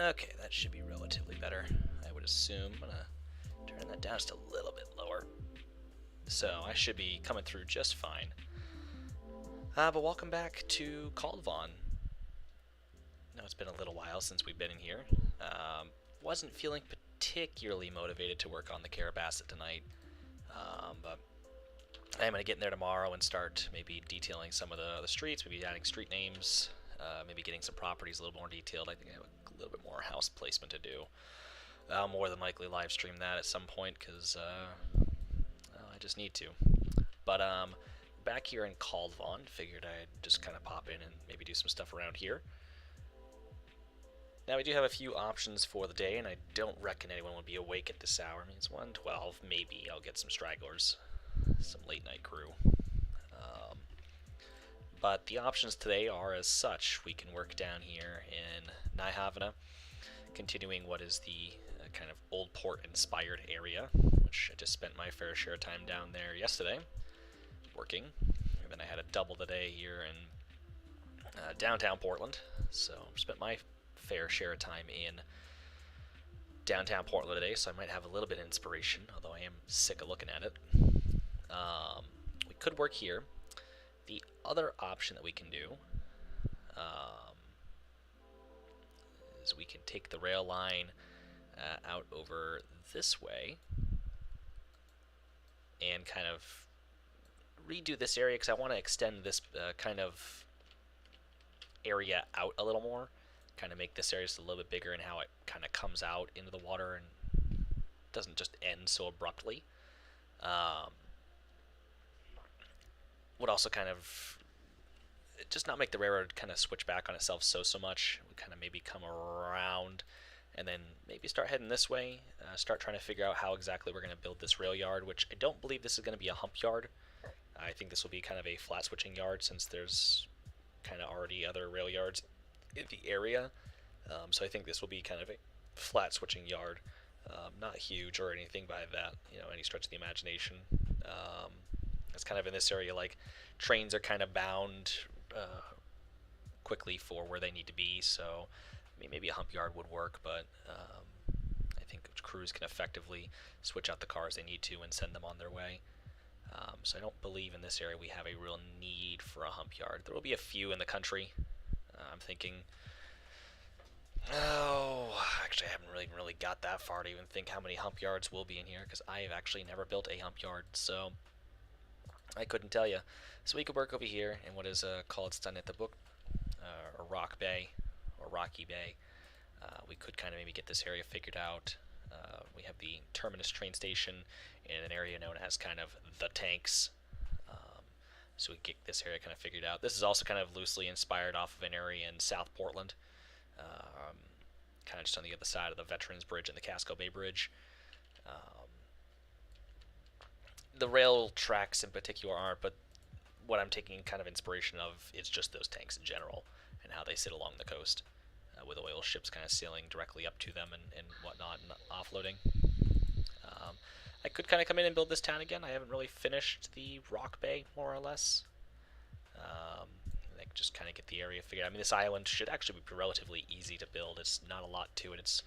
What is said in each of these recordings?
Okay, that should be relatively better, I would assume. I'm gonna turn that down just a little bit lower. So I should be coming through just fine. But welcome back to Kaldvann. Now it's been a little while since we've been in here. Wasn't feeling particularly motivated to work on the Carabasset tonight, but I'm going to get in there tomorrow and start maybe detailing some of the streets, maybe adding street names, maybe getting some properties a little more detailed. I think I have a little bit more house placement to do. I'll more than likely live stream that at some point because I just need to. But back here in Kaldvann, figured I'd just kind of pop in and maybe do some stuff around here. Now we do have a few options for the day, and I don't reckon anyone would be awake at this hour. I mean, it's 1:12. Maybe I'll get some stragglers, some late night crew. But the options today are as such. We can work down here in Nyhavna, continuing what is the kind of old port inspired area, which I just spent my fair share of time down there yesterday working. And then I had a double the day here in downtown Portland, so spent my fair share of time in downtown Portland today, so I might have a little bit of inspiration, although I am sick of looking at it. We could work here. The other option that we can do is we can take the rail line out over this way and kind of redo this area, because I want to extend this kind of area out a little more, kind of make this area just a little bit bigger in how it kind of comes out into the water and doesn't just end so abruptly. Would also kind of just not make the railroad kind of switch back on itself so much. We kind of maybe come around and then maybe start heading this way, start trying to figure out how exactly we're going to build this rail yard, which I don't believe this is going to be a hump yard. I think this will be kind of a flat switching yard, since there's kind of already other rail yards in the area. So I think this will be kind of a flat switching yard, not huge or anything by that, any stretch of the imagination. It's kind of in this area, like trains are kind of bound quickly for where they need to be, so I mean, maybe a hump yard would work, but I think crews can effectively switch out the cars they need to and send them on their way. So I don't believe in this area we have a real need for a hump yard. There will be a few in the country. I'm thinking, actually I haven't really got that far to even think how many hump yards will be in here, because I have actually never built a hump yard, so I couldn't tell you. So we could work over here in what is called Stun at the Book, or Rock Bay, or Rocky Bay. We could kind of maybe get this area figured out. We have the terminus train station in an area known as kind of the tanks. So we get this area kind of figured out. This is also kind of loosely inspired off of an area in South Portland, kind of just on the other side of the Veterans Bridge and the Casco Bay Bridge. The rail tracks in particular aren't, but what I'm taking kind of inspiration of is just those tanks in general and how they sit along the coast, with oil ships kind of sailing directly up to them and whatnot and offloading. I could kind of come in and build this town again. I haven't really finished the rock bay, more or less. Like just kind of get the area figured out. I mean, this island should actually be relatively easy to build. It's not a lot to it. It's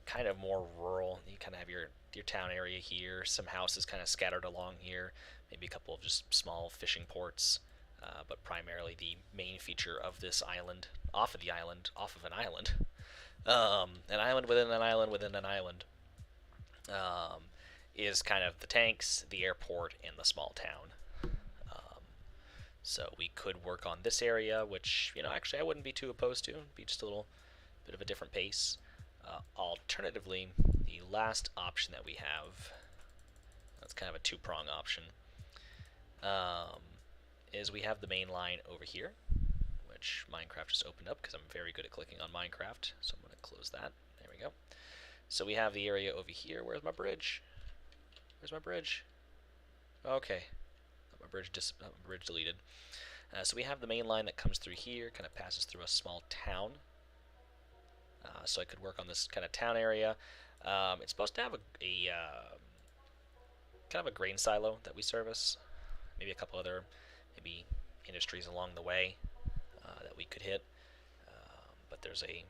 kind of more rural. You kind of have your town area here, some houses kind of scattered along here, maybe a couple of just small fishing ports, but primarily the main feature of this island, off of an island, an island within an island within an island, is kind of the tanks, the airport, and the small town. So we could work on this area, which, actually I wouldn't be too opposed to. It'd be just a little bit of a different pace. Alternatively, the last option that we have, that's kind of a two-prong option, is we have the main line over here, which Minecraft just opened up because I'm very good at clicking on Minecraft, so I'm going to close that. There we go. So we have the area over here. Where's my bridge? Where's my bridge? Okay. My bridge deleted. So we have the main line that comes through here, kind of passes through a small town. So I could work on this kind of town area. It's supposed to have a kind of a grain silo that we service. Maybe a couple other maybe industries along the way that we could hit. But there's a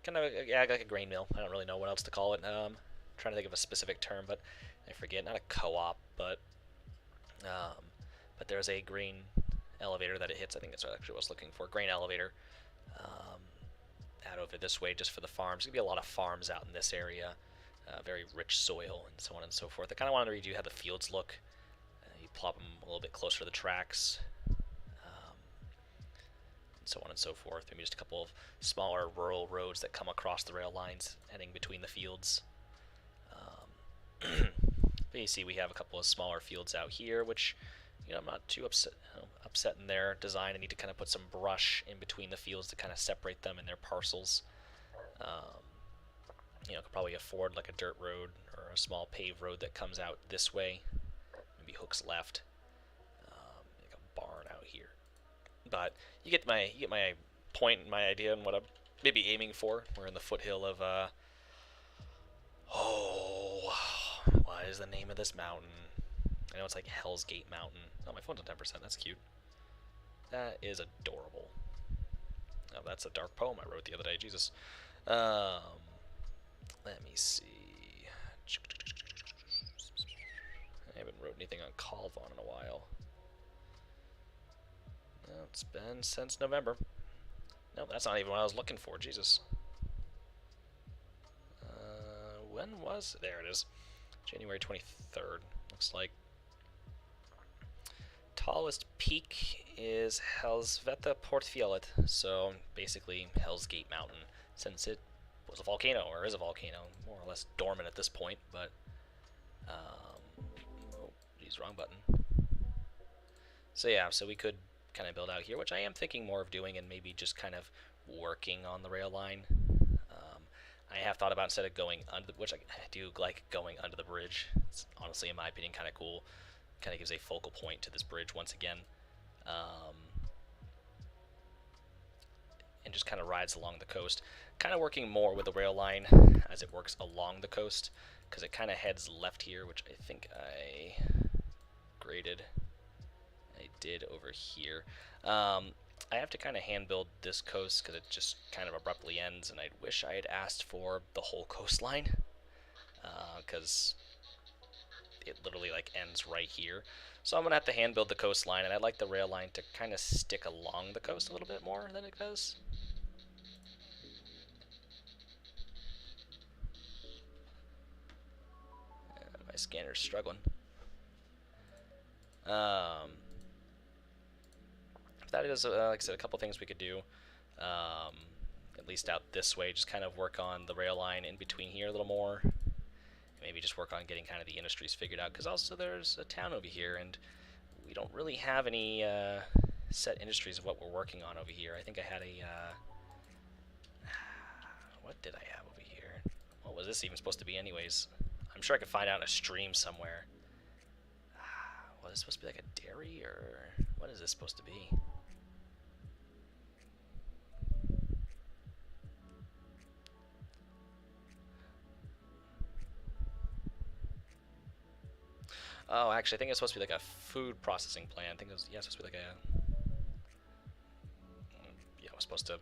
kind of like a grain mill. I don't really know what else to call it. Trying to think of a specific term, but I forget. Not a co-op, but there's a grain elevator that it hits. I think that's actually what I was looking for. Grain elevator. Out over this way, just for the farms. There's gonna be a lot of farms out in this area. Very rich soil and so on and so forth. I kind of wanted to redo how the fields look. You plop them a little bit closer to the tracks. So on and so forth. Maybe just a couple of smaller rural roads that come across the rail lines heading between the fields. But you see we have a couple of smaller fields out here, which I'm not too upset in their design. I need to kind of put some brush in between the fields to kind of separate them in their parcels. Could probably afford like a dirt road or a small paved road that comes out this way, maybe hooks left, like a barn out here. But you get my point and my idea and what I'm maybe aiming for. We're in the foothill of what is the name of this mountain? I know it's like Hell's Gate Mountain. Oh, my phone's on 10%. That's cute. That is adorable. Oh, that's a dark poem I wrote the other day. Jesus. Let me see. I haven't wrote anything on Kaldvann in a while. No, it's been since November. No, that's not even what I was looking for. Jesus. When was... There it is. January 23rd. Looks like. Tallest peak is Helsveta Portfjellet. So, basically, Hell's Gate Mountain. Since it was a volcano, or is a volcano. More or less dormant at this point, but... oh, geez, wrong button. So yeah, so we could kind of build out here, which I am thinking more of doing, and maybe just kind of working on the rail line. I have thought about, instead of going under, which I do like going under the bridge. It's honestly, in my opinion, kind of cool. Kind of gives a focal point to this bridge once again, and just kind of rides along the coast. Kind of working more with the rail line as it works along the coast, because it kind of heads left here, which I think I graded. I did over here. I have to kind of hand build this coast because it just kind of abruptly ends, and I wish I had asked for the whole coastline, because it literally like ends right here. So I'm gonna have to hand build the coastline, and I'd like the rail line to kind of stick along the coast a little bit more than it does. My scanner's struggling. That is, like I said, a couple things we could do, at least out this way. Just kind of work on the rail line in between here a little more. Maybe just work on getting kind of the industries figured out, because also there's a town over here, and we don't really have any set industries of what we're working on over here. I think I had a... what did I have over here? What was this even supposed to be anyways? I'm sure I could find out in a stream somewhere. What is this supposed to be, like a dairy, or what is this supposed to be? Oh, actually, I think it's supposed to be like a food processing plant. I think it was, yeah, it's supposed to be like a, yeah, it was supposed to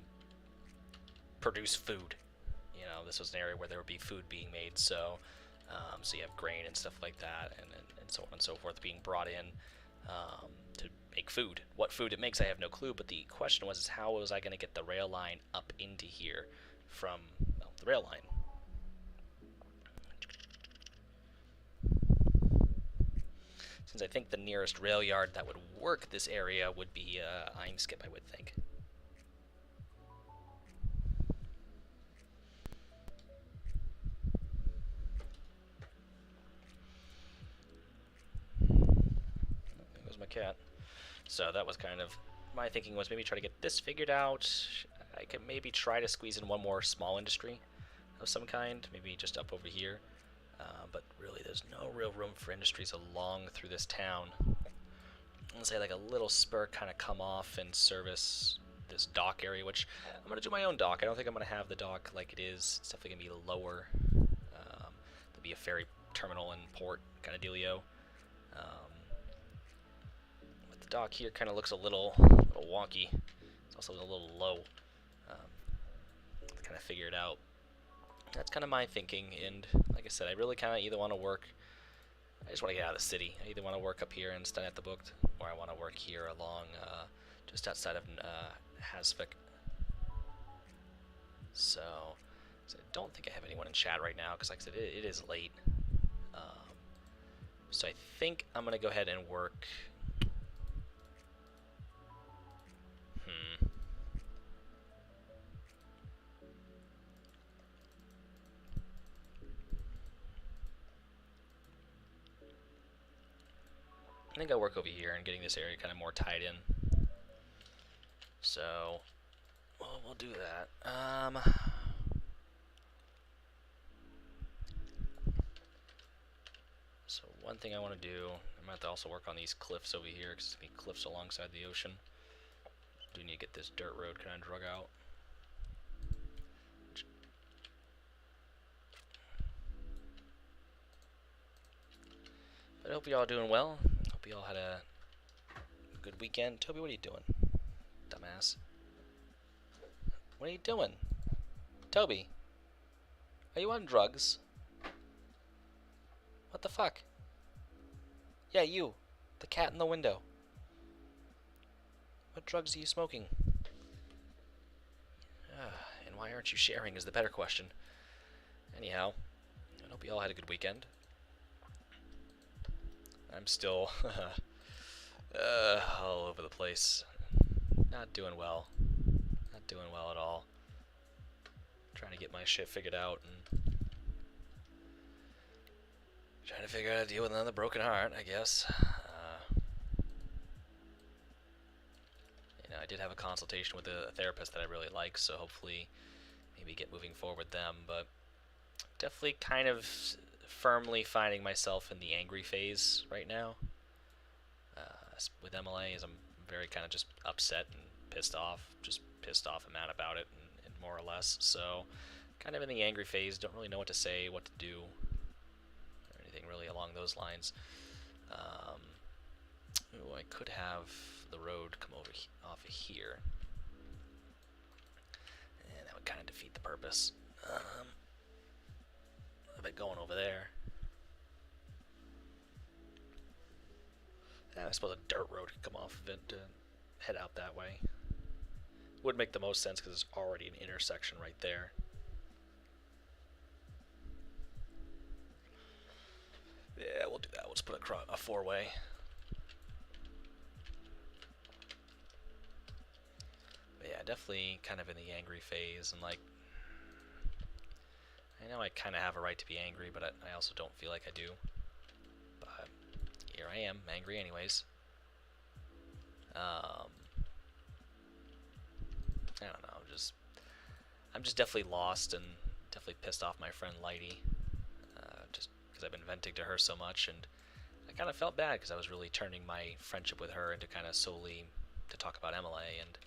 produce food. You know, this was an area where there would be food being made, so so you have grain and stuff like that, and so on and so forth being brought in to make food. What food it makes, I have no clue, but the question was, is how was I going to get the rail line up into here from, well, the rail line? Since I think the nearest rail yard that would work this area would be Einskip, I would think. There goes my cat. So that was kind of my thinking, was maybe try to get this figured out. I could maybe try to squeeze in one more small industry of some kind, maybe just up over here. But really, there's no real room for industries along through this town. Let's say like a little spur kind of come off and service this dock area, which I'm going to do my own dock. I don't think I'm going to have the dock like it is. It's definitely going to be lower. There'll be a ferry terminal and port kind of dealio. But the dock here kind of looks a little wonky. It's also a little low. To kind of figure it out. That's kind of my thinking, and like I said, I really kind of either want to work, I just want to get out of the city. I either want to work up here in Stun at the Booked, or I want to work here along just outside of Hasvik. So I don't think I have anyone in chat right now, because like I said, it is late. So I think I'm going to go ahead and work. I think I'll work over here and getting this area kind of more tied in. So, well, we'll do that. So one thing I want to do, I might have to also work on these cliffs over here, because there's cliffs alongside the ocean. Do need to get this dirt road kind of drug out. But I hope you all doing well. Hope you all had a good weekend. Toby, what are you doing? Dumbass. What are you doing? Toby, are you on drugs? What the fuck? Yeah, you. The cat in the window. What drugs are you smoking? And why aren't you sharing is the better question. Anyhow, I hope you all had a good weekend. I'm still all over the place. Not doing well. Not doing well at all. Trying to get my shit figured out and trying to figure out how to deal with another broken heart, I guess. You know, I did have a consultation with a therapist that I really like, so hopefully maybe get moving forward with them, but definitely kind of firmly finding myself in the angry phase right now. With MLA, as I'm very kind of just upset and pissed off, and mad about it, and more or less. So, kind of in the angry phase. Don't really know what to say, what to do, or anything really along those lines. Ooh, I could have the road come over off of here, and that would kind of defeat the purpose of it going over there. I suppose a dirt road could come off of it to head out that way. Would make the most sense because there's already an intersection right there. Yeah, we'll do that. We'll just put a four-way. But yeah, definitely kind of in the angry phase, and like, I know I kind of have a right to be angry, but I also don't feel like I do. But here I am, angry anyways. I don't know, I'm just definitely lost and definitely pissed off my friend Lighty, just because I've been venting to her so much, and I kind of felt bad because I was really turning my friendship with her into kind of solely to talk about MLA, and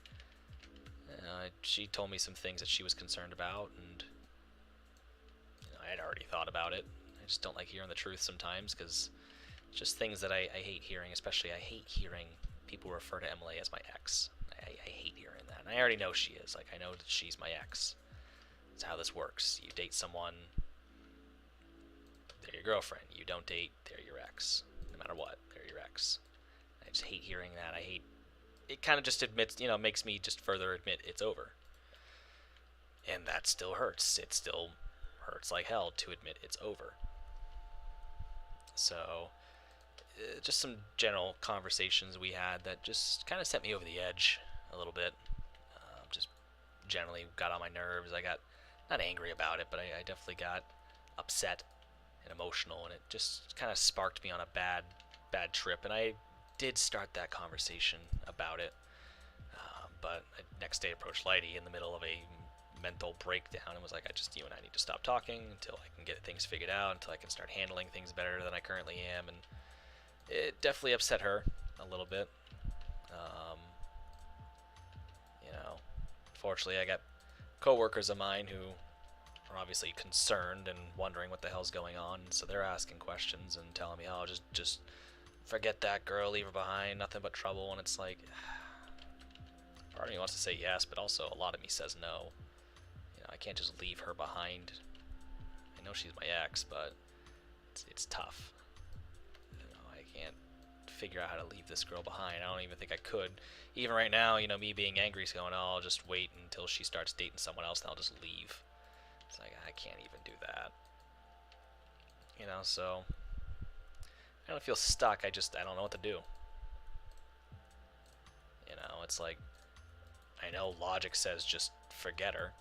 she told me some things that she was concerned about, and I had already thought about it. I just don't like hearing the truth sometimes because it's just things that I hate hearing. Especially I hate hearing people refer to MLA as my ex. I hate hearing that, and I already know she is. Like, I know that she's my ex. That's how this works. You date someone, they're your girlfriend. You don't date, they're your ex. No matter what, they're your ex. I just hate hearing that. I hate it. Kind of just admits, makes me just further admit it's over. And that still hurts. It still hurts like hell to admit it's over. So, just some general conversations we had that just kind of sent me over the edge a little bit. Just generally got on my nerves. I got not angry about it, but I definitely got upset and emotional, and it just kind of sparked me on a bad trip. And I did start that conversation about it, but I next day approached Lighty in the middle of a mental breakdown and was like, you and I need to stop talking until I can get things figured out, until I can start handling things better than I currently am. And it definitely upset her a little bit. Fortunately, I got coworkers of mine who are obviously concerned and wondering what the hell's going on, so they're asking questions and telling me, oh, just forget that girl, leave her behind, nothing but trouble. And it's like, part of me wants to say yes, but also a lot of me says no. I can't just leave her behind. I know she's my ex, but it's tough. I can't figure out how to leave this girl behind. I don't even think I could. Even right now, me being angry is going, oh, I'll just wait until she starts dating someone else and I'll just leave. It's like, I can't even do that. So I don't feel stuck. I don't know what to do. It's like, I know logic says just forget her.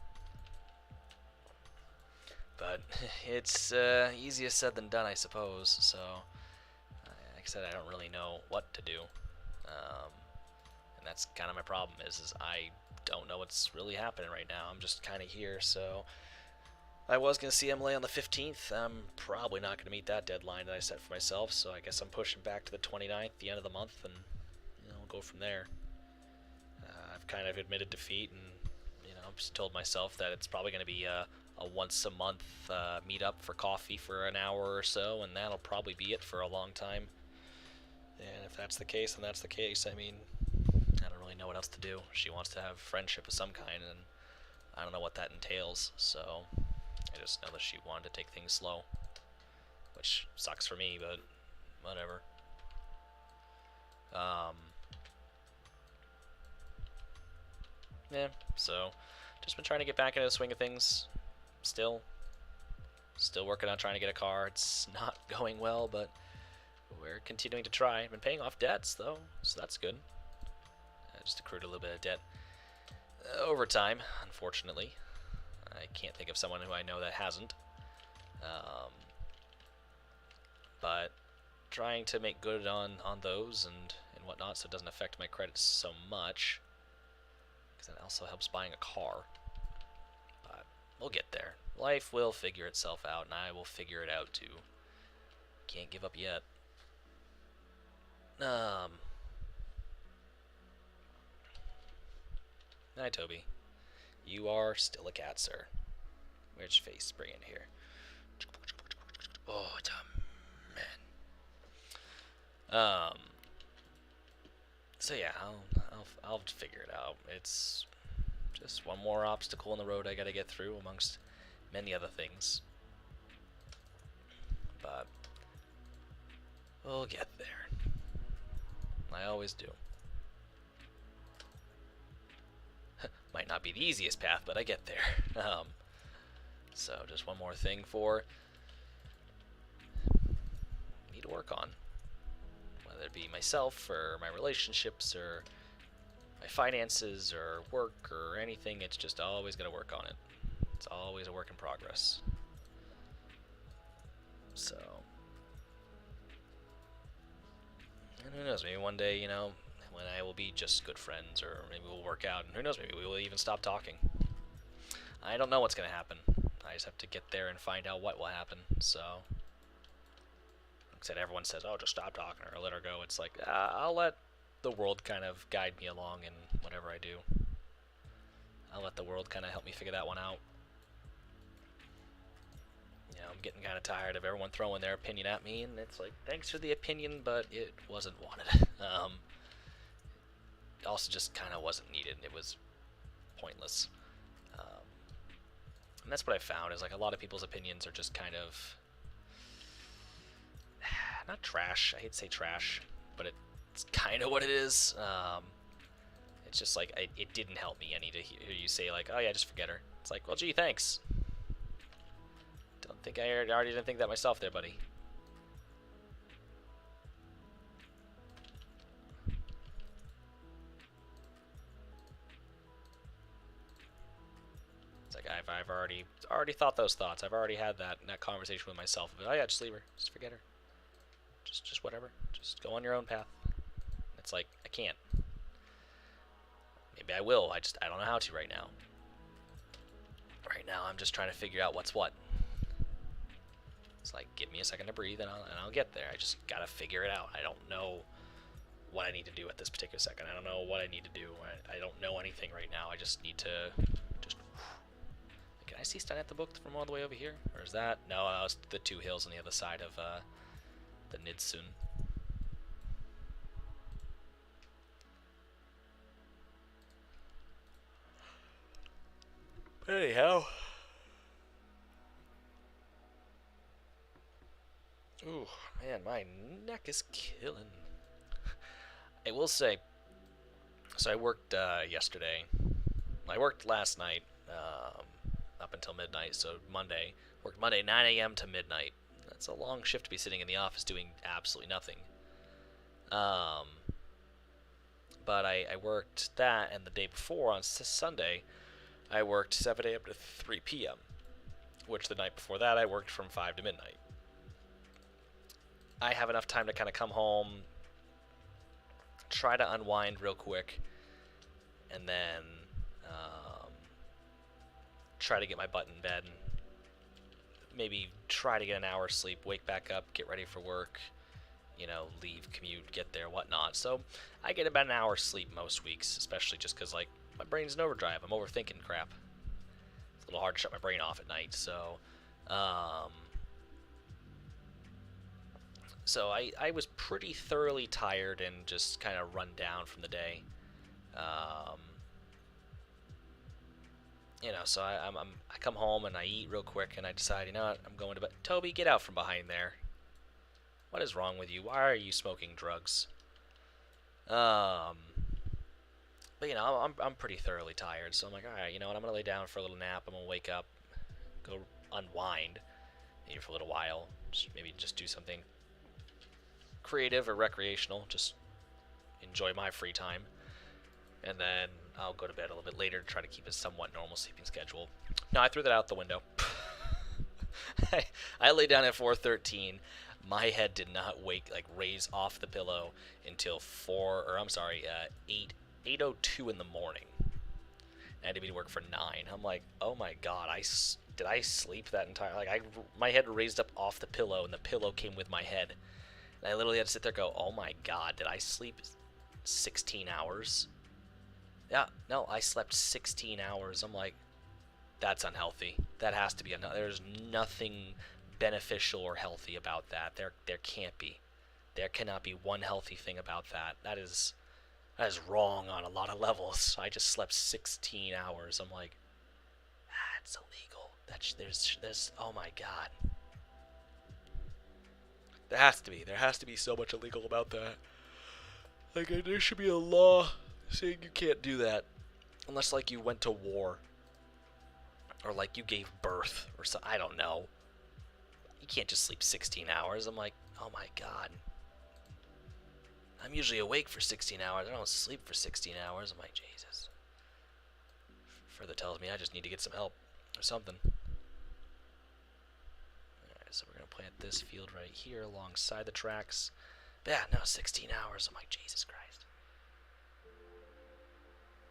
But it's easier said than done, I suppose. So, like I said, I don't really know what to do. And that's kind of my problem is I don't know what's really happening right now. I'm just kind of here, so I was going to see Emily on the 15th. I'm probably not going to meet that deadline that I set for myself, so I guess I'm pushing back to the 29th, the end of the month, and we'll go from there. I've kind of admitted defeat, and I've just told myself that it's probably going to be a once-a-month meetup for coffee for an hour or so, and that'll probably be it for a long time. And if that's the case, then that's the case. I mean, I don't really know what else to do. She wants to have friendship of some kind, and I don't know what that entails, so I just know that she wanted to take things slow, which sucks for me, but whatever. Yeah, so just been trying to get back into the swing of things. Still working on trying to get a car. It's not going well, but we're continuing to try. I've been paying off debts, though, so that's good. I just accrued a little bit of debt over time, unfortunately. I can't think of someone who I know that hasn't. But trying to make good on those and whatnot so it doesn't affect my credit so much. Because that also helps buying a car. But we'll get there. Life will figure itself out, and I will figure it out too. Can't give up yet. Hi, Toby. You are still a cat, sir. Which face bring in here? Oh, it's a man. So yeah, I'll figure it out. It's just one more obstacle in the road I gotta get through amongst many other things. But we'll get there. I always do. Might not be the easiest path, but I get there. So just one more thing for me to work on. Whether it be myself, or my relationships, or my finances, or work, or anything, it's just always going to work on it. It's always a work in progress. So, and who knows, maybe one day, when I will be just good friends, or maybe we'll work out, and who knows, maybe we will even stop talking. I don't know what's going to happen. I just have to get there and find out what will happen, so said, everyone says, oh, just stop talking or let her go. It's like, I'll let the world kind of guide me along in whatever I do. I'll let the world kind of help me figure that one out. You know, I'm getting kind of tired of everyone throwing their opinion at me, and it's like, thanks for the opinion, but it wasn't wanted. It also just kind of wasn't needed. It was pointless. And that's what I found, is like a lot of people's opinions are just kind of, not trash, I hate to say trash, but it's kind of what it is. It's just like, it didn't help me any to hear you say like, oh yeah, just forget her. It's like, well, gee, thanks. Don't think I already didn't think that myself there, buddy. It's like I've already thought those thoughts. I've already had that conversation with myself. But, oh yeah, just leave her. Just forget her. Just whatever. Just go on your own path. It's like, I can't. Maybe I will. I don't know how to right now. Right now, I'm just trying to figure out what's what. It's like, give me a second to breathe, and I'll get there. I just gotta figure it out. I don't know what I need to do at this particular second. I don't know what I need to do. I don't know anything right now. I just need to just. Can I see Stein at the book from all the way over here, or is that? No, that was the two hills on the other side of the Nidsun. Anyhow. Ooh, man, my neck is killing. I will say, so I worked yesterday. I worked last night up until midnight, so Monday. Worked Monday 9 a.m. to midnight. That's a long shift to be sitting in the office doing absolutely nothing. But I worked that, and the day before, on Sunday, I worked 7 a.m. to 3 p.m., which the night before that, I worked from 5 to midnight. I have enough time to kind of come home, try to unwind real quick, and then try to get my butt in bed, maybe try to get an hour's sleep, wake back up, get ready for work, you know, leave, commute, get there, whatnot. So I get about an hour's sleep most weeks, especially just because, like, my brain's in overdrive. I'm overthinking crap. It's a little hard to shut my brain off at night, so so I was pretty thoroughly tired and just kind of run down from the day. You know, so I come home and I eat real quick and I decide, you know what, I'm going to bed. Toby, get out from behind there. What is wrong with you? Why are you smoking drugs? But you know, I'm pretty thoroughly tired, so I'm like, all right, you know what, I'm gonna lay down for a little nap. I'm gonna wake up, go unwind, maybe for a little while, maybe just do something creative or recreational, just enjoy my free time, and then I'll go to bed a little bit later to try to keep a somewhat normal sleeping schedule. No, I threw that out the window. I lay down at 4:13. My head did not raise off the pillow until 8:02 in the morning. I had to be to work for 9. I'm like, oh my god, did I sleep that entire, my head raised up off the pillow and the pillow came with my head. And I literally had to sit there and go, oh my god, did I sleep 16 hours? Yeah, no, I slept 16 hours. I'm like, that's unhealthy. That has to be unhealthy. There's nothing beneficial or healthy about that. There can't be. There cannot be one healthy thing about that. That is wrong on a lot of levels. I just slept 16 hours. I'm like, it's illegal. There's oh my god. There has to be so much illegal about that. Like, there should be a law saying you can't do that unless, like, you went to war or, like, you gave birth or so. I don't know. You can't just sleep 16 hours. I'm like, oh my god. I'm usually awake for 16 hours. I don't sleep for 16 hours. I'm like, Jesus. Further tells me I just need to get some help or something. Alright, so we're going to plant this field right here alongside the tracks. But yeah, no, 16 hours. I'm like, Jesus Christ.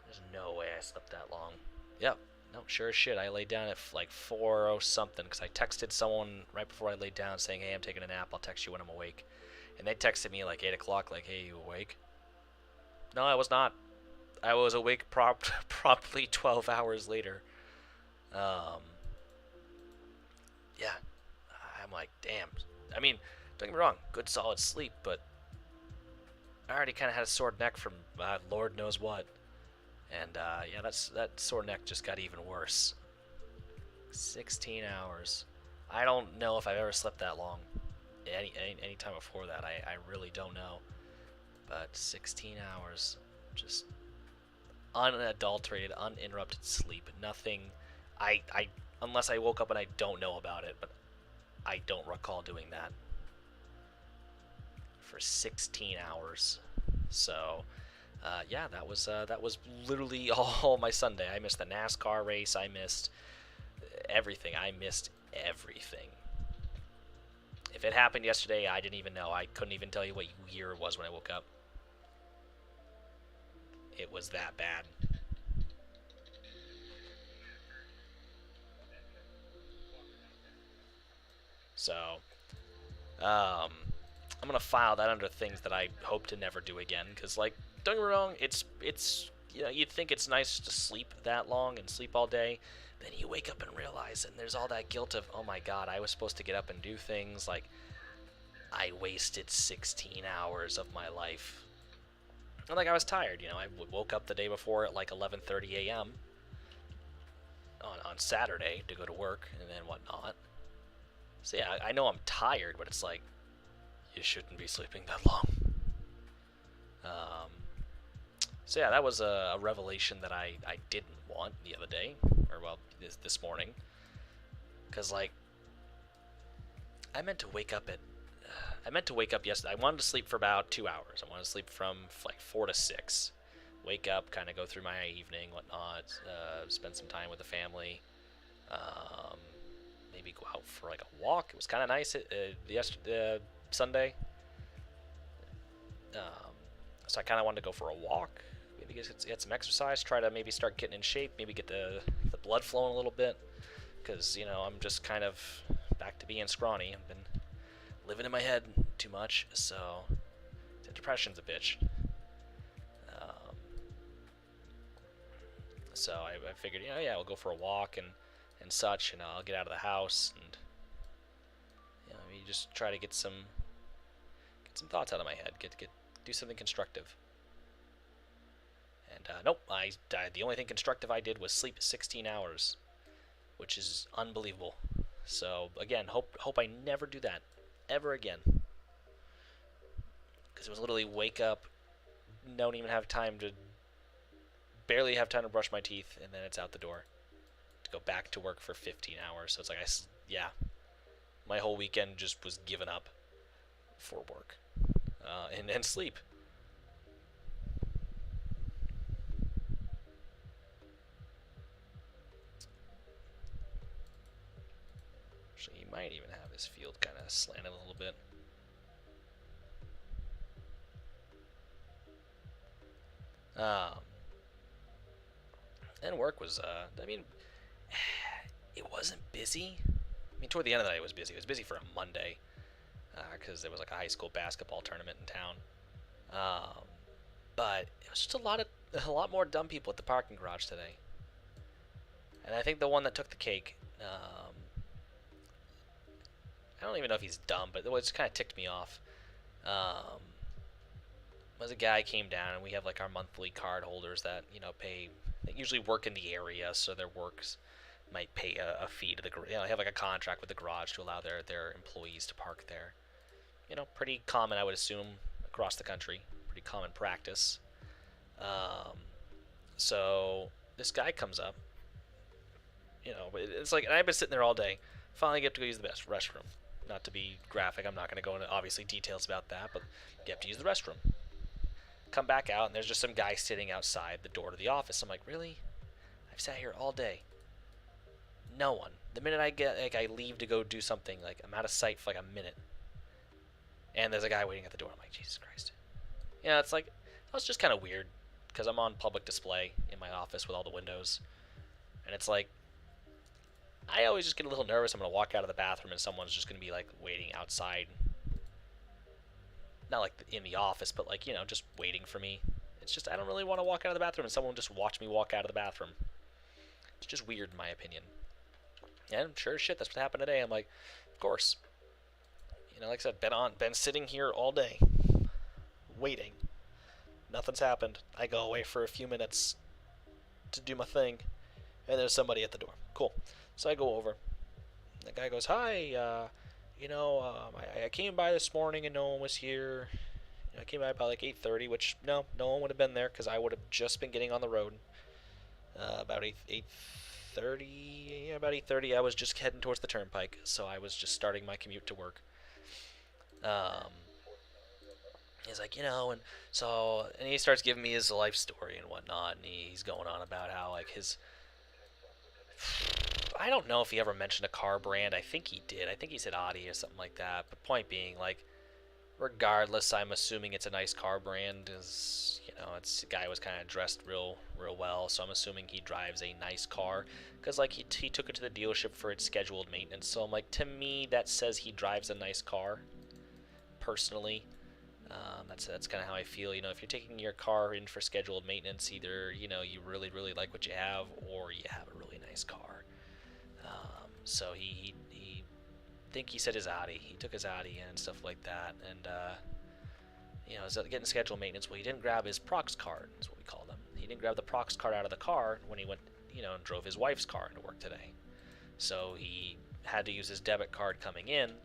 There's no way I slept that long. Yep. No, sure as shit. I laid down at like 4:00 something because I texted someone right before I laid down saying, "Hey, I'm taking a nap. I'll text you when I'm awake." And they texted me like 8 o'clock, like, "Hey, you awake?" No, I was not. I was awake promptly 12 hours later. Um, yeah, I'm like, damn. I mean, don't get me wrong, good solid sleep, but I already kind of had a sore neck from Lord knows what. And yeah, that sore neck just got even worse. 16 hours. I don't know if I've ever slept that long. Any time before that, I really don't know. But 16 hours, just unadulterated, uninterrupted sleep. Nothing. I unless I woke up and I don't know about it, but I don't recall doing that for 16 hours. So, yeah, that was literally all my Sunday. I missed the NASCAR race. I missed everything. I missed everything. If it happened yesterday, I didn't even know. I couldn't even tell you what year it was when I woke up. It was that bad. So, I'm gonna file that under things that I hope to never do again. Cause like, don't get me wrong, it's you'd think it's nice to sleep that long and sleep all day. Then you wake up and realize, and there's all that guilt of, oh my god, I was supposed to get up and do things. Like, I wasted 16 hours of my life. And like I was tired, I woke up the day before at like 11:30 a.m. On Saturday to go to work and then whatnot. So yeah, I know I'm tired, but it's like, you shouldn't be sleeping that long. Um, so yeah, that was a revelation that I didn't want the other day, or well, this morning, because like I meant to wake up yesterday. I wanted to sleep for about 2 hours. I wanted to sleep from like 4 to 6. Wake up, kind of go through my evening, whatnot, spend some time with the family. Um, Maybe go out for like a walk. It was kind of nice yesterday, Sunday. So I kind of wanted to go for a walk, maybe get some exercise, try to maybe start getting in shape, maybe get the blood flowing a little bit, because I'm just kind of back to being scrawny. I've been living in my head too much, so depression's a bitch. Um, so I figured, yeah, we'll go for a walk and such, and I'll get out of the house and maybe just try to get some thoughts out of my head, do something constructive. And nope, the only thing constructive I did was sleep 16 hours, which is unbelievable. So again, hope I never do that ever again, because it was literally wake up, don't even have time to, barely have time to brush my teeth, and then it's out the door to go back to work for 15 hours. So it's like yeah, my whole weekend just was given up for work and sleep. Actually, you might even have this field kind of slanted a little bit. And work was, I mean, it wasn't busy. I mean, toward the end of the night, it was busy. It was busy for a Monday, because there was like a high school basketball tournament in town. Um, but it was just a lot more dumb people at the parking garage today. And I think the one that took the cake, I don't even know if he's dumb, but it just kind of ticked me off. Was a guy came down, and we have like our monthly card holders that pay. They usually work in the area, so their works might pay a fee to the garage. They have like a contract with the garage to allow their employees to park there. Pretty common, I would assume, across the country. Pretty common practice. So this guy comes up. It's like, and I've been sitting there all day. Finally get to go use the restroom. Not to be graphic, I'm not going to go into obviously details about that, but you have to use the restroom. Come back out, and there's just some guy sitting outside the door to the office. I'm like, really? I've sat here all day. No one. The minute I leave to go do something, like I'm out of sight for like a minute, and there's a guy waiting at the door. I'm like, Jesus Christ. It's like, that was just kind of weird, because I'm on public display in my office with all the windows. And it's like, I always just get a little nervous. I'm going to walk out of the bathroom and someone's just going to be like waiting outside. Not like in the office, but like, just waiting for me. It's just, I don't really want to walk out of the bathroom and someone just watch me walk out of the bathroom. It's just weird in my opinion. And sure as shit, that's what happened today. I'm like, of course. Like I said, been sitting here all day, waiting. Nothing's happened. I go away for a few minutes to do my thing, and there's somebody at the door. Cool. So I go over. The guy goes, "Hi, I came by this morning and no one was here. I came by about like 8:30, which no one would have been there because I would have just been getting on the road. About 8:30, about 8:30, I was just heading towards the turnpike, so I was just starting my commute to work. He's like, and he starts giving me his life story and whatnot, and he's going on about how like I don't know if he ever mentioned a car brand. I think he did. I think he said Audi or something like that. But point being, like, regardless, I'm assuming it's a nice car brand. It's the guy was kind of dressed real well, so I'm assuming he drives a nice car. Because, like, he took it to the dealership for its scheduled maintenance. So I'm like, to me, that says he drives a nice car, personally. That's kind of how I feel. If you're taking your car in for scheduled maintenance, either, you really, really like what you have, or you have a really nice car. So he think he said his Audi. He took his Audi and stuff like that, and was getting scheduled maintenance. Well, he didn't grab his Prox card. Is what we call them. He didn't grab the Prox card out of the car when he went, and drove his wife's car to work today. So he had to use his debit card coming in,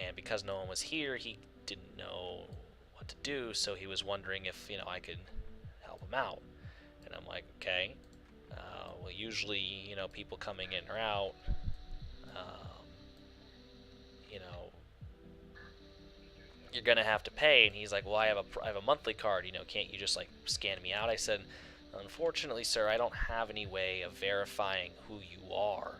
and because no one was here, he didn't know what to do. So he was wondering if I could help him out, and I'm like, okay. Well, usually, people coming in or out, you're gonna have to pay. And he's like, well, I have a monthly card. Can't you just like scan me out? I said, unfortunately, sir, I don't have any way of verifying who you are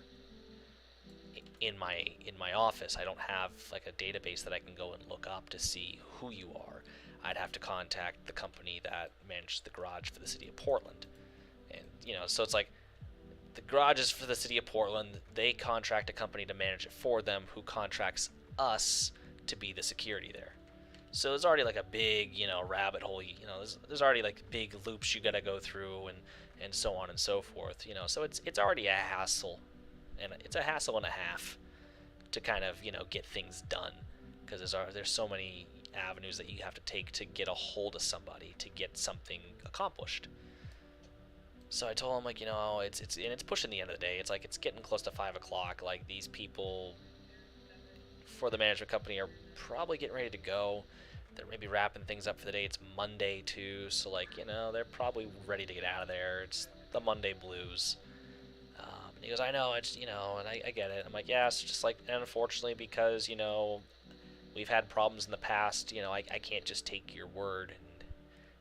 in my office. I don't have like a database that I can go and look up to see who you are. I'd have to contact the company that manages the garage for the city of Portland. And so it's like, the garage is for the city of Portland. They contract a company to manage it for them, who contracts us to be the security there. So there's already like a big, rabbit hole. There's already like big loops you gotta go through, and so on and so forth. So it's already a hassle, and it's a hassle and a half to kind of get things done, because there's so many avenues that you have to take to get a hold of somebody to get something accomplished. So I told him, like, it's pushing the end of the day. It's like, it's getting close to 5 o'clock. Like, these people for the management company are probably getting ready to go. They're maybe wrapping things up for the day. It's Monday too, so like, they're probably ready to get out of there. It's the Monday blues. And he goes, I know, it's, and I get it. I'm like, yeah, it's just like, and unfortunately, because, we've had problems in the past, I can't just take your word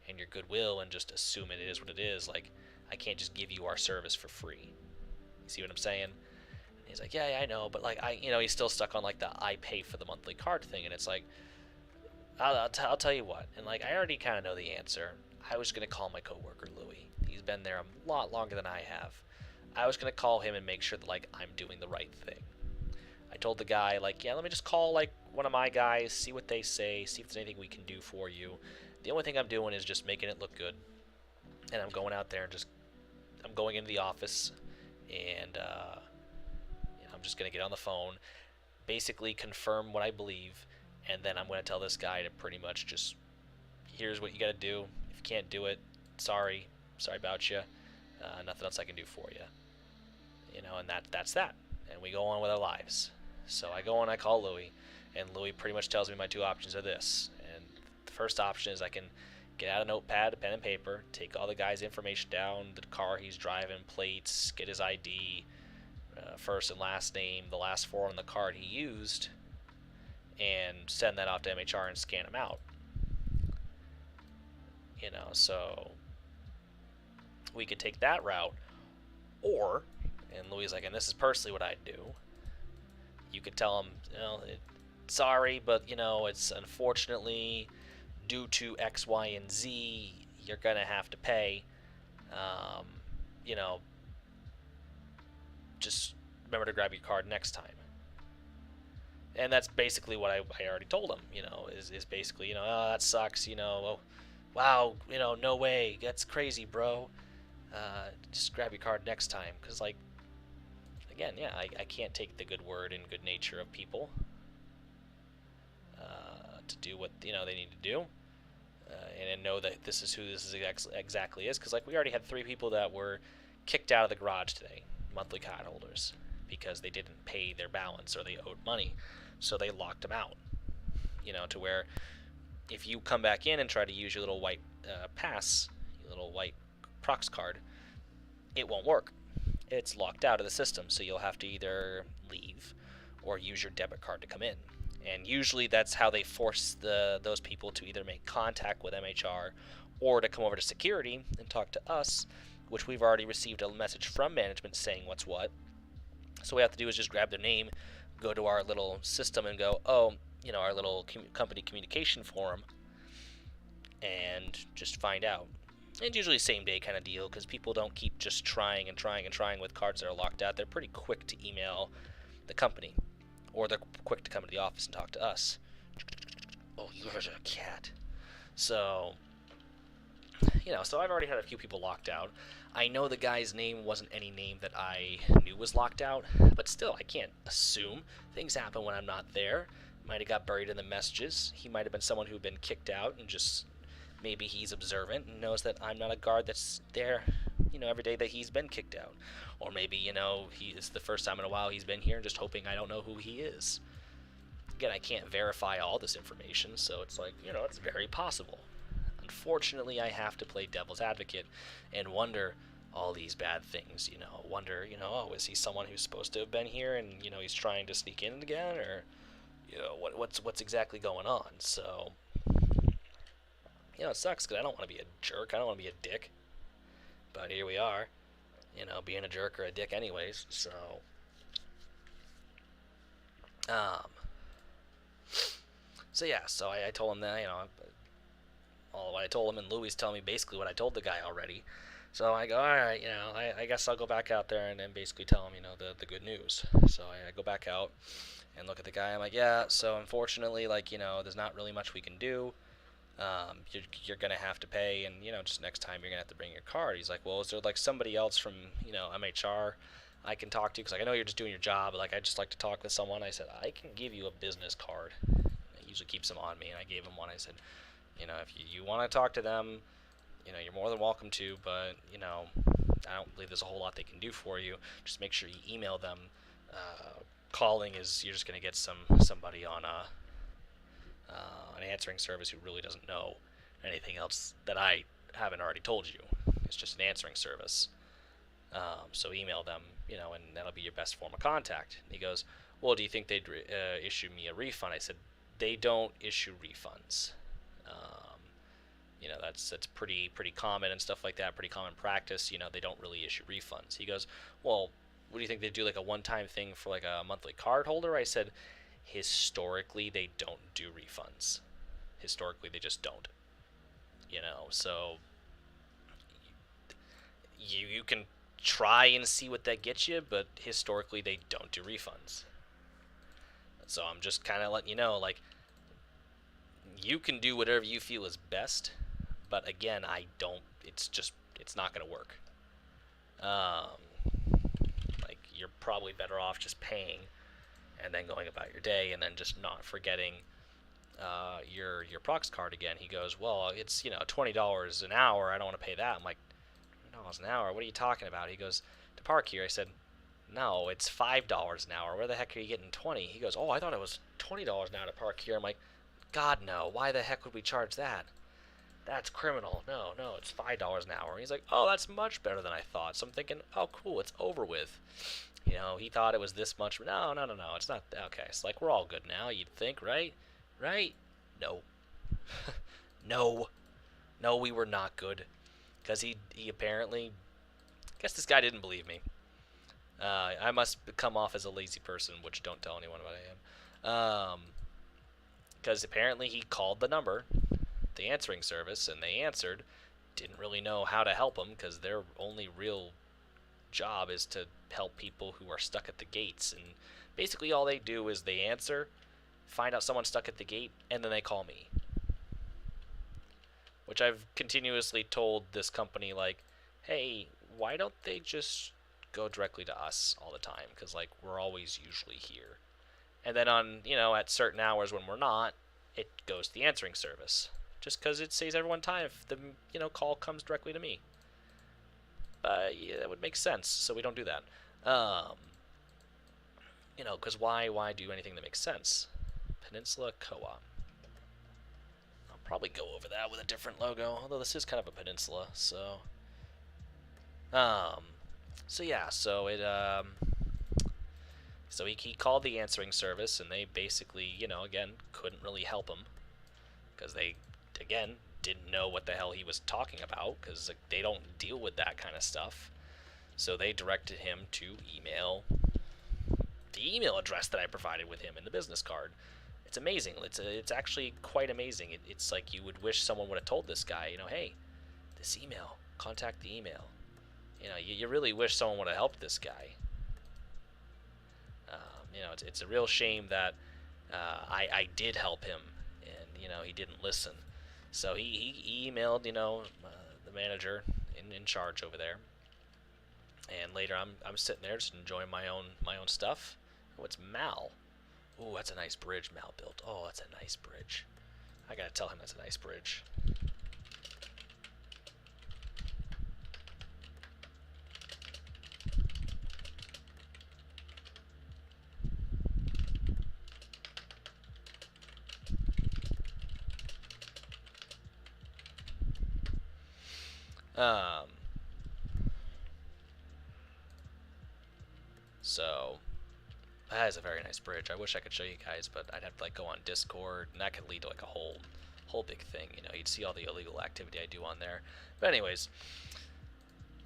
and your goodwill and just assume it is what it is. Like, I can't just give you our service for free. You see what I'm saying? And he's like, yeah, I know, but like, he's still stuck on like the I pay for the monthly card thing, and it's like, I'll tell you what, and like, I already kind of know the answer. I was gonna call my coworker Louie. He's been there a lot longer than I have. I was gonna call him and make sure that like I'm doing the right thing. I told the guy, like, yeah, let me just call like one of my guys, see what they say, see if there's anything we can do for you. The only thing I'm doing is just making it look good. And I'm going out there and I'm going into the office, and I'm just going to get on the phone, basically confirm what I believe, and then I'm going to tell this guy to pretty much just, here's what you got to do. If you can't do it, sorry about you. Nothing else I can do for you. And that's that. And we go on with our lives. So I go and I call Louie, and Louie pretty much tells me my two options are this. And the first option is I can get out a notepad, a pen and paper, take all the guy's information down, the car he's driving, plates, get his ID, first and last name, the last four on the card he used, and send that off to MHR and scan him out. So we could take that route, or, and Louis like, and this is personally what I'd do, you could tell him, sorry, but, it's unfortunately due to X, Y, and Z, you're going to have to pay, just remember to grab your card next time. And that's basically what I already told him, is basically, oh, that sucks, oh, wow, no way, that's crazy, bro. Just grab your card next time, because, like, again, yeah, I can't take the good word and good nature of people to do what, they need to do, and know that this is who this is exactly is, because, like, we already had 3 people that were kicked out of the garage today, monthly card holders, because they didn't pay their balance or they owed money, so they locked them out, to where if you come back in and try to use your little white pass, your little white prox card, it won't work. It's locked out of the system, so you'll have to either leave or use your debit card to come in. And usually that's how they force those people to either make contact with MHR or to come over to security and talk to us, which we've already received a message from management saying what's what. So what we have to do is just grab their name, go to our little system and go, oh, our little company communication forum, and just find out. It's usually same day kind of deal, because people don't keep just trying and trying and trying with cards that are locked out. They're pretty quick to email the company, or they're quick to come to the office and talk to us. Oh, you're a cat. So, so I've already had a few people locked out. I know the guy's name wasn't any name that I knew was locked out, but still, I can't assume. Things happen when I'm not there. Might have got buried in the messages. He might have been someone who'd been kicked out, and just maybe he's observant and knows that I'm not a guard that's there, every day that he's been kicked out. Or maybe, it's the first time in a while he's been here and just hoping I don't know who he is. Again, I can't verify all this information, so it's like, it's very possible. Unfortunately, I have to play devil's advocate and wonder all these bad things, wonder, oh, is he someone who's supposed to have been here and, he's trying to sneak in again, or, what's exactly going on. So, it sucks because I don't want to be a jerk. I don't want to be a dick. But here we are, being a jerk or a dick anyways, so. So yeah, so I told him that, all what I told him, and Louie's telling me basically what I told the guy already. So I go, alright, I guess I'll go back out there and then basically tell him, the good news. So I go back out and look at the guy. I'm like, yeah, so unfortunately, like, there's not really much we can do. You're going to have to pay, and, just next time you're going to have to bring your card. He's like, well, is there, like, somebody else from, MHR I can talk to? Because, like, I know you're just doing your job, but, like, I'd just like to talk with someone. I said, I can give you a business card. He usually keeps them on me, and I gave him one. I said, if you want to talk to them, you're more than welcome to, but, I don't believe there's a whole lot they can do for you. Just make sure you email them. Calling is, you're just going to get somebody on an answering service who really doesn't know anything else that I haven't already told you. It's just an answering service. So email them, and that'll be your best form of contact. And he goes, well, do you think they'd issue me a refund? I said, they don't issue refunds. That's pretty common and stuff like that, pretty common practice. They don't really issue refunds. He goes, well, what do you think they do, like a one-time thing for like a monthly card holder? I said, historically, they don't do refunds. Historically, they just don't. So you can try and see what that gets you, but historically, they don't do refunds. So I'm just kind of letting you know, like, you can do whatever you feel is best, but again, I don't. It's not going to work. Like, you're probably better off just paying and then going about your day, and then just not forgetting your prox card again. He goes, well, it's $20 an hour. I don't want to pay that. I'm like, $20 an hour? What are you talking about? He goes, to park here. I said, no, it's $5 an hour. Where the heck are you getting 20? He goes, oh, I thought it was $20 an hour to park here. I'm like, God, no. Why the heck would we charge that? That's criminal. No, it's $5 an hour. And he's like, oh, that's much better than I thought. So I'm thinking, oh, cool, it's over with. He thought it was this much. No, it's not. Okay, it's like, we're all good now, you'd think, right? Right? No. No, we were not good. Because he apparently, I guess this guy didn't believe me. I must come off as a lazy person, which don't tell anyone what I am. Because apparently he called the number, the answering service, and they answered. Didn't really know how to help him, because their only real job is to help people who are stuck at the gates, and basically all they do is they answer, find out someone's stuck at the gate, and then they call me. Which I've continuously told this company, like, hey, why don't they just go directly to us all the time? Because, like, we're always usually here. And then on, at certain hours when we're not, it goes to the answering service. Just because it saves everyone time if the, call comes directly to me. But, yeah, that would make sense, so we don't do that. Because why do anything that makes sense? Peninsula Co-op. I'll probably go over that with a different logo, although this is kind of a peninsula, so... So he called the answering service, and they basically, again, couldn't really help him. Because they, again, didn't know what the hell he was talking about, because they don't deal with that kind of stuff. So they directed him to email the email address that I provided with him in the business card. It's amazing. It's actually quite amazing. It's like you would wish someone would have told this guy, hey, this email, contact the email. You really wish someone would have helped this guy. It's a real shame that I did help him, and he didn't listen. So he emailed the manager in charge over there, and later I'm sitting there just enjoying my own stuff. Oh, it's Mal. Ooh, that's a nice bridge Mal built. Oh, that's a nice bridge. I gotta tell him that's a nice bridge. So that is a very nice bridge. I wish I could show you guys, but I'd have to go on Discord, and that could lead to a whole big thing. You'd see all the illegal activity I do on there. But anyways,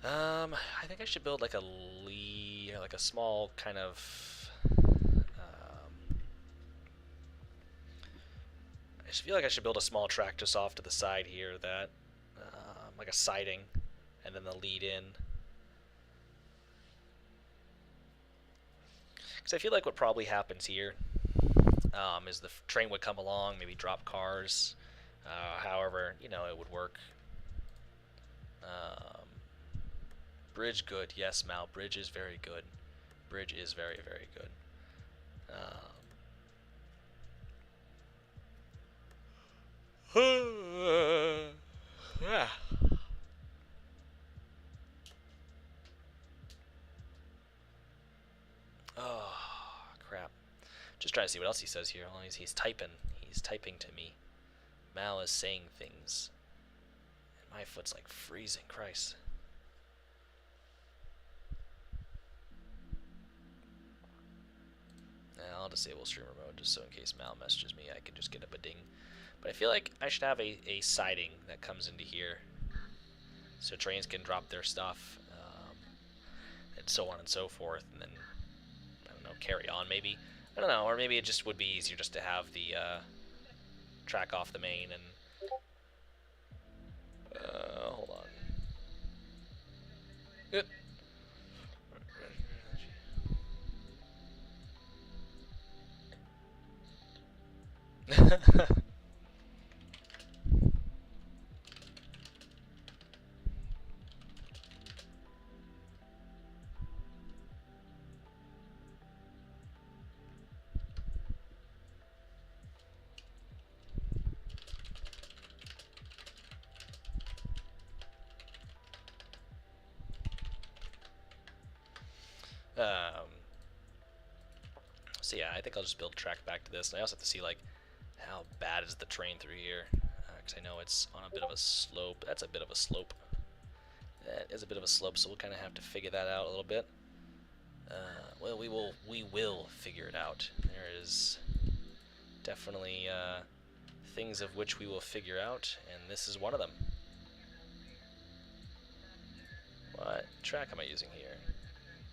I think I should build a small kind of. I just feel like I should build a small track just off to the side here that, like a siding, and then the lead in. Because I feel like what probably happens here is the train would come along, maybe drop cars, however, it would work. Bridge good, yes, Mal, bridge is very good. Bridge is very, very good. Yeah. Oh, crap. Just trying to see what else he says here. Oh, he's typing. He's typing to me. Mal is saying things. And my foot's freezing. Christ. Now I'll disable streamer mode just so in case Mal messages me, I can just get up a ding. But I feel like I should have a siding that comes into here so trains can drop their stuff, and so on and so forth, and then, I don't know, carry on maybe. I don't know, or maybe it just would be easier just to have the track off the main and... hold on. Yep. So yeah, I think I'll just build track back to this. And I also have to see how bad is the train through here, because I know it's on a bit of a slope. That's a bit of a slope. That is a bit of a slope, so we'll kind of have to figure that out a little bit. Well, we will figure it out. There is definitely things of which we will figure out, and this is one of them. What track am I using here?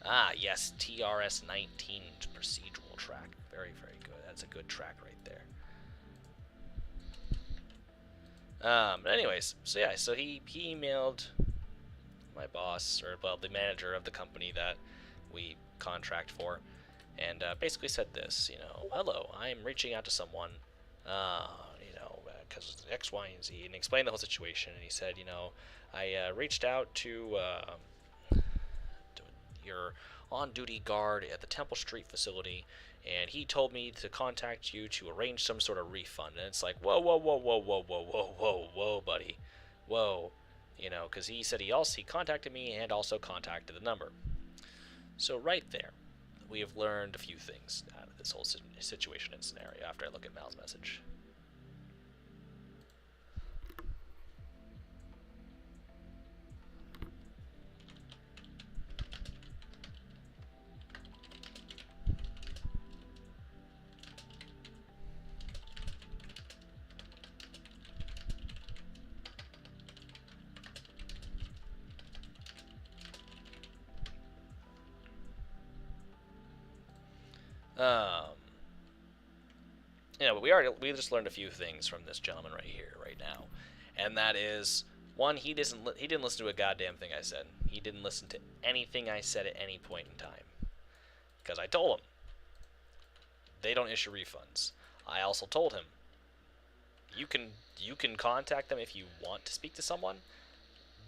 Ah, yes, TRS-19 procedural track. Very, very good. That's a good track right there. But anyways, so yeah, so he emailed my boss, or well, the manager of the company that we contract for, and basically said this, hello, I'm reaching out to someone, because X, Y, and Z, and explained the whole situation. And he said, I reached out to your on-duty guard at the Temple Street facility, and he told me to contact you to arrange some sort of refund. And it's like, whoa, whoa, whoa, whoa, whoa, whoa, whoa, whoa, whoa, buddy, whoa, because he said he contacted me and also contacted the number. So right there, we have learned a few things out of this whole situation and scenario after I look at Mal's message. But we just learned a few things from this gentleman right here, right now, and that is, one, he didn't listen to a goddamn thing I said. He didn't listen to anything I said at any point in time, because I told him they don't issue refunds. I also told him you can contact them if you want to speak to someone,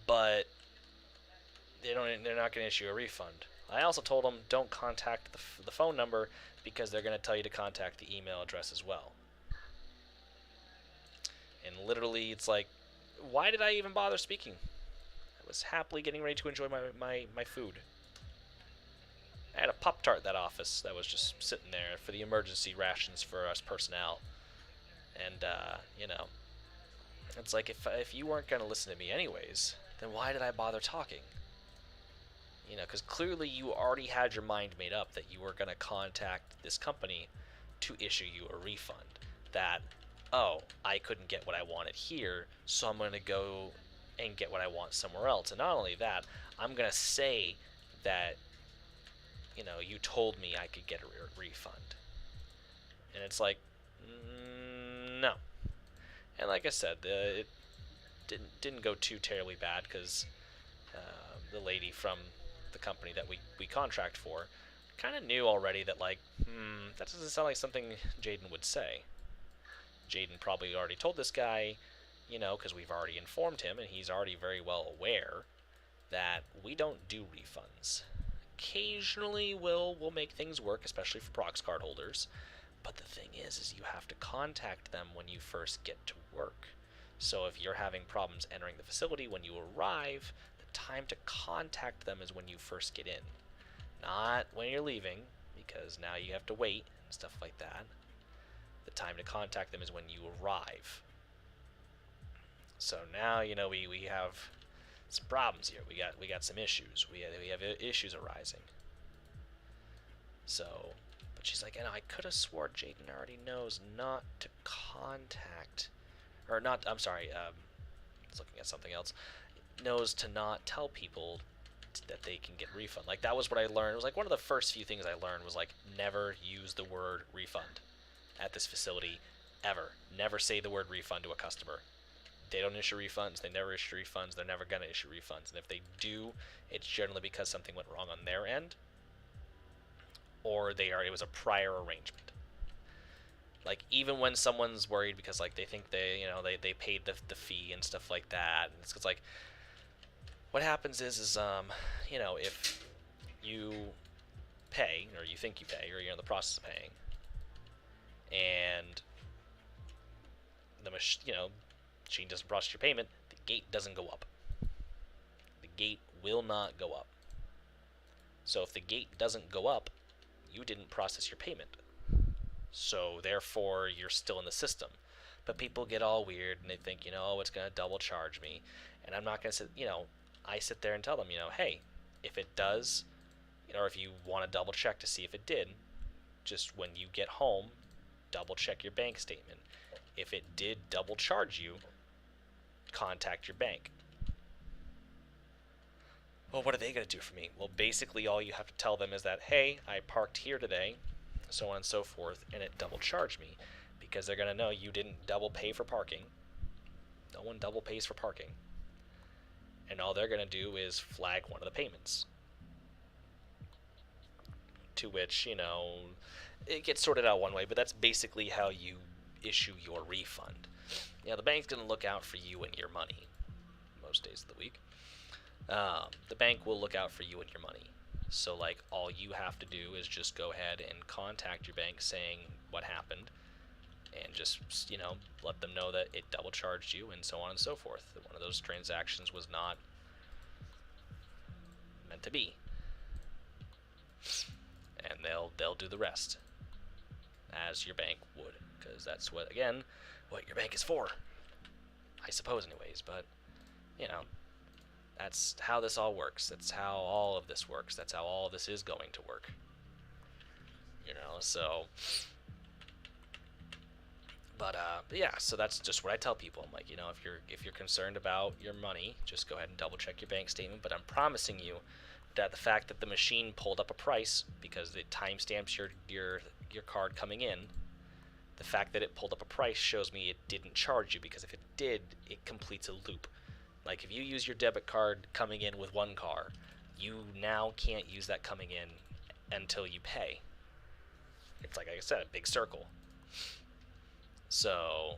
but they're not going to issue a refund. I also told them don't contact the phone number because they're going to tell you to contact the email address as well. And literally, it's like, why did I even bother speaking? I was happily getting ready to enjoy my food. I had a Pop-Tart at that office that was just sitting there for the emergency rations for us personnel. And, it's like, if you weren't going to listen to me anyways, then why did I bother talking? Because clearly you already had your mind made up that you were going to contact this company to issue you a refund. That, oh, I couldn't get what I wanted here, so I'm going to go and get what I want somewhere else. And not only that, I'm going to say that, you told me I could get a refund. And it's like, no. And like I said, it didn't go too terribly bad, because the lady from the company that we contract for kind of knew already that, like, that doesn't sound like something Jaden would say. Jaden probably already told this guy, because we've already informed him, and he's already very well aware that we don't do refunds. Occasionally we'll make things work, especially for prox card holders, but the thing is you have to contact them when you first get to work. So if you're having problems entering the facility when you arrive, the time to contact them is when you first get in, not when you're leaving, because now you have to wait and stuff like that. The time to contact them is when you arrive. So now, we have some problems here. We got some issues. We have issues arising. So, but she's like, I could have swore Jaden already knows not to contact, or not. I'm sorry. I was looking at something else. Knows to not tell people that they can get refund. Like, that was what I learned. It was like one of the first few things I learned was, like, never use the word refund at this facility ever. Never say the word refund to a customer. They don't issue refunds. They never issue refunds. They're never going to issue refunds. And if they do, it's generally because something went wrong on their end, or it was a prior arrangement. Like, even when someone's worried because, like, they think they paid the fee and stuff like that, and it's like, what happens is if you pay, or you think you pay, or you're in the process of paying, and the machine doesn't process your payment, the gate doesn't go up. The gate will not go up. So if the gate doesn't go up, you didn't process your payment. So therefore, you're still in the system. But people get all weird and they think, it's going to double charge me. And I'm not going to sit, I sit there and tell them, hey, if it does, or if you want to double check to see if it did, just when you get home, double check your bank statement. If it did double charge you, contact your bank. Well, what are they going to do for me? Well, basically all you have to tell them is that, hey, I parked here today, so on and so forth, and it double charged me, because they're going to know you didn't double pay for parking. No one double pays for parking. and all they're going to do is flag one of the payments. To which, it gets sorted out one way, but that's basically how you issue your refund. The bank's going to look out for you and your money most days of the week. The bank will look out for you and your money. So, like, all you have to do is just go ahead and contact your bank saying what happened, and just, let them know that it double charged you, and so on and so forth. That one of those transactions was not meant to be. And they'll do the rest, as your bank would, because that's what your bank is for, I suppose, anyways. But that's how this all works. That's how all of this works. That's how all of this is going to work. So. But yeah, so that's just what I tell people. I'm like, if you're concerned about your money, just go ahead and double check your bank statement. But I'm promising you that the fact that the machine pulled up a price because it timestamps your card coming in, the fact that it pulled up a price shows me it didn't charge you, because if it did, it completes a loop. Like, if you use your debit card coming in with one car, you now can't use that coming in until you pay. It's like I said, a big circle. So,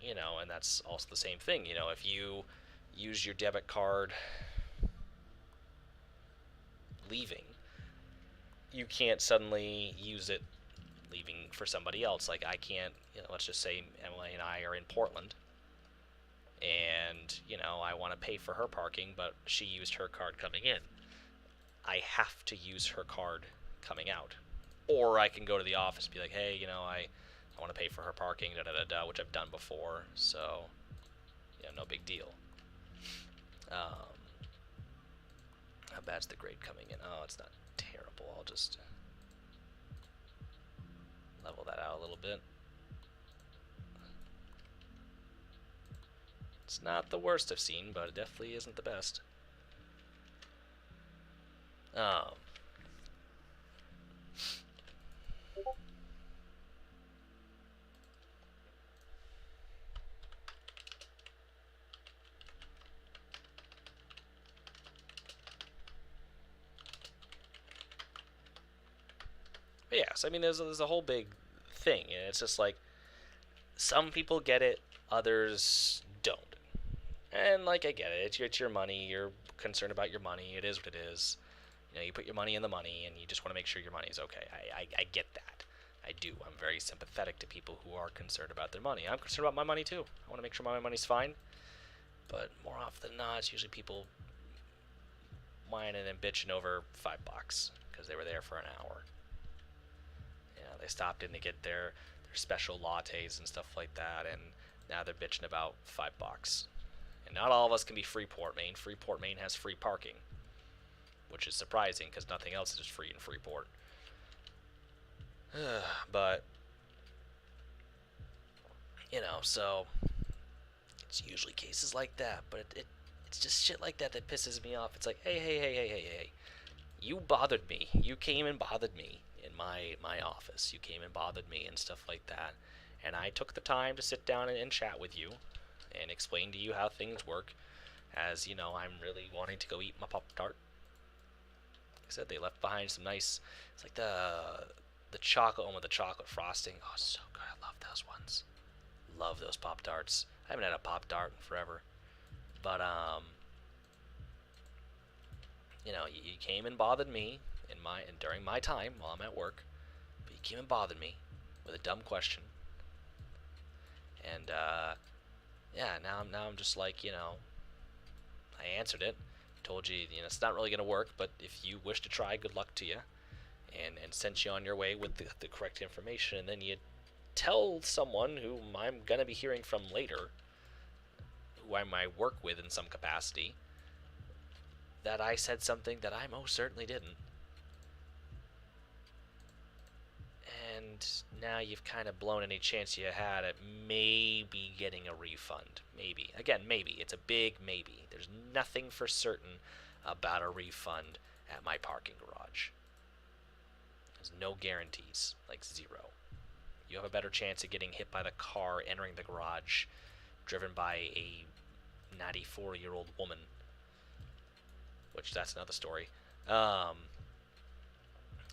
and that's also the same thing. If you use your debit card leaving, you can't suddenly use it leaving for somebody else. Like, I can't, let's just say Emily and I are in Portland, and, I want to pay for her parking, but she used her card coming in. I have to use her card coming out. Or I can go to the office and be like, hey, I want to pay for her parking, which I've done before, so, no big deal. How bad's the grade coming in? Oh, it's not terrible. I'll just level that out a little bit. It's not the worst I've seen, but it definitely isn't the best. But yeah, so I mean, there's a whole big thing, and it's just like, some people get it, others don't. And, like, I get it. It's your money. You're concerned about your money. It is what it is. You put your money in the money, and you just want to make sure your money's okay. I get that. I do. I'm very sympathetic to people who are concerned about their money. I'm concerned about my money, too. I want to make sure my money's fine. But more often than not, it's usually people whining and bitching over $5 because they were there for an hour. They stopped in to get their special lattes and stuff like that, and now they're bitching about $5. And not all of us can be Freeport, Maine. Freeport, Maine has free parking, which is surprising because nothing else is free in Freeport. But, so it's usually cases like that, but it's just shit like that that pisses me off. It's like, hey, you bothered me. You came and bothered me in my office. You came and bothered me and stuff like that. And I took the time to sit down and chat with you and explain to you how things work, as, I'm really wanting to go eat my Pop-Tart. Like I said, they left behind some nice, it's like the chocolate one with the chocolate frosting. Oh, so good. I love those ones. Love those Pop-Tarts. I haven't had a Pop-Tart in forever. But, you came and bothered me during my time while I'm at work. But you came and bothered me with a dumb question. And, now I'm just like, I answered it. Told you, it's not really going to work, but if you wish to try, good luck to you. And sent you on your way with the correct information. And then you tell someone who I'm going to be hearing from later, who I might work with in some capacity, that I said something that I most certainly didn't. And now you've kind of blown any chance you had at maybe getting a refund. Maybe. Again, maybe. It's a big maybe. There's nothing for certain about a refund at my parking garage. There's no guarantees. Like, zero. You have a better chance of getting hit by the car entering the garage driven by a natty 4-year-old woman, which that's another story.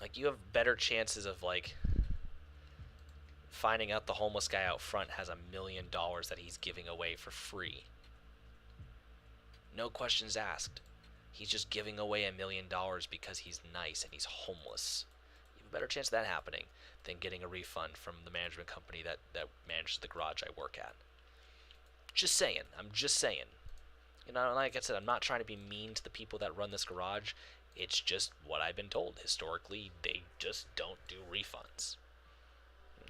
Like, you have better chances of, like, finding out the homeless guy out front has $1 million that he's giving away for free. No questions asked. He's just giving away $1 million because he's nice and he's homeless. You have a better chance of that happening than getting a refund from the management company that manages the garage I work at. Just saying. I'm just saying. You know, like I said, I'm not trying to be mean to the people that run this garage. It's just what I've been told. Historically, they just don't do refunds.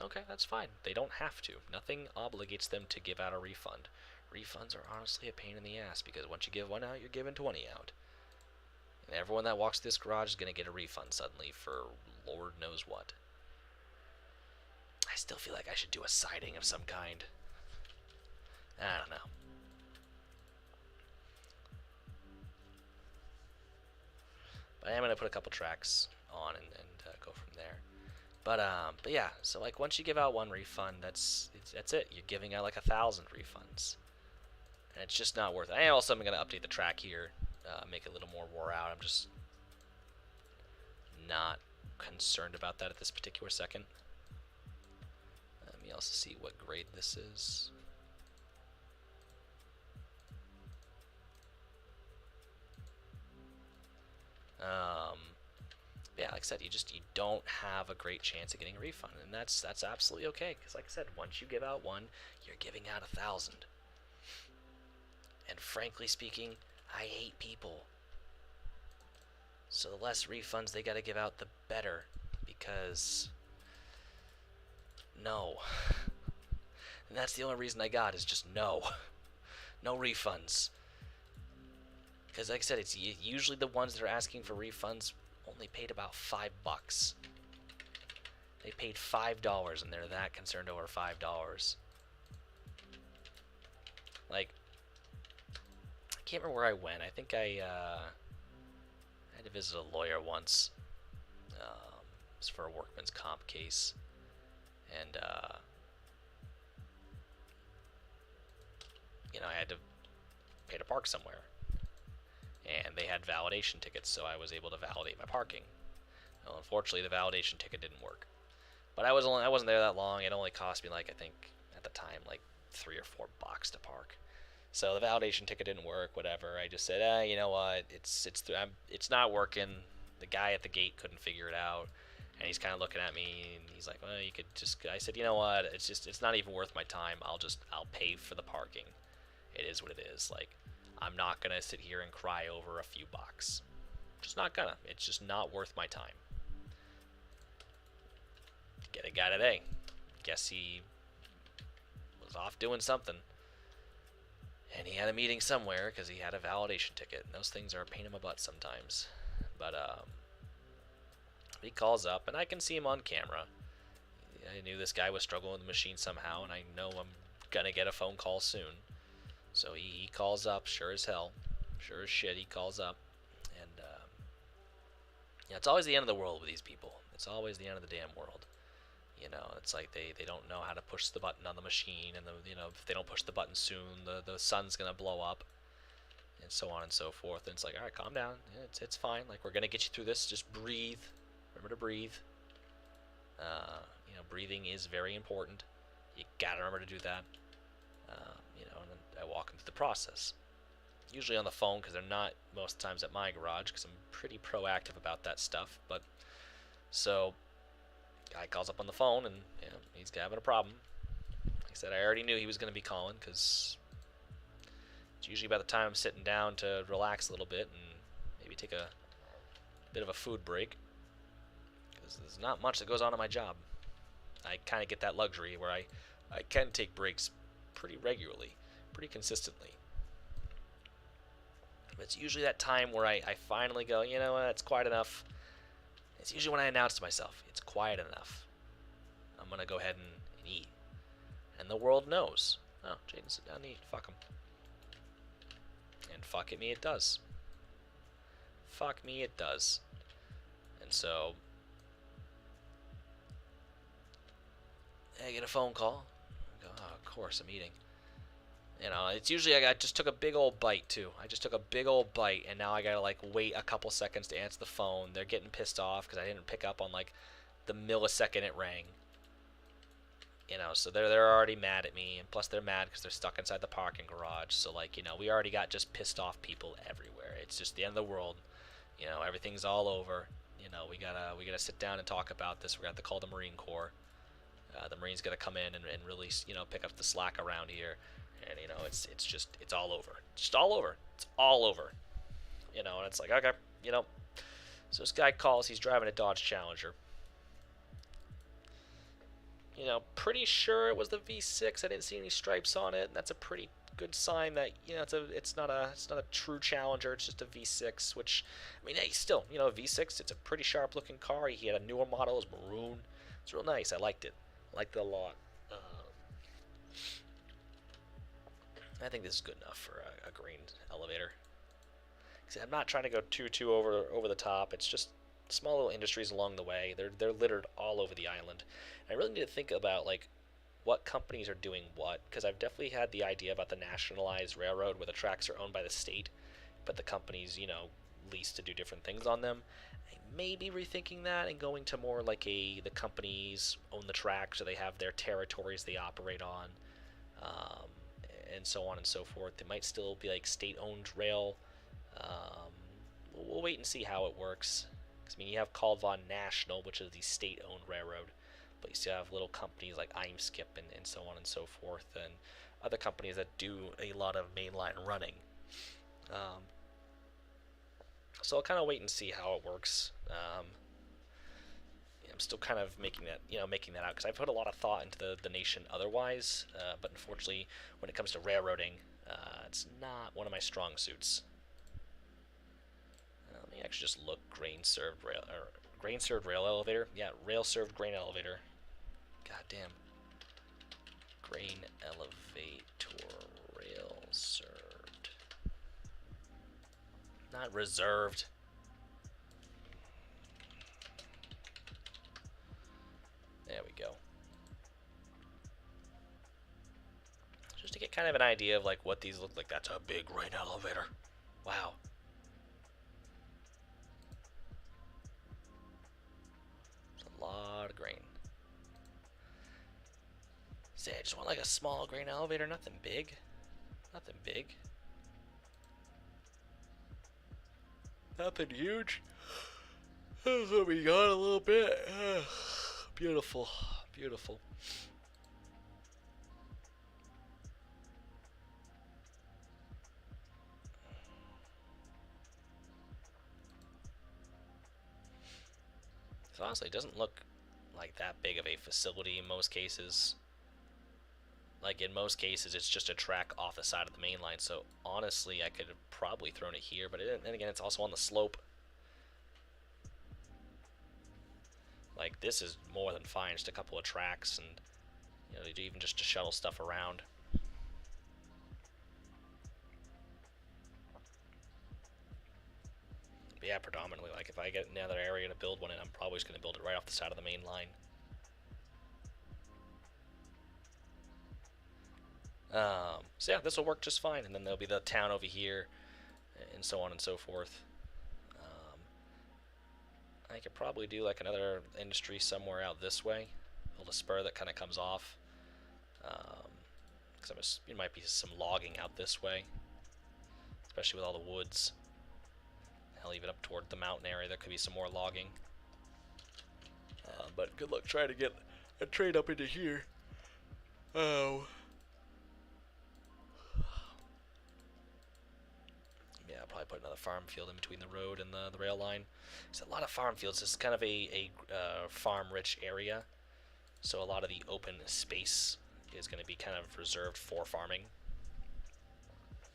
Okay, that's fine. They don't have to. Nothing obligates them to give out a refund. Refunds are honestly a pain in the ass, because once you give one out, you're giving 20 out. And everyone that walks this garage is going to get a refund suddenly for Lord knows what. I still feel like I should do a sighting of some kind. I don't know. But I am going to put a couple tracks on and go from there. But yeah, so like once you give out one refund, that's it. You're giving out like 1,000 refunds. And it's just not worth it. I also am going to update the track here, make it a little more wore out. I'm just not concerned about that at this particular second. Let me also see what grade this is. Yeah, like I said, you don't have a great chance of getting a refund, and that's absolutely okay. Because like I said, once you give out one, you're giving out 1,000. And frankly speaking, I hate people. So the less refunds they got to give out, the better. Because no. And that's the only reason I got is just no. No refunds. Because like I said, it's usually the ones that are asking for refunds only paid about $5. They paid $5 and they're that concerned over $5. Like, I can't remember where I went. I think I had to visit a lawyer once. It was for a workman's comp case. And, you know, I had to pay to park somewhere. And they had validation tickets, so I was able to validate my parking. Well, unfortunately, the validation ticket didn't work. But I wasn't there that long. It only cost me, like, I think at the time, like $3 or $4 to park. So the validation ticket didn't work. Whatever. I just said, you know what? It's not working. The guy at the gate couldn't figure it out, and he's kind of looking at me, and he's like, well, you could just. I said, you know what? It's not even worth my time. I'll pay for the parking. It is what it is. Like, I'm not gonna sit here and cry over a few bucks. Just not gonna. It's just not worth my time. Get a guy today. Guess he was off doing something. And he had a meeting somewhere because he had a validation ticket. And those things are a pain in my butt sometimes. But he calls up, and I can see him on camera. I knew this guy was struggling with the machine somehow, and I know I'm gonna get a phone call soon. So he calls up, sure as hell, sure as shit, he calls up, and yeah, it's always the end of the world with these people. It's always the end of the damn world. You know, it's like they don't know how to push the button on the machine, and if they don't push the button soon, the sun's gonna blow up, and so on and so forth. And it's like, all right, calm down, yeah, it's fine. Like, we're gonna get you through this. Just breathe. Remember to breathe. You know, breathing is very important. You gotta remember to do that. You know, and then I walk them through the process. Usually on the phone, because they're not most times at my garage, because I'm pretty proactive about that stuff. But so, guy calls up on the phone, and you know, he's having a problem. Like I said, I already knew he was going to be calling, because it's usually by the time I'm sitting down to relax a little bit and maybe take a bit of a food break, because there's not much that goes on in my job. I kind of get that luxury where I can take breaks pretty regularly, pretty consistently. But it's usually that time where I finally go, you know what, it's quiet enough. It's usually when I announce to myself, it's quiet enough. I'm going to go ahead and eat. And the world knows. Oh, Jaden, sit down and eat. Fuck him. And fuck it me, it does. Fuck me, it does. And so, I get a phone call. I go, oh, of course, I'm eating. You know, it's usually I just took a big old bite too. I just took a big old bite, and now I gotta like wait a couple seconds to answer the phone. They're getting pissed off because I didn't pick up on like the millisecond it rang. You know, so they're already mad at me, and plus they're mad because they're stuck inside the parking garage. So like, you know, we already got just pissed off people everywhere. It's just the end of the world. You know, everything's all over. You know, we gotta sit down and talk about this. We're gonna have to call the Marine Corps. The Marines gotta come in and really, you know, pick up the slack around here. And you know, it's all over. Just all over. It's all over. You know, and it's like, okay, you know. So this guy calls. He's driving a Dodge Challenger. You know, pretty sure it was the V6. I didn't see any stripes on it. And that's a pretty good sign that, you know, it's not a true Challenger. It's just a V6. Which, I mean, hey, still, you know, a V6. It's a pretty sharp looking car. He had a newer model. It was maroon. It's real nice. I liked it. I liked it a lot. I think this is good enough for a green elevator. I'm not trying to go too over the top. It's just small little industries along the way. They're littered all over the island. And I really need to think about like what companies are doing what, because I've definitely had the idea about the nationalized railroad where the tracks are owned by the state, but the companies, you know, lease to do different things on them. I may be rethinking that and going to more like the companies own the tracks, so they have their territories they operate on, and so on and so forth. It might still be like state-owned rail. We'll wait and see how it works. Because I mean, you have Kaldvann National, which is the state-owned railroad, but you still have little companies like Skip and so on and so forth, and other companies that do a lot of mainline running. So I'll kind of wait and see how it works. I'm still kind of making that out because I've put a lot of thought into the nation otherwise, but unfortunately, when it comes to railroading, it's not one of my strong suits. Let me actually just look grain served rail elevator. Yeah, rail served grain elevator. God damn. Grain elevator rail served. Not reserved. There we go. Just to get kind of an idea of like what these look like. That's a big grain elevator. Wow. It's a lot of grain. Say, I just want like a small grain elevator, nothing big. Nothing big. Nothing huge. That's what we got a little bit. Beautiful. Beautiful. So honestly, it doesn't look like that big of a facility in most cases. Like in most cases, it's just a track off the side of the main line. So honestly, I could have probably thrown it here, but then again, it's also on the slope. Like this is more than fine, just a couple of tracks, and you know, even just to shuttle stuff around. But yeah, predominantly, like if I get another area to build one in, I'm probably just going to build it right off the side of the main line. So yeah, this will work just fine, and then there'll be the town over here, and so on and so forth. I could probably do like another industry somewhere out this way, build a spur that kind of comes off, because there might be some logging out this way, especially with all the woods. Hell, even up toward the mountain area, there could be some more logging. But good luck trying to get a train up into here. Oh. Yeah, I'll probably put another farm field in between the road and the rail line. There's a lot of farm fields. This is kind of a farm-rich area, so a lot of the open space is going to be kind of reserved for farming.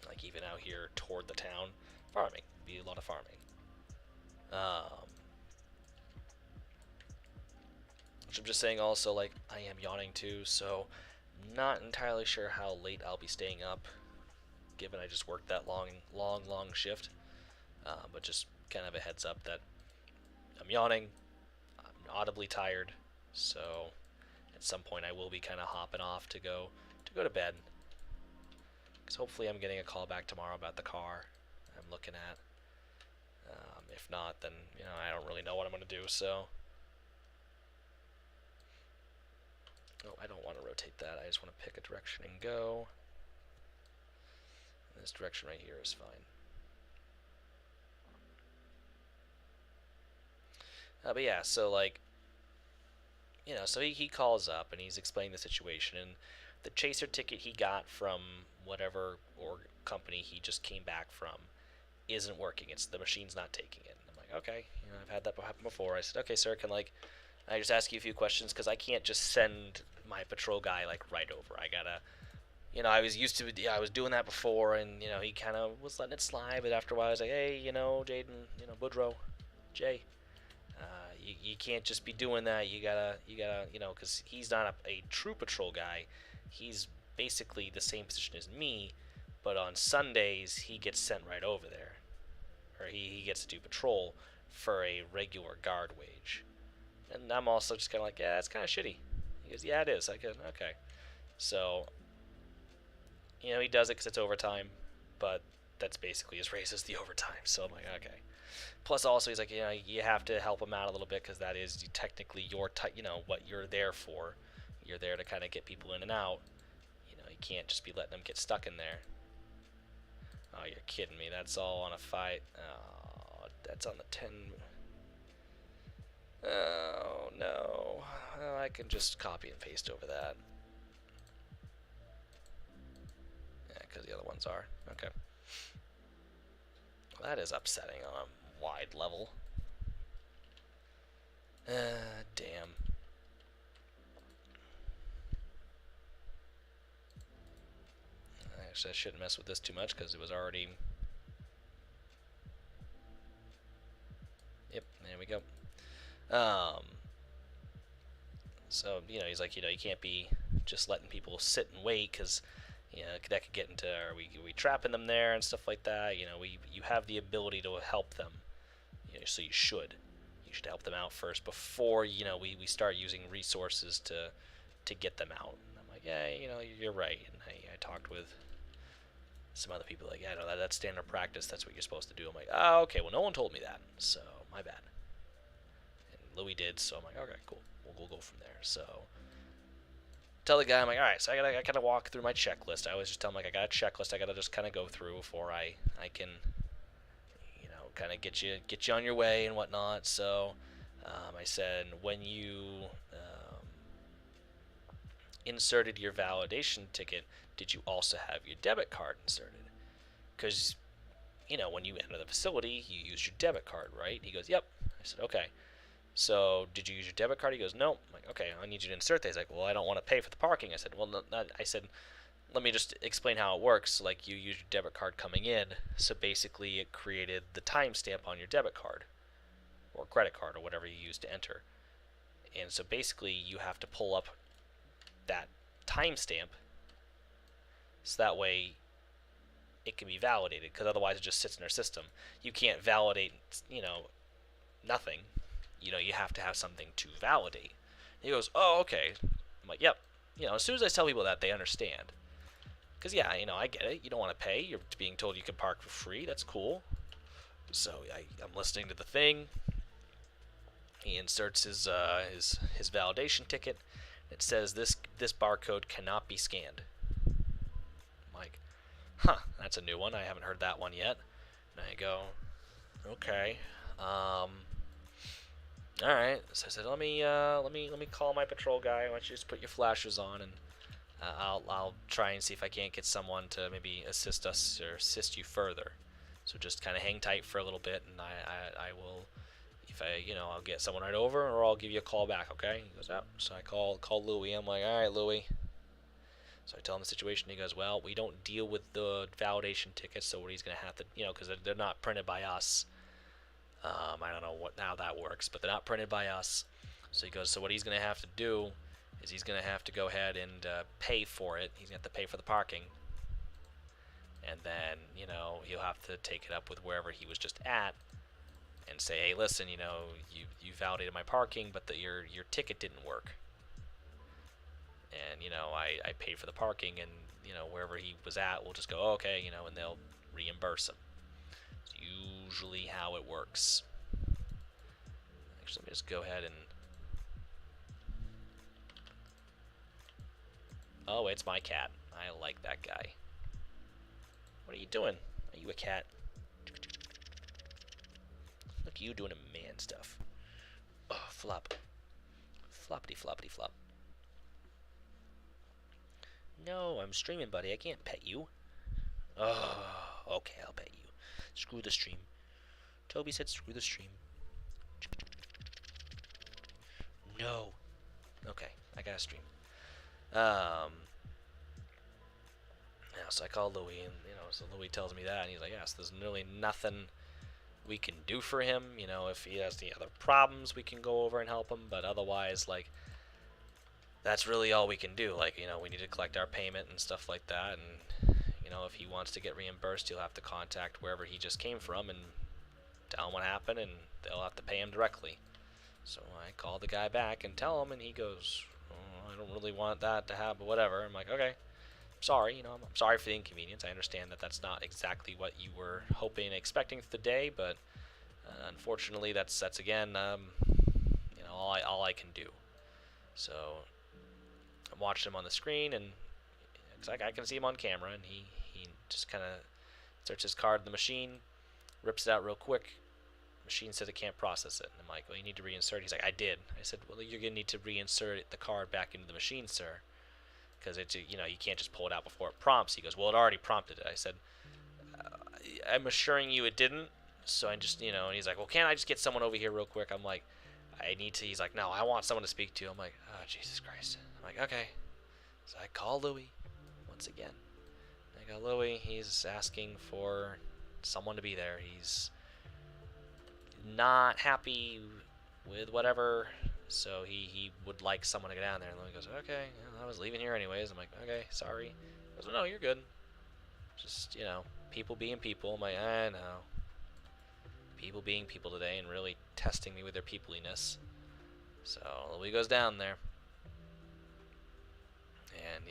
Like even out here toward the town, farming. Be a lot of farming. Which I'm just saying also, like, I am yawning too, so not entirely sure how late I'll be staying up, given I just worked that long shift. But just kind of a heads up that I'm yawning, I'm audibly tired, so at some point I will be kind of hopping off to go to bed. Because hopefully I'm getting a call back tomorrow about the car I'm looking at. If not, then, I don't really know what I'm going to do, so. Oh, I don't want to rotate that. I just want to pick a direction and go. And this direction right here is fine. But yeah, so like, so he calls up and he's explaining the situation, and the chaser ticket he got from whatever company he just came back from isn't working. It's the machine's not taking it. I'm like, okay, I've had that happen before. I said, okay, sir, can I just ask you a few questions, because I can't just send my patrol guy right over. I gotta, I was doing that before, and he kind of was letting it slide, but after a while I was like, hey, Jaden, Boudreaux, Jay. You can't just be doing that. You gotta, because he's not a true patrol guy. He's basically the same position as me, but on Sundays he gets sent right over there, or he gets to do patrol for a regular guard wage. And I'm also just kind of like, yeah, that's kind of shitty. He goes, yeah, it is. I go, okay. So, he does it because it's overtime, but that's basically his raise is the overtime. So I'm like, okay. Plus, also, he's like, you have to help him out a little bit, because that is technically your, what you're there for. You're there to kind of get people in and out. You can't just be letting them get stuck in there. Oh, you're kidding me. That's all on a fight. Oh, that's on the 10. Oh, no. Oh, I can just copy and paste over that. Yeah, because the other ones are. Okay. Well, that is upsetting on a wide level. Damn. Actually, I shouldn't mess with this too much, because it was already... Yep, there we go. So, he's like, you can't be just letting people sit and wait, because, that could get into, are we trapping them there and stuff like that. You have the ability to help them, so you should help them out first before, we start using resources to get them out. And I'm like, yeah, you're right. And I talked with some other people, like, yeah, no, that's standard practice. That's what you're supposed to do. I'm like, oh, okay, well, no one told me that, so my bad. And Louis did, so I'm like, okay, cool. We'll go from there. So tell the guy, I'm like, all right, so I gotta walk through my checklist. I always just tell him, like, I got a checklist I gotta just kind of go through before I can, kind of get you on your way and whatnot. So I said, when you inserted your validation ticket, did you also have your debit card inserted? Because, when you enter the facility, you use your debit card, right? He goes, yep. I said, okay. So, did you use your debit card? He goes, no. I'm like, okay, I need you to insert that. He's like, well, I don't want to pay for the parking. I said, well, no, I said, let me just explain how it works. Like, you use your debit card coming in, so basically it created the timestamp on your debit card, or credit card, or whatever you use to enter. And so basically you have to pull up that timestamp, so that way it can be validated, because otherwise it just sits in our system. You can't validate, nothing. You have to have something to validate. And he goes, oh, okay. I'm like, yep. As soon as I tell people that, they understand. Because, yeah, I get it. You don't want to pay. You're being told you can park for free. That's cool. So I'm listening to the thing. He inserts his validation ticket. It says this barcode cannot be scanned. I'm like, huh, that's a new one. I haven't heard that one yet. And I go, okay. All right. So I said, let me call my patrol guy. Why don't you just put your flashers on, and I'll try and see if I can't get someone to maybe assist us or assist you further. So just kind of hang tight for a little bit, and I will, if I'll get someone right over, or I'll give you a call back, okay? He goes, oh. So I call Louis. I'm like, all right, Louis. So I tell him the situation. He goes, well, we don't deal with the validation tickets, so what he's going to have to, because they're not printed by us. I don't know how that works, but they're not printed by us. So he goes, so what he's going to have to do is he's going to have to go ahead and pay for it. He's going to have to pay for the parking. And then, he'll have to take it up with wherever he was just at and say, hey, listen, you, you validated my parking, but your ticket didn't work. and I paid for the parking, and wherever he was at, we'll just go, oh, okay, and they'll reimburse him. It's usually how it works. Actually, let me just go ahead and... Oh, it's my cat. I like that guy. What are you doing? Are you a cat? Look at you doing a man stuff. Oh, flop. Floppity floppity flop. No, I'm streaming, buddy. I can't pet you. Oh, okay, I'll pet you. Screw the stream. Toby said screw the stream. No. Okay, I gotta stream. So I called Louis, and so Louis tells me that, and he's like, yes, there's really nothing we can do for him. If he has any other problems, we can go over and help him, but otherwise, like, that's really all we can do. Like, we need to collect our payment and stuff like that, and if he wants to get reimbursed, he'll have to contact wherever he just came from and tell him what happened, and they'll have to pay him directly. So I call the guy back and tell him, and he goes, oh, I don't really want that to happen, whatever. I'm like, okay, sorry, I'm sorry for the inconvenience. I understand that that's not exactly what you were hoping and expecting for the day, but unfortunately, that's again, all I can do. So I'm watching him on the screen, and cause I can see him on camera, and he just kind of inserts his card in the machine, rips it out real quick. Machine says it can't process it. And I'm like, well, you need to reinsert. He's like, I did. I said, well, you're gonna need to reinsert the card back into the machine, sir, because it's you can't just pull it out before it prompts. He goes, well, it already prompted it. I said, I'm assuring you it didn't. So I just and he's like, well, can't I just get someone over here real quick? I'm like, I need to. He's like, no, I want someone to speak to. I'm like, oh, Jesus Christ. I'm like, okay. So I call Louis once again. I go, Louis, he's asking for someone to be there. He's not happy with whatever, so he would like someone to go down there. And Louis goes, okay, I was leaving here anyways. I'm like, okay, sorry. He goes, no, you're good. Just, people being people. I'm like, I know. People being people today and really testing me with their peopliness. So Louis goes down there. And,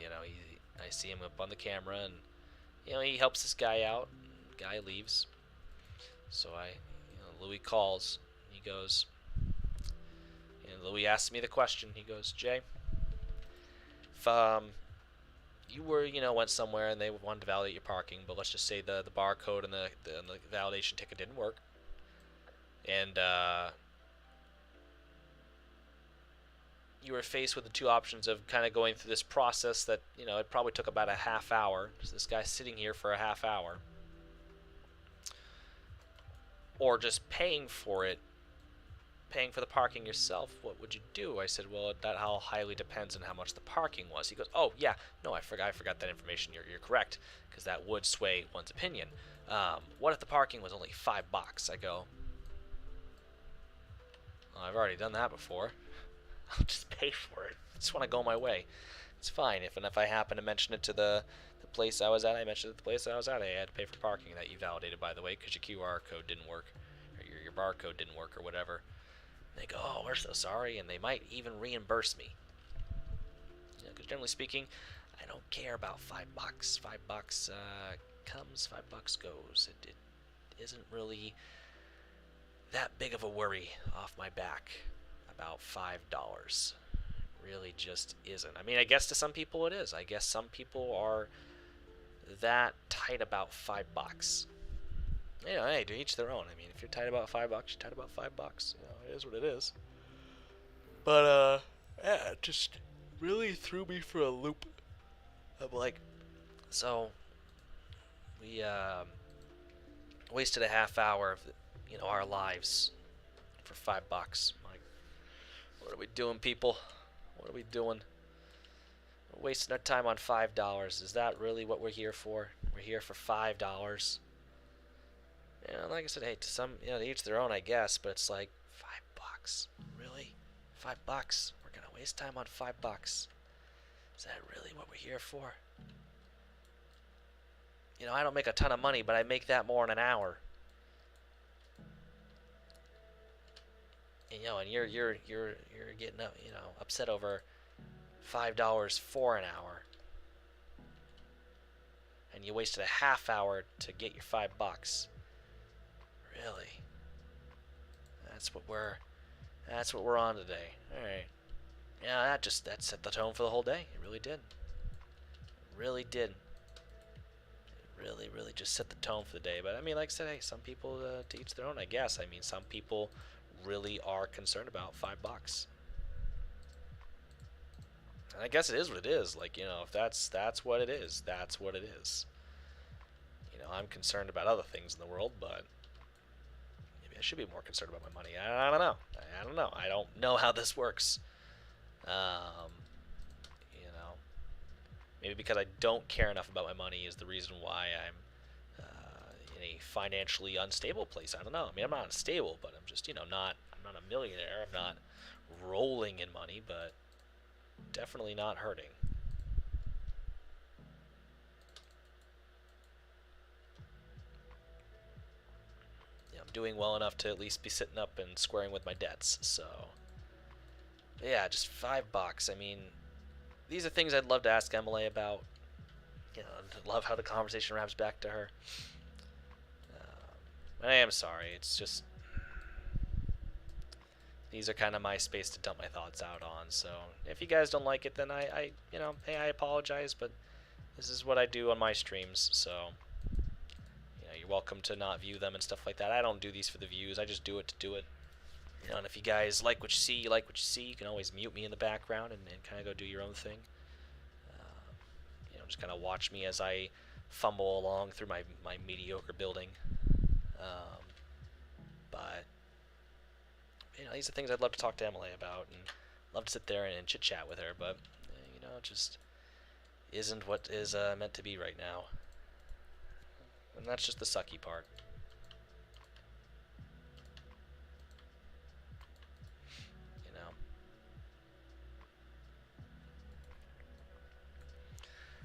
I see him up on the camera, and, he helps this guy out. Guy leaves. So Louis calls. He goes, Louis asks me the question. He goes, Jay, if you went somewhere and they wanted to validate your parking, but let's just say the barcode and the validation ticket didn't work, and you were faced with the two options of kind of going through this process that it probably took about a half hour. So this guy's sitting here for a half hour, or just paying for the parking yourself, what would you do? I said, well, that all highly depends on how much the parking was. He goes, oh, yeah, no, I forgot that information. You're correct, because that would sway one's opinion. What if the parking was only $5? I go, well, I've already done that before. I'll just pay for it. I just want to go my way. It's fine. If I happen to mention it to the place I was at, I mentioned it to the place I was at. I had to pay for parking that you validated, by the way, because your QR code didn't work, or your barcode didn't work, or whatever. They go, oh, we're so sorry, and they might even reimburse me. Because generally speaking, I don't care about $5. $5 comes, $5 goes. It isn't really that big of a worry off my back about $5. Really just isn't. I mean, I guess to some people it is. I guess some people are that tight about $5. Hey, to each their own. I mean, if you're tight about $5, you're tight about $5. It is what it is. But yeah, it just really threw me for a loop. I'm like, so we wasted a half hour of our lives for $5. I'm like, what are we doing, people? What are we doing? We're wasting our time on $5. Is that really what we're here for? We're here for $5. Like I said, hey, to some, to each their own, I guess, but it's like, $5? Really? $5? We're gonna waste time on $5? Is that really what we're here for? I don't make a ton of money, but I make that more in an hour. And, and you're getting upset over $5 for an hour, and you wasted a half hour to get your $5. Really? That's what we're on today. All right. Yeah, that set the tone for the whole day. It really did. It really did. It really, really just set the tone for the day. But I mean, like I said, hey, some people to each their own, I guess. I mean, some people really are concerned about $5. And I guess it is what it is. Like, if that's what it is, that's what it is. I'm concerned about other things in the world, but maybe I should be more concerned about my money. I don't know. I don't know. I don't know how this works. Um, maybe because I don't care enough about my money is the reason why I'm in a financially unstable place. I don't know. I mean, I'm not unstable, but I'm just, I'm not a millionaire. I'm not rolling in money, but definitely not hurting. I'm doing well enough to at least be sitting up and squaring with my debts. So, yeah, just $5. I mean, these are things I'd love to ask Emily about. I'd love how the conversation wraps back to her. I am sorry. It's just these are kind of my space to dump my thoughts out on. So if you guys don't like it, then hey, I apologize, but this is what I do on my streams. So you're welcome to not view them and stuff like that. I don't do these for the views. I just do it to do it. And if you guys like what you see, you can always mute me in the background and kind of go do your own thing. Just kind of watch me as I fumble along through my mediocre building. But these are things I'd love to talk to Emily about and love to sit there and chit chat with her. But it just isn't what is meant to be right now. And that's just the sucky part.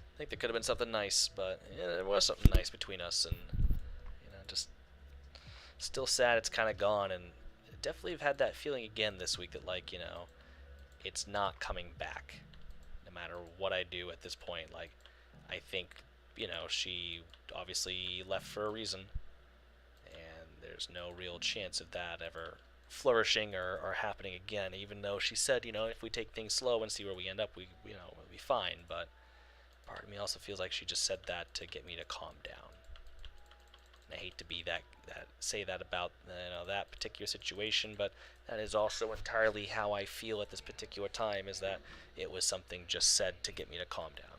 I think there could have been something nice, but there was something nice between us, and just still sad it's kind of gone. And definitely have had that feeling again this week that it's not coming back, no matter what I do at this point. Like, I think she obviously left for a reason, and there's no real chance of that ever flourishing or happening again. Even though she said, if we take things slow and see where we end up, we'll be fine. But part of me also feels like she just said that to get me to calm down. And I hate to be say that about that particular situation, but that is also entirely how I feel at this particular time. Is that it was something just said to get me to calm down.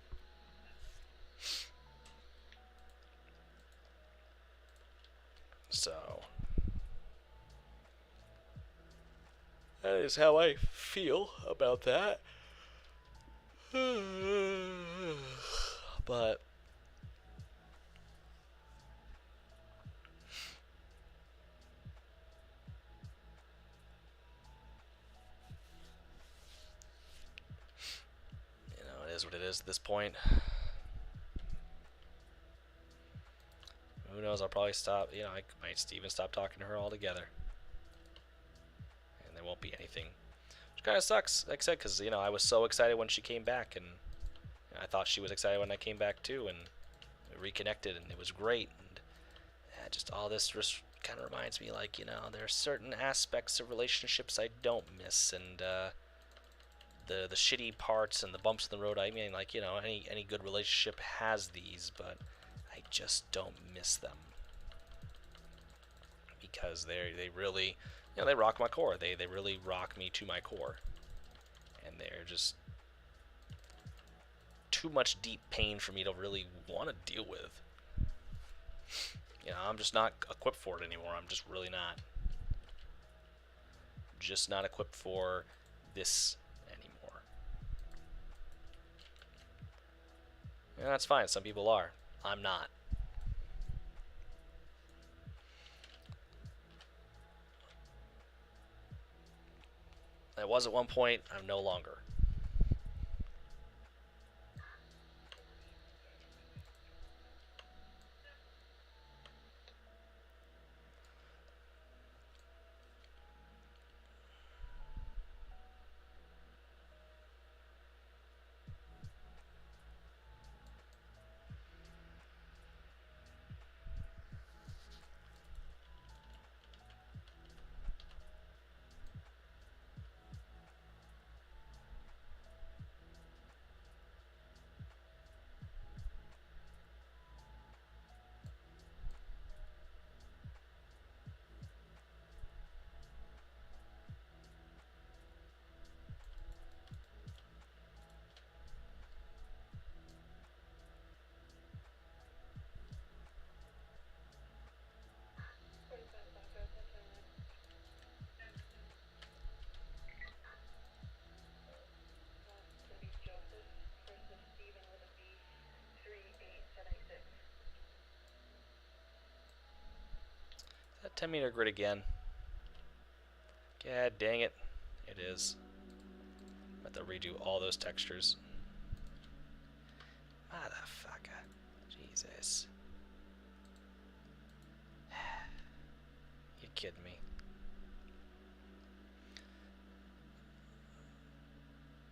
So that is how I feel about that. But it is what it is at this point. Who knows? I'll probably stop. I might even stop talking to her altogether, and there won't be anything. Which kind of sucks, like I said, because I was so excited when she came back, and I thought she was excited when I came back too, and we reconnected, and it was great. And just all this just kind of reminds me, like, there are certain aspects of relationships I don't miss, and the shitty parts and the bumps in the road. I mean, like, any good relationship has these, but I just don't miss them because they really, they rock my core. They really rock me to my core, and they're just too much deep pain for me to really want to deal with. I'm just not equipped for it anymore. I'm just really not. Just not equipped for this anymore. And that's fine. Some people are. I'm not. I was at one point. I'm no longer. 10-meter grid again. God dang it. It is. I'm about to redo all those textures. Motherfucker. Jesus. You kidding me?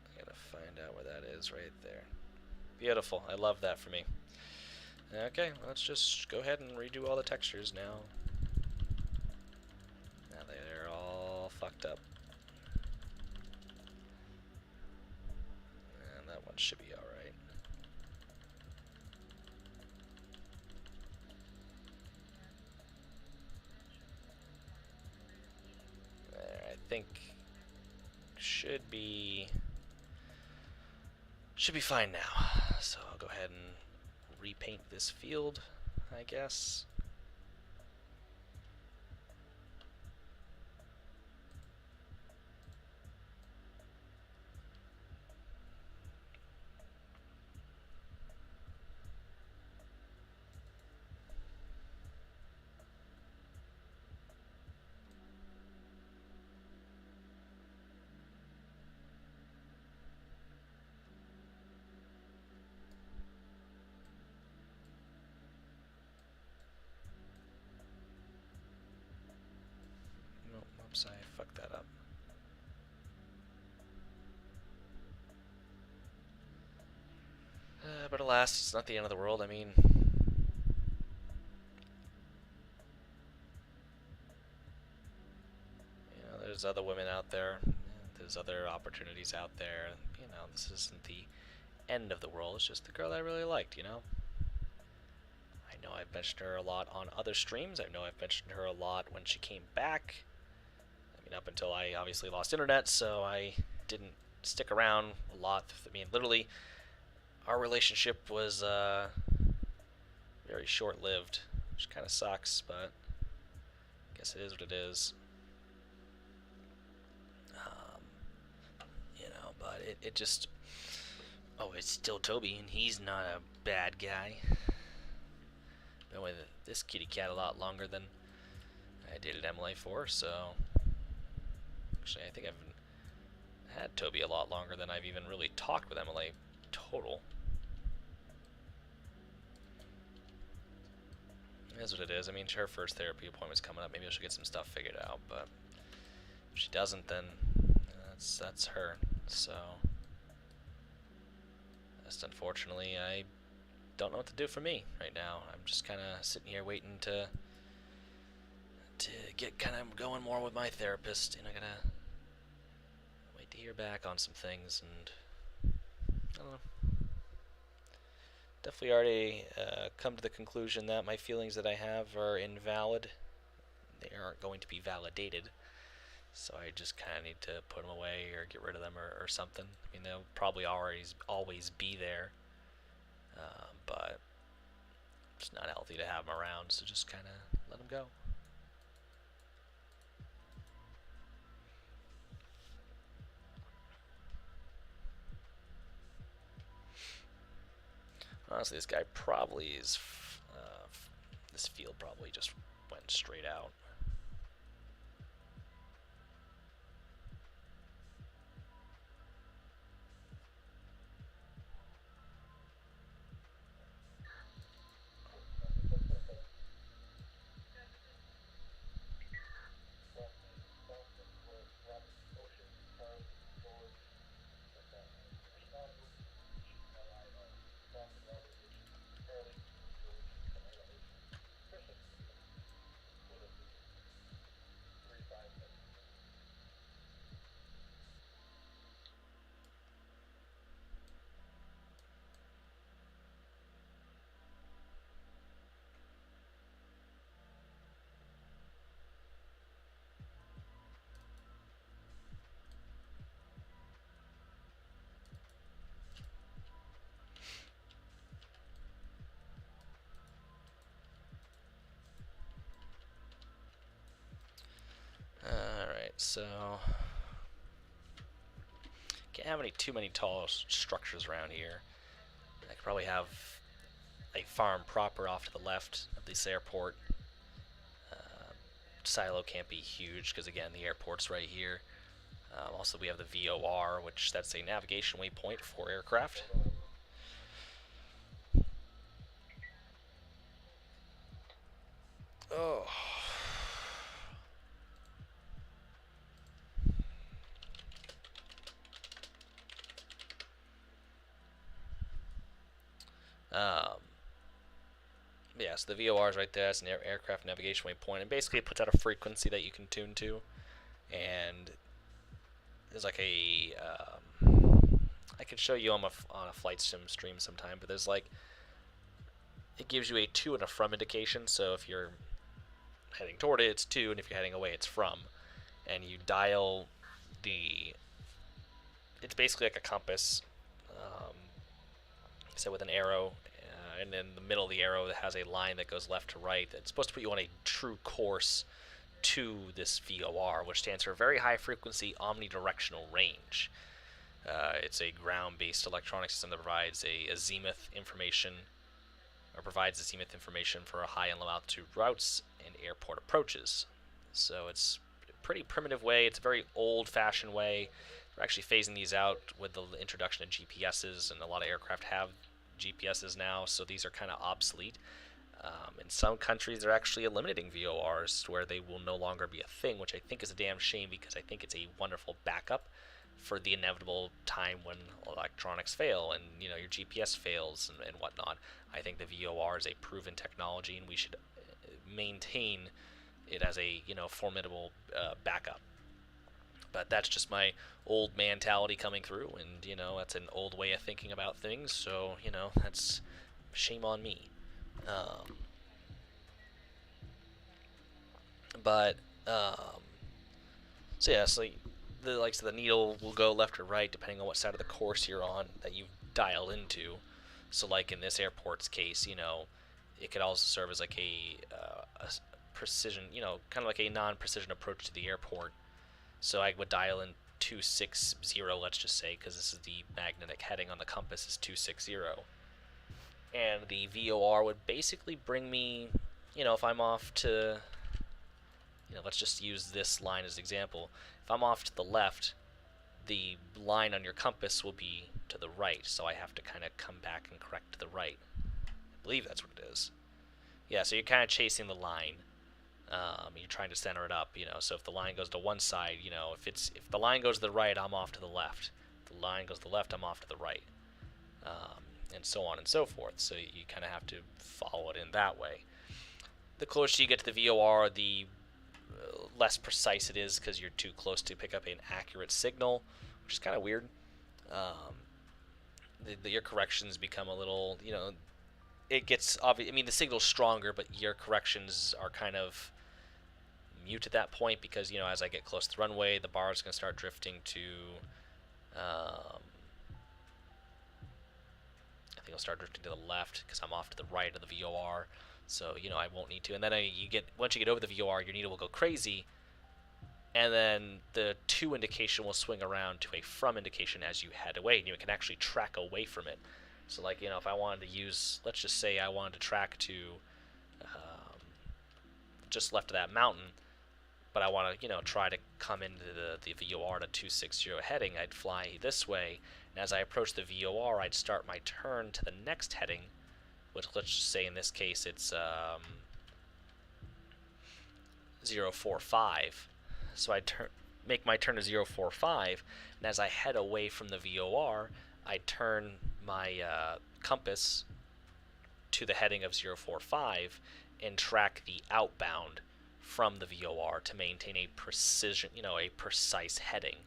I gotta find out where that is right there. Beautiful. I love that for me. Okay, let's just go ahead and redo all the textures now. Now they're all fucked up. And that one should be alright. There, I think should be fine now. So I'll go ahead and repaint this field, I guess. Oops, I fucked that up. But alas, it's not the end of the world. I mean, there's other women out there. There's other opportunities out there. This isn't the end of the world. It's just the girl that I really liked, I know I've mentioned her a lot on other streams. I know I've mentioned her a lot when she came back. Up until I obviously lost internet, so I didn't stick around a lot. Literally, our relationship was very short-lived, which kind of sucks, but I guess it is what it is. But it just... Oh, it's still Toby, and he's not a bad guy. Been with this kitty cat a lot longer than I dated Emily for, so... Actually, I think I've had Toby a lot longer than I've even really talked with Emily total. It is what it is. Her first therapy appointment's coming up. Maybe I should get some stuff figured out, but if she doesn't, then that's her. So, just unfortunately, I don't know what to do for me right now. I'm just kind of sitting here waiting to get kind of going more with my therapist, and I gotta wait to hear back on some things, and I don't know. Definitely already come to the conclusion that my feelings that I have are invalid. They aren't going to be validated, so I just kind of need to put them away or get rid of them or something. They'll probably always be there, but it's not healthy to have them around, so just kind of let them go. Honestly, this guy probably is... this field probably just went straight out. Alright, so... Can't have too many tall structures around here. I could probably have a farm proper off to the left of this airport. silo can't be huge because, again, the airport's right here. Also, we have the VOR, which that's a navigation waypoint for aircraft. Oh. Yeah, so the VOR is right there. It's an aircraft navigation waypoint, and basically it puts out a frequency that you can tune to. And there's like a I can show you on a flight sim stream sometime, but there's like, it gives you a to and a from indication. So if you're heading toward it, it's to, and if you're heading away, it's from. And you dial it's basically like a compass, so with an arrow, and in the middle of the arrow it has a line that goes left to right. It's supposed to put you on a true course to this VOR, which stands for Very High Frequency Omnidirectional Range. It's a ground-based electronic system that provides a azimuth information, or provides azimuth information for a high and low altitude routes and airport approaches. So it's a pretty primitive way. It's a very old-fashioned way. We're actually phasing these out with the introduction of GPSs, and a lot of aircraft have GPSs now, so these are kind of obsolete. In some countries, they're actually eliminating VORs where they will no longer be a thing, which I think is a damn shame, because I think it's a wonderful backup for the inevitable time when electronics fail and your GPS fails and whatnot. I think the VOR is a proven technology, and we should maintain it as a formidable backup. But that's just my old mentality coming through, and that's an old way of thinking about things. So that's shame on me. So yeah, so the needle will go left or right depending on what side of the course you're on that you dial into. So like in this airport's case, it could also serve as like a precision, kind of like a non-precision approach to the airport. So I would dial in 260, let's just say, because this is the magnetic heading on the compass is 260. And the VOR would basically bring me, if I'm off to, let's just use this line as an example. If I'm off to the left, the line on your compass will be to the right, so I have to kind of come back and correct to the right. I believe that's what it is. Yeah, so you're kind of chasing the line. You're trying to center it up, so if the line goes to one side, if the line goes to the right, I'm off to the left. If the line goes to the left, I'm off to the right. And so on and so forth. So you kind of have to follow it in that way. The closer you get to the VOR, the less precise it is, because you're too close to pick up an accurate signal, which is kind of weird. Your corrections become a little, it gets obvious. I mean, the signal's stronger, but your corrections are kind of mute at that point, because as I get close to the runway, the bar is going to start drifting to I think I'll start drifting to the left because I'm off to the right of the VOR, so I won't need to. And then once you get over the VOR, your needle will go crazy, and then the to indication will swing around to a from indication as you head away, and you can actually track away from it. So like if I wanted to use, let's just say I wanted to track to just left of that mountain, but I want to try to come into the VOR to 260 heading, I'd fly this way, and as I approach the VOR, I'd start my turn to the next heading, which let's just say in this case it's 045. So I make my turn to 045, and as I head away from the VOR, I turn my compass to the heading of 045 and track the outbound from the VOR to maintain a precision, a precise heading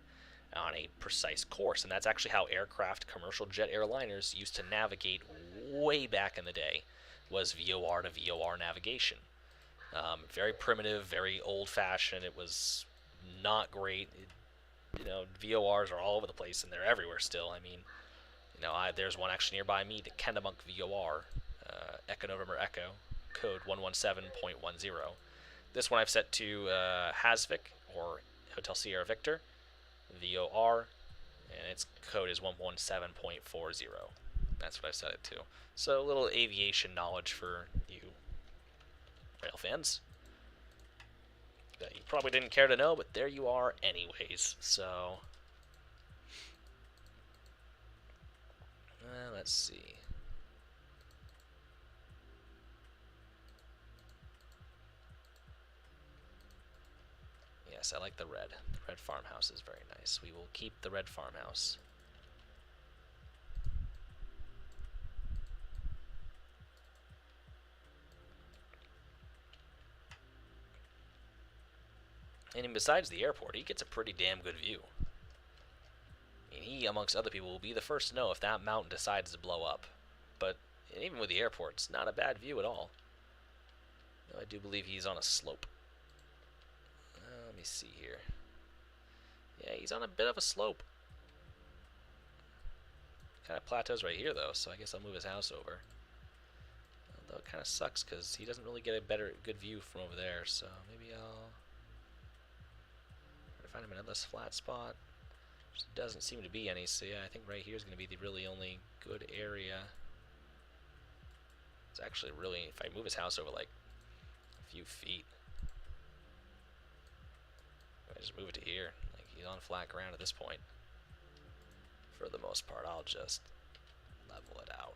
on a precise course. And that's actually how aircraft, commercial jet airliners used to navigate way back in the day, was VOR to VOR navigation. Very primitive, very old-fashioned. It was not great. VORs are all over the place, and they're everywhere still. I mean, there's one actually nearby me, the Kennebunk VOR, Echo November Echo, code 117.10. This one I've set to Hasvik, or Hotel Sierra Victor, VOR, and its code is 117.40. That's what I've set it to. So a little aviation knowledge for you rail fans. that you probably didn't care to know, but there you are anyways. So, let's see. Yes, I like the red. The red farmhouse is very nice. We will keep the red farmhouse. And besides the airport, he gets a pretty damn good view. I mean, he, amongst other people, will be the first to know if that mountain decides to blow up. But even with the airport, it's not a bad view at all. Though I do believe he's on a slope. Let me see here. Yeah, he's on a bit of a slope. Kind of plateaus right here, though, so I guess I'll move his house over. Although it kind of sucks because he doesn't really get a good view from over there, so maybe I'll try to find him another flat spot. Which doesn't seem to be any, so yeah, I think right here is going to be the really only good area. It's actually really, if I move his house over like a few feet, I just move it to here. Like, he's on flat ground at this point. For the most part, I'll just level it out.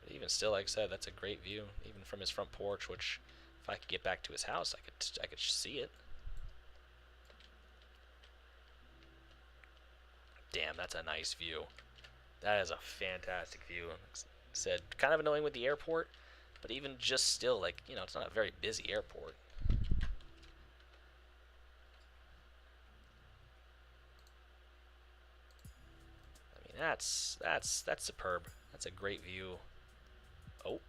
But even still, like I said, that's a great view, even from his front porch. Which, if I could get back to his house, I could see it. Damn, that's a nice view. That is a fantastic view. Like I said, kind of annoying with the airport, but even just still, like, you know, it's not a very busy airport. I mean, that's superb. That's a great view. Oh.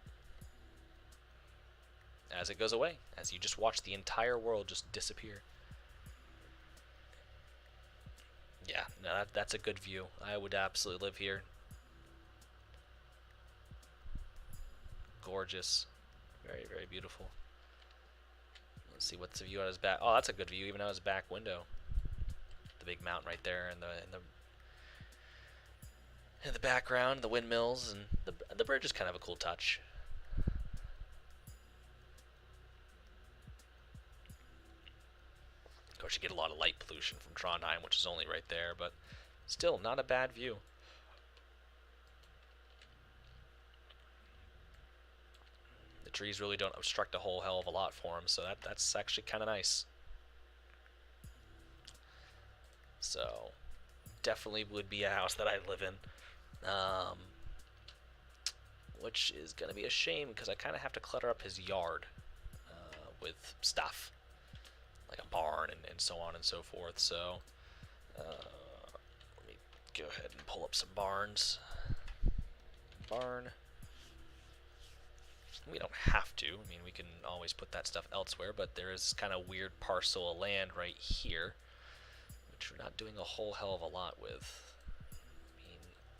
As it goes away, as you just watch the entire world just disappear. Yeah, no, that's a good view. I would absolutely live here. Gorgeous. Very, very beautiful. Let's see, what's the view out of his back? Oh, that's a good view, even out of his back window. The big mountain right there, and in the background, the windmills, and the bridge is kind of a cool touch. Of course, you get a lot of light pollution from Trondheim, which is only right there, but still not a bad view. The trees really don't obstruct a whole hell of a lot for him, so that's actually kind of nice. So, definitely would be a house that I'd live in. Which is going to be a shame because I kind of have to clutter up his yard with stuff. Like a barn and so on and so forth. So, let me go ahead and pull up some barns. Barn. We don't have to. I mean, we can always put that stuff elsewhere, but there is kind of weird parcel of land right here, which we're not doing a whole hell of a lot with.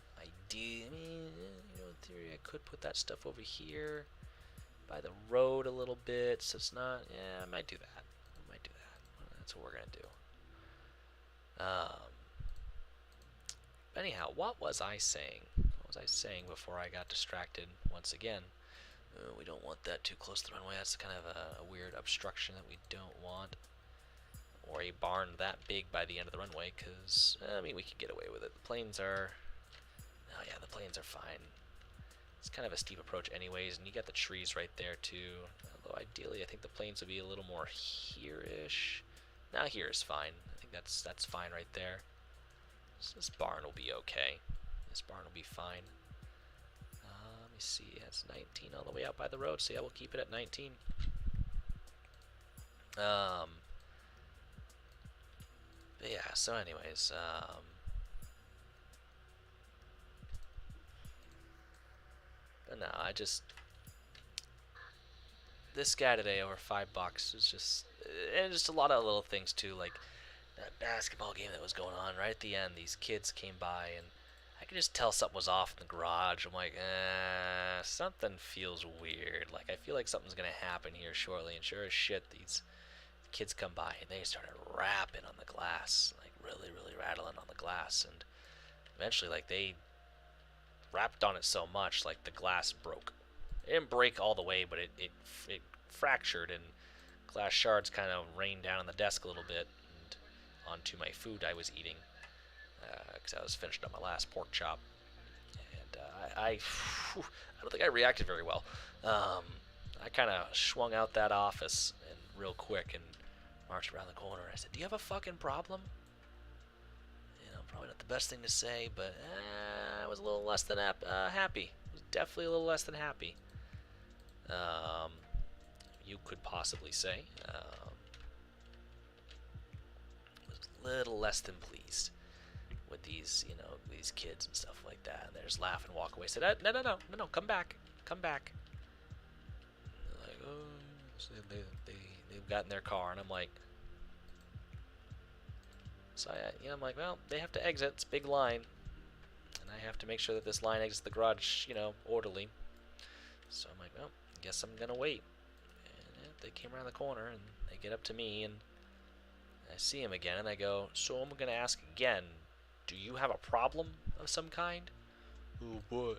I mean, you know, in theory, I could put that stuff over here by the road a little bit, so it's not. Yeah, I might do that. That's what we're gonna do. Anyhow, what was I saying? What was I saying before I got distracted once again? We don't want that too close to the runway. That's kind of a weird obstruction that we don't want. Or a barn that big by the end of the runway, because, I mean, we can get away with it. The planes are... Oh yeah, the planes are fine. It's kind of a steep approach anyways, and you got the trees right there too. Although ideally, I think the planes would be a little more here-ish. Now here is fine. I think that's fine right there. So this barn will be okay. This barn will be fine. Let me see. It's 19 all the way out by the road, so yeah, we'll keep it at 19. But yeah, so anyways, but no, this guy today over $5 is just, and just a lot of little things too, like that basketball game that was going on right at the end. These kids came by, and I could just tell something was off in the garage. I'm like, something feels weird. Like, I feel like something's gonna happen here shortly, and sure as shit, these kids come by and they started rapping on the glass, like really, really rattling on the glass, and eventually, like, they rapped on it so much, like, the glass broke. It didn't break all the way, but it fractured, and glass shards kind of rained down on the desk a little bit and onto my food I was eating, because I was finishing up my last pork chop. And I don't think I reacted very well. I kind of swung out that office and real quick and marched around the corner. I said, "Do you have a fucking problem?" Probably not the best thing to say, but I was a little less than happy. I was definitely a little less than happy. You could possibly say. Was a little less than pleased with these, these kids and stuff like that. And they just laugh and walk away. Said, no, come back. Come back. And they're like, oh, so they've got in their car, and I'm like, so I'm like, well, they have to exit. It's a big line, and I have to make sure that this line exits the garage, orderly. So I'm like, well, I guess I'm gonna wait. And they came around the corner, and they get up to me, and I see him again, and I go, so I'm gonna ask again, do you have a problem of some kind? Oh boy.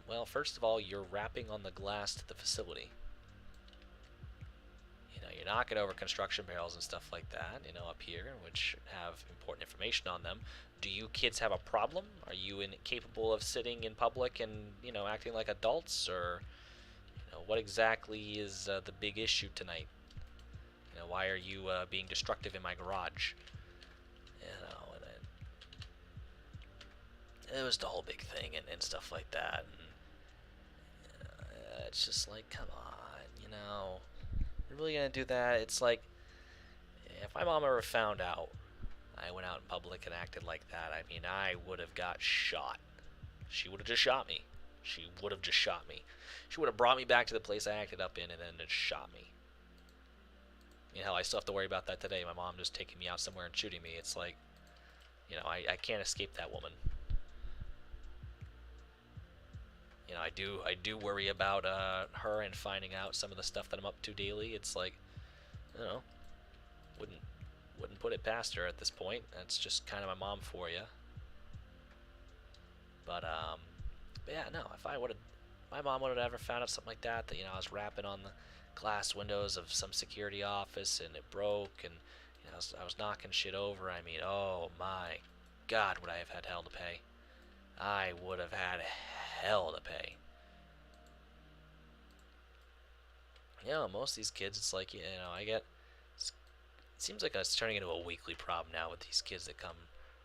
Well, first of all, you're rapping on the glass to the facility. You're knocking over construction barrels and stuff like that, up here, which have important information on them. Do you kids have a problem? Are you incapable of sitting in public and, acting like adults? Or, what exactly is the big issue tonight? Why are you being destructive in my garage? And it was the whole big thing and stuff like that. And, it's just like, come on, you're really gonna do that? It's like, if my mom ever found out I went out in public and acted like that, I mean, I would have got shot. She would have just shot me. She would have just shot me. She would have brought me back to the place I acted up in and then just shot me. I still have to worry about that today. My mom just taking me out somewhere and shooting me. It's like, I can't escape that woman. I do worry about her and finding out some of the stuff that I'm up to daily. It's like, wouldn't put it past her at this point. That's just kind of my mom for you. But yeah, no. If my mom would have ever found out something like that, I was rapping on the glass windows of some security office and it broke, and I was knocking shit over. I mean, oh my God, would I have had hell to pay? I would have had hell to pay. Most of these kids, it's like, it seems like it's turning into a weekly problem now with these kids that come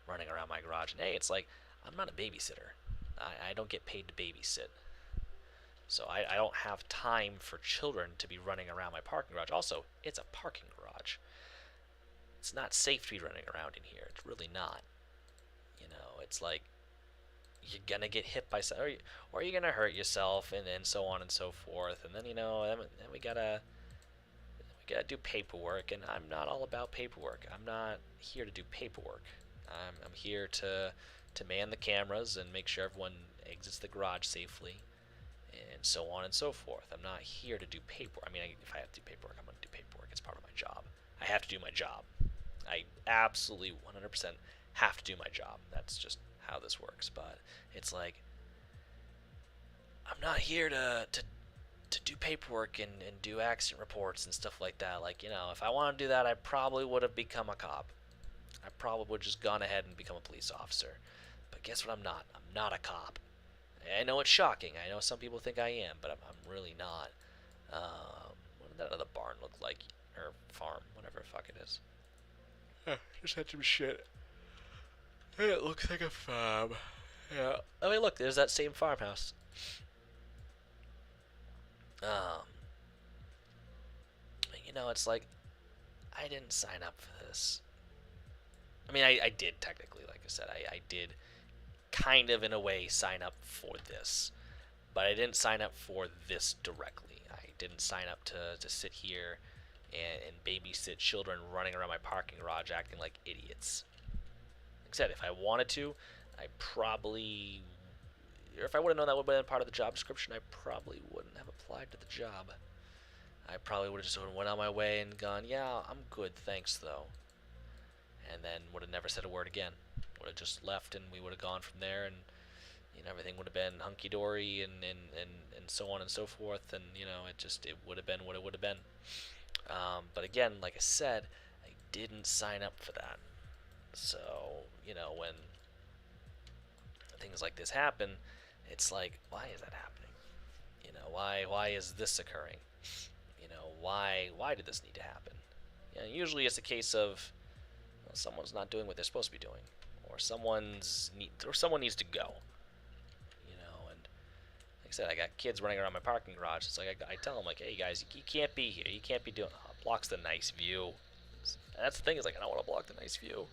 running around my garage. And hey, it's like, I'm not a babysitter. I don't get paid to babysit. So I don't have time for children to be running around my parking garage. Also, it's a parking garage. It's not safe to be running around in here. It's really not. It's like, you're gonna get hit by something, or you're gonna hurt yourself, and so on and so forth. And then then we gotta do paperwork, and I'm not all about paperwork. I'm not here to do paperwork. I'm here to man the cameras and make sure everyone exits the garage safely, and so on and so forth. I'm not here to do paperwork. I mean, if I have to do paperwork, I'm gonna do paperwork. It's part of my job. I have to do my job. I absolutely 100% have to do my job. That's just how this works. But it's like, I'm not here to do paperwork and do accident reports and stuff like that. Like, if I want to do that, I probably would have become a cop. I probably would have just gone ahead and become a police officer. But guess what? I'm not. I'm not a cop. I know it's shocking. I know some people think I am, but I'm really not. What did that other barn look like? Or farm, whatever the fuck it is. Just had some shit. It looks like a farm. Yeah. I mean, look, there's that same farmhouse. It's like, I didn't sign up for this. I mean, I did technically, like I said, I did kind of in a way sign up for this, but I didn't sign up for this directly. I didn't sign up to sit here and babysit children running around my parking garage acting like idiots. Like I said, if I wanted to, I probably, or if I would have known that would have been part of the job description, I probably wouldn't have applied to the job. I probably would have just went on my way and gone, yeah, I'm good, thanks, though. And then would have never said a word again. would have just left and we would have gone from there, and everything would have been hunky-dory and so on and so forth, and it would have been what it would have been. But again, like I said, I didn't sign up for that. So, when things like this happen, it's like, why is that happening? Why is this occurring? Why did this need to happen? Usually it's a case of someone's not doing what they're supposed to be doing, or someone needs to go. And like I said, I got kids running around my parking garage. It's like I tell them, like, hey guys, you can't be here. You can't be doing. Blocks the nice view. And that's the thing, is like, I don't want to block the nice view,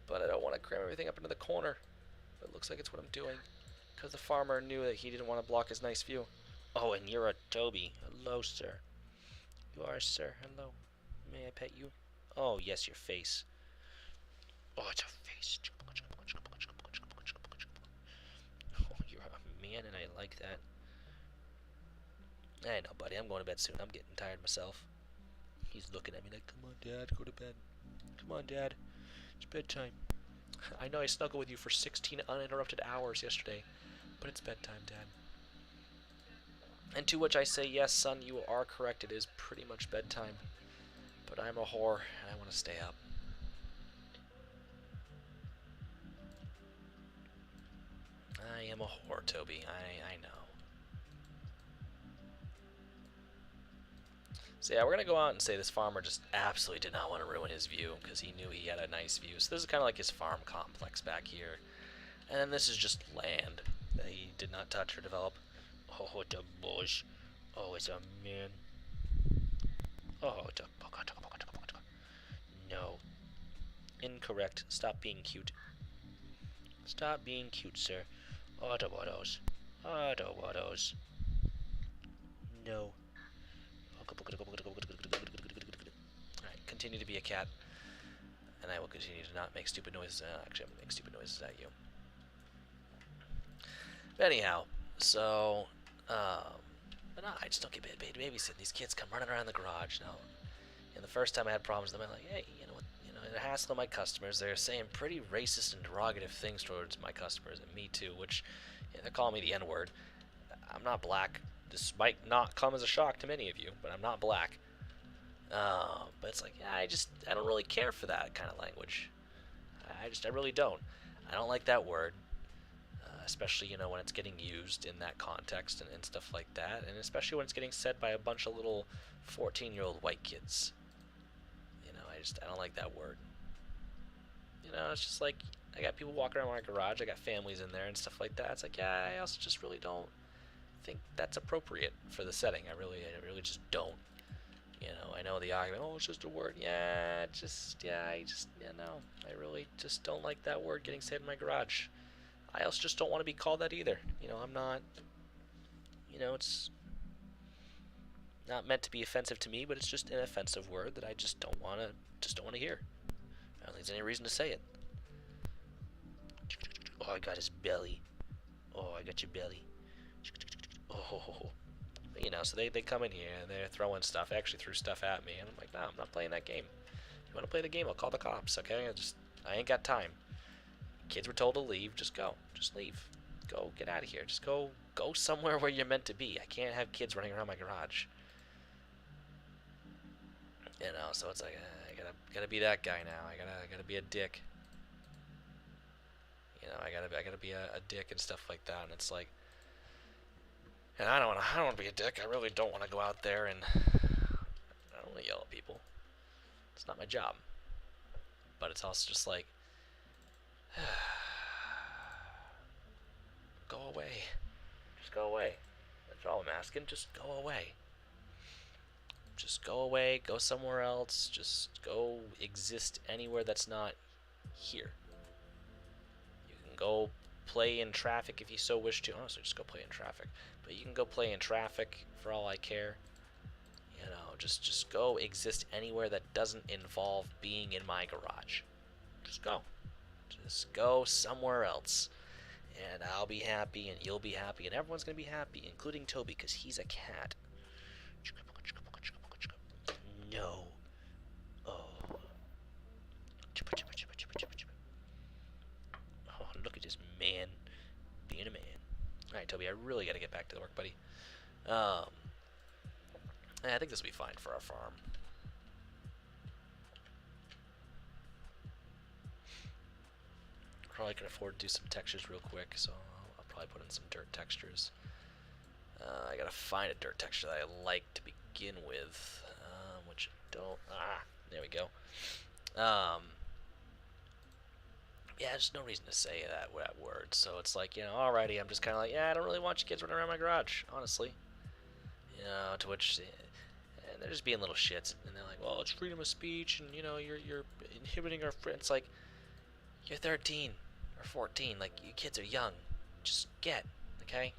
but I don't want to cram everything up into the corner. But it looks like it's what I'm doing, because the farmer knew that he didn't want to block his nice view. Oh, and you're a Toby. Hello, sir. You are, sir. Hello. May I pet you? Oh, yes, your face. Oh, it's a face. Oh, you're a man, and I like that. I know, buddy. I'm going to bed soon. I'm getting tired myself. He's looking at me like, come on, Dad, go to bed. Come on, Dad. It's bedtime. I know I snuggled with you for 16 uninterrupted hours yesterday, but it's bedtime, Dad. And to which I say, yes, son, you are correct. It is pretty much bedtime. But I'm a whore, and I want to stay up. I am a whore, Toby. I know. So yeah, we're going to go out and say this farmer just absolutely did not want to ruin his view, because he knew he had a nice view. So this is kind of like his farm complex back here. And then this is just land that he did not touch or develop. Oh, it's a bush. Oh, it's a man. Oh, it's a... No. Incorrect. Stop being cute. Stop being cute, sir. Autobotos. Autobotos. No. Alright, continue to be a cat. And I will continue to not make stupid noises. Actually, I'm going to make stupid noises at you. But anyhow, so... but no, I just don't get paid to babysit. These kids come running around the garage now. And the first time I had problems with them, I'm like, hey, you know what? They're hassling my customers. They're saying pretty racist and derogative things towards my customers, and me too, which they're calling me the N-word. I'm not black. This might not come as a shock to many of you, but I'm not black. But it's like, yeah, I don't really care for that kind of language. I really don't. I don't like that word. Especially, when it's getting used in that context and stuff like that, and especially when it's getting said by a bunch of little 14-year-old white kids. I don't like that word. It's just like, I got people walking around my garage, I got families in there and stuff like that. It's like, yeah, I also just really don't think that's appropriate for the setting. I really just don't. I know the argument, oh, it's just a word. Yeah, no. I really just don't like that word getting said in my garage. I also just don't want to be called that either. I'm not, it's not meant to be offensive to me, but it's just an offensive word that I just don't want to hear. I don't think there's any reason to say it. Oh, I got his belly. Oh, I got your belly. Oh. So they come in here and they're throwing stuff. They actually threw stuff at me, and I'm like, no, I'm not playing that game. You want to play the game? I'll call the cops, okay? I ain't got time. Kids were told to leave. Just go. Just leave. Go. Get out of here. Just go somewhere where you're meant to be. I can't have kids running around my garage. So it's like, I gotta be that guy now. I gotta be a dick. I gotta be a dick and stuff like that. And it's like, and I don't want to be a dick. I really don't want to go out there and I don't want to yell at people. It's not my job. But it's also just like, go away. Just go away. That's all I'm asking. Just go away. Just go away. Go somewhere else. Just go exist anywhere that's not here. You can go play in traffic if you so wish to. Honestly, just go play in traffic. But you can go play in traffic for all I care. Just go exist anywhere that doesn't involve being in my garage. Just go. Just go somewhere else. And I'll be happy, and you'll be happy, and everyone's going to be happy, including Toby, because he's a cat. No. Oh. Alright, Toby, I really gotta get back to the work, buddy. Um, I think this will be fine for our farm. Probably can afford to do some textures real quick, so I'll probably put in some dirt textures. I gotta find a dirt texture that I like to begin with, which I don't. There we go. Yeah, there's no reason to say that word. So it's like, alrighty, I'm just kind of like, yeah, I don't really want you kids running around my garage, honestly. To which, and they're just being little shits, and they're like, well, it's freedom of speech, and you're inhibiting our friends. It's like, you're 13 or 14, like you kids are young. Just get, okay?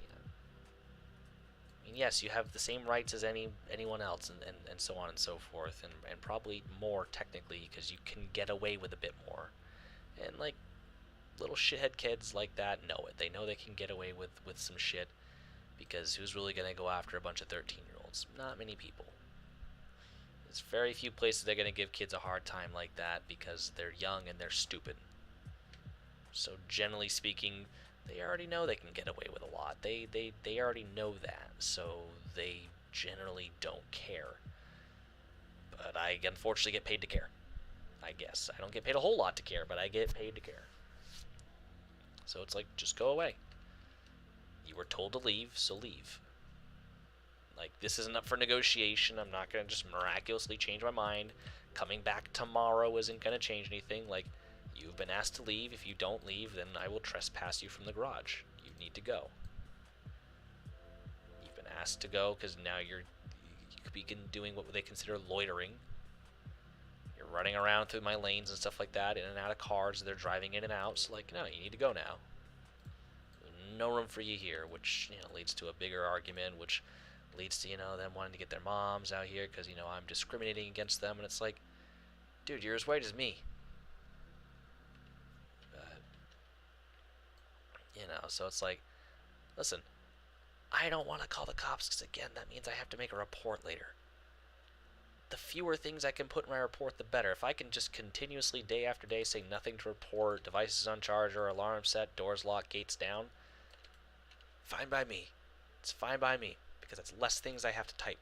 I mean, yes, you have the same rights as anyone else, and so on and so forth, and probably more technically, because you can get away with a bit more. And like little shithead kids like that know it. They know they can get away with some shit, because who's really gonna go after a bunch of 13-year-olds? Not many people. There's very few places they're gonna give kids a hard time like that because they're young and they're stupid. So generally speaking, they already know they can get away with a lot. They already know that, so they generally don't care. But I unfortunately get paid to care. I guess. I don't get paid a whole lot to care, but I get paid to care. So it's like, just go away. You were told to leave, so leave. Like, this isn't up for negotiation. I'm not going to just miraculously change my mind. Coming back tomorrow isn't going to change anything. Like, you've been asked to leave. If you don't leave, then I will trespass you from the garage. You need to go. You've been asked to go because now you could be doing what they consider loitering. You're running around through my lanes and stuff like that, in and out of cars. They're driving in and out. So, like, no, you need to go now. No room for you here, which leads to a bigger argument, which leads to them wanting to get their moms out here because I'm discriminating against them, and it's like, dude, you're as white as me. So it's like, listen, I don't want to call the cops because, again, that means I have to make a report later. The fewer things I can put in my report, the better. If I can just continuously, day after day, say nothing to report, devices on charger, alarm set, doors locked, gates down, fine by me. It's fine by me, because it's less things I have to type.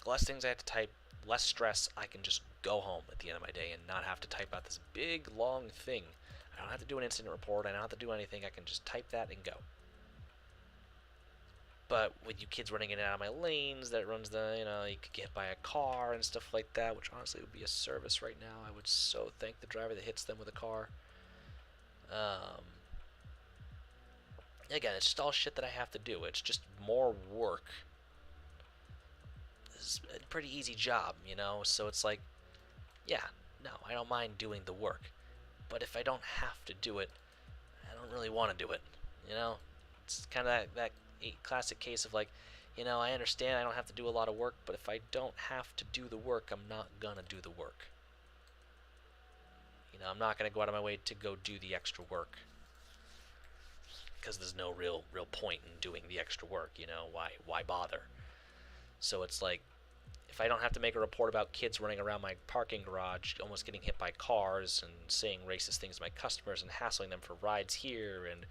Less things I have to type, less stress. I can just go home at the end of my day and not have to type out this big, long thing. I don't have to do an incident report. I don't have to do anything. I can just type that and go. But with you kids running in and out of my lanes, that runs you could get hit by a car and stuff like that, which honestly would be a service right now. I would so thank the driver that hits them with a car. Again, it's just all shit that I have to do. It's just more work. It's a pretty easy job, so it's like, yeah, no, I don't mind doing the work. But if I don't have to do it, I don't really want to do it, It's kind of that classic case of like, I understand I don't have to do a lot of work, but if I don't have to do the work, I'm not gonna do the work. I'm not gonna go out of my way to go do the extra work, because there's no real point in doing the extra work, why bother? So it's like, if I don't have to make a report about kids running around my parking garage, almost getting hit by cars and saying racist things to my customers and hassling them for rides here and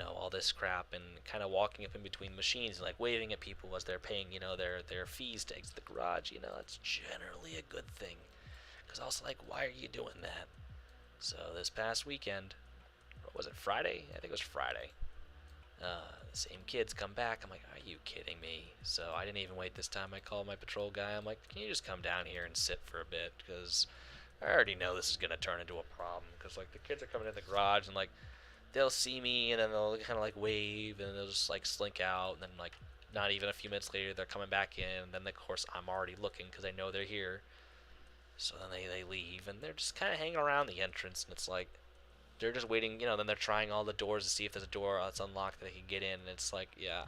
all this crap, and kind of walking up in between machines and like waving at people as they're paying their fees to exit the garage, that's generally a good thing. Because I was like, why are you doing that? So this past weekend, what was it, Friday? I think it was Friday. The same kids come back. I'm like, are you kidding me? So I didn't even wait this time. I called my patrol guy. I'm like, can you just come down here and sit for a bit? Because I already know this is going to turn into a problem. Because like the kids are coming in the garage and like they'll see me and then they'll kind of like wave and they'll just like slink out. And then like not even a few minutes later, they're coming back in. And then of course I'm already looking because I know they're here. So then they leave and they're just kind of hanging around the entrance. And it's like, they're just waiting, then they're trying all the doors to see if there's a door that's unlocked that they can get in, and it's like, yeah,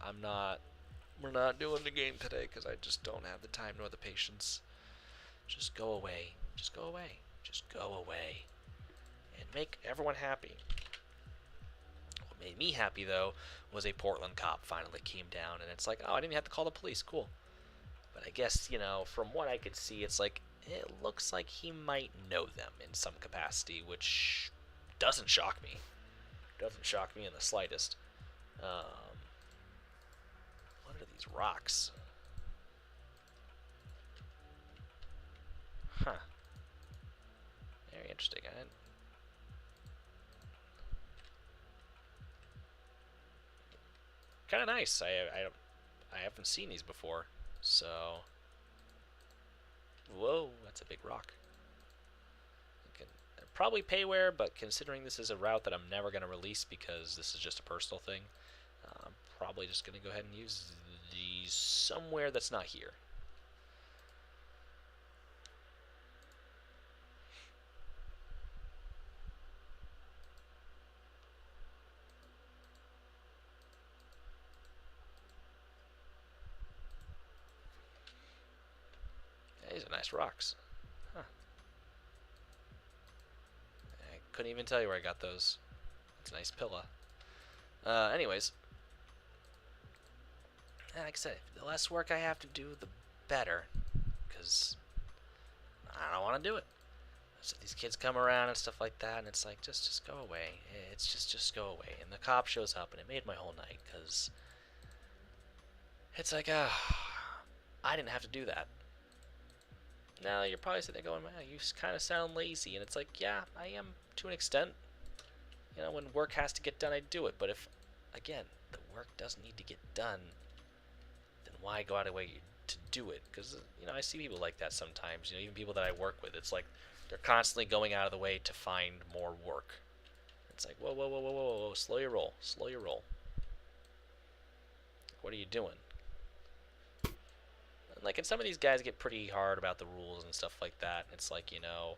we're not doing the game today because I just don't have the time nor the patience. Just go away. Just go away. Just go away. And make everyone happy. What made me happy, though, was a Portland cop finally came down, and it's like, oh, I didn't even have to call the police. Cool. But I guess, from what I could see, it's like, it looks like he might know them in some capacity, which doesn't shock me. Doesn't shock me in the slightest. What are these rocks? Huh. Very interesting. Kind of nice. I haven't seen these before. So, whoa, that's a big rock. Can probably payware, but considering this is a route that I'm never going to release because this is just a personal thing, I'm probably just going to go ahead and use these somewhere that's not here. Yeah, these are nice rocks. Huh. I couldn't even tell you where I got those. It's a nice pillar. Anyways, like I said, the less work I have to do, the better. Because I don't want to do it. So these kids come around and stuff like that, and it's like, just go away. It's just go away. And the cop shows up, and it made my whole night, because it's like, I didn't have to do that. Now, you're probably sitting there going, man, you kind of sound lazy. And it's like, yeah, I am to an extent. You know, when work has to get done, I do it. But if, again, the work doesn't need to get done, then why go out of the way to do it? Because, you know, I see people like that sometimes. You know, even people that I work with, it's like they're constantly going out of the way to find more work. It's like, whoa, whoa, whoa, whoa, whoa, whoa, slow your roll, slow your roll. What are you doing? Like, and some of these guys get pretty hard about the rules and stuff like that. It's like, you know,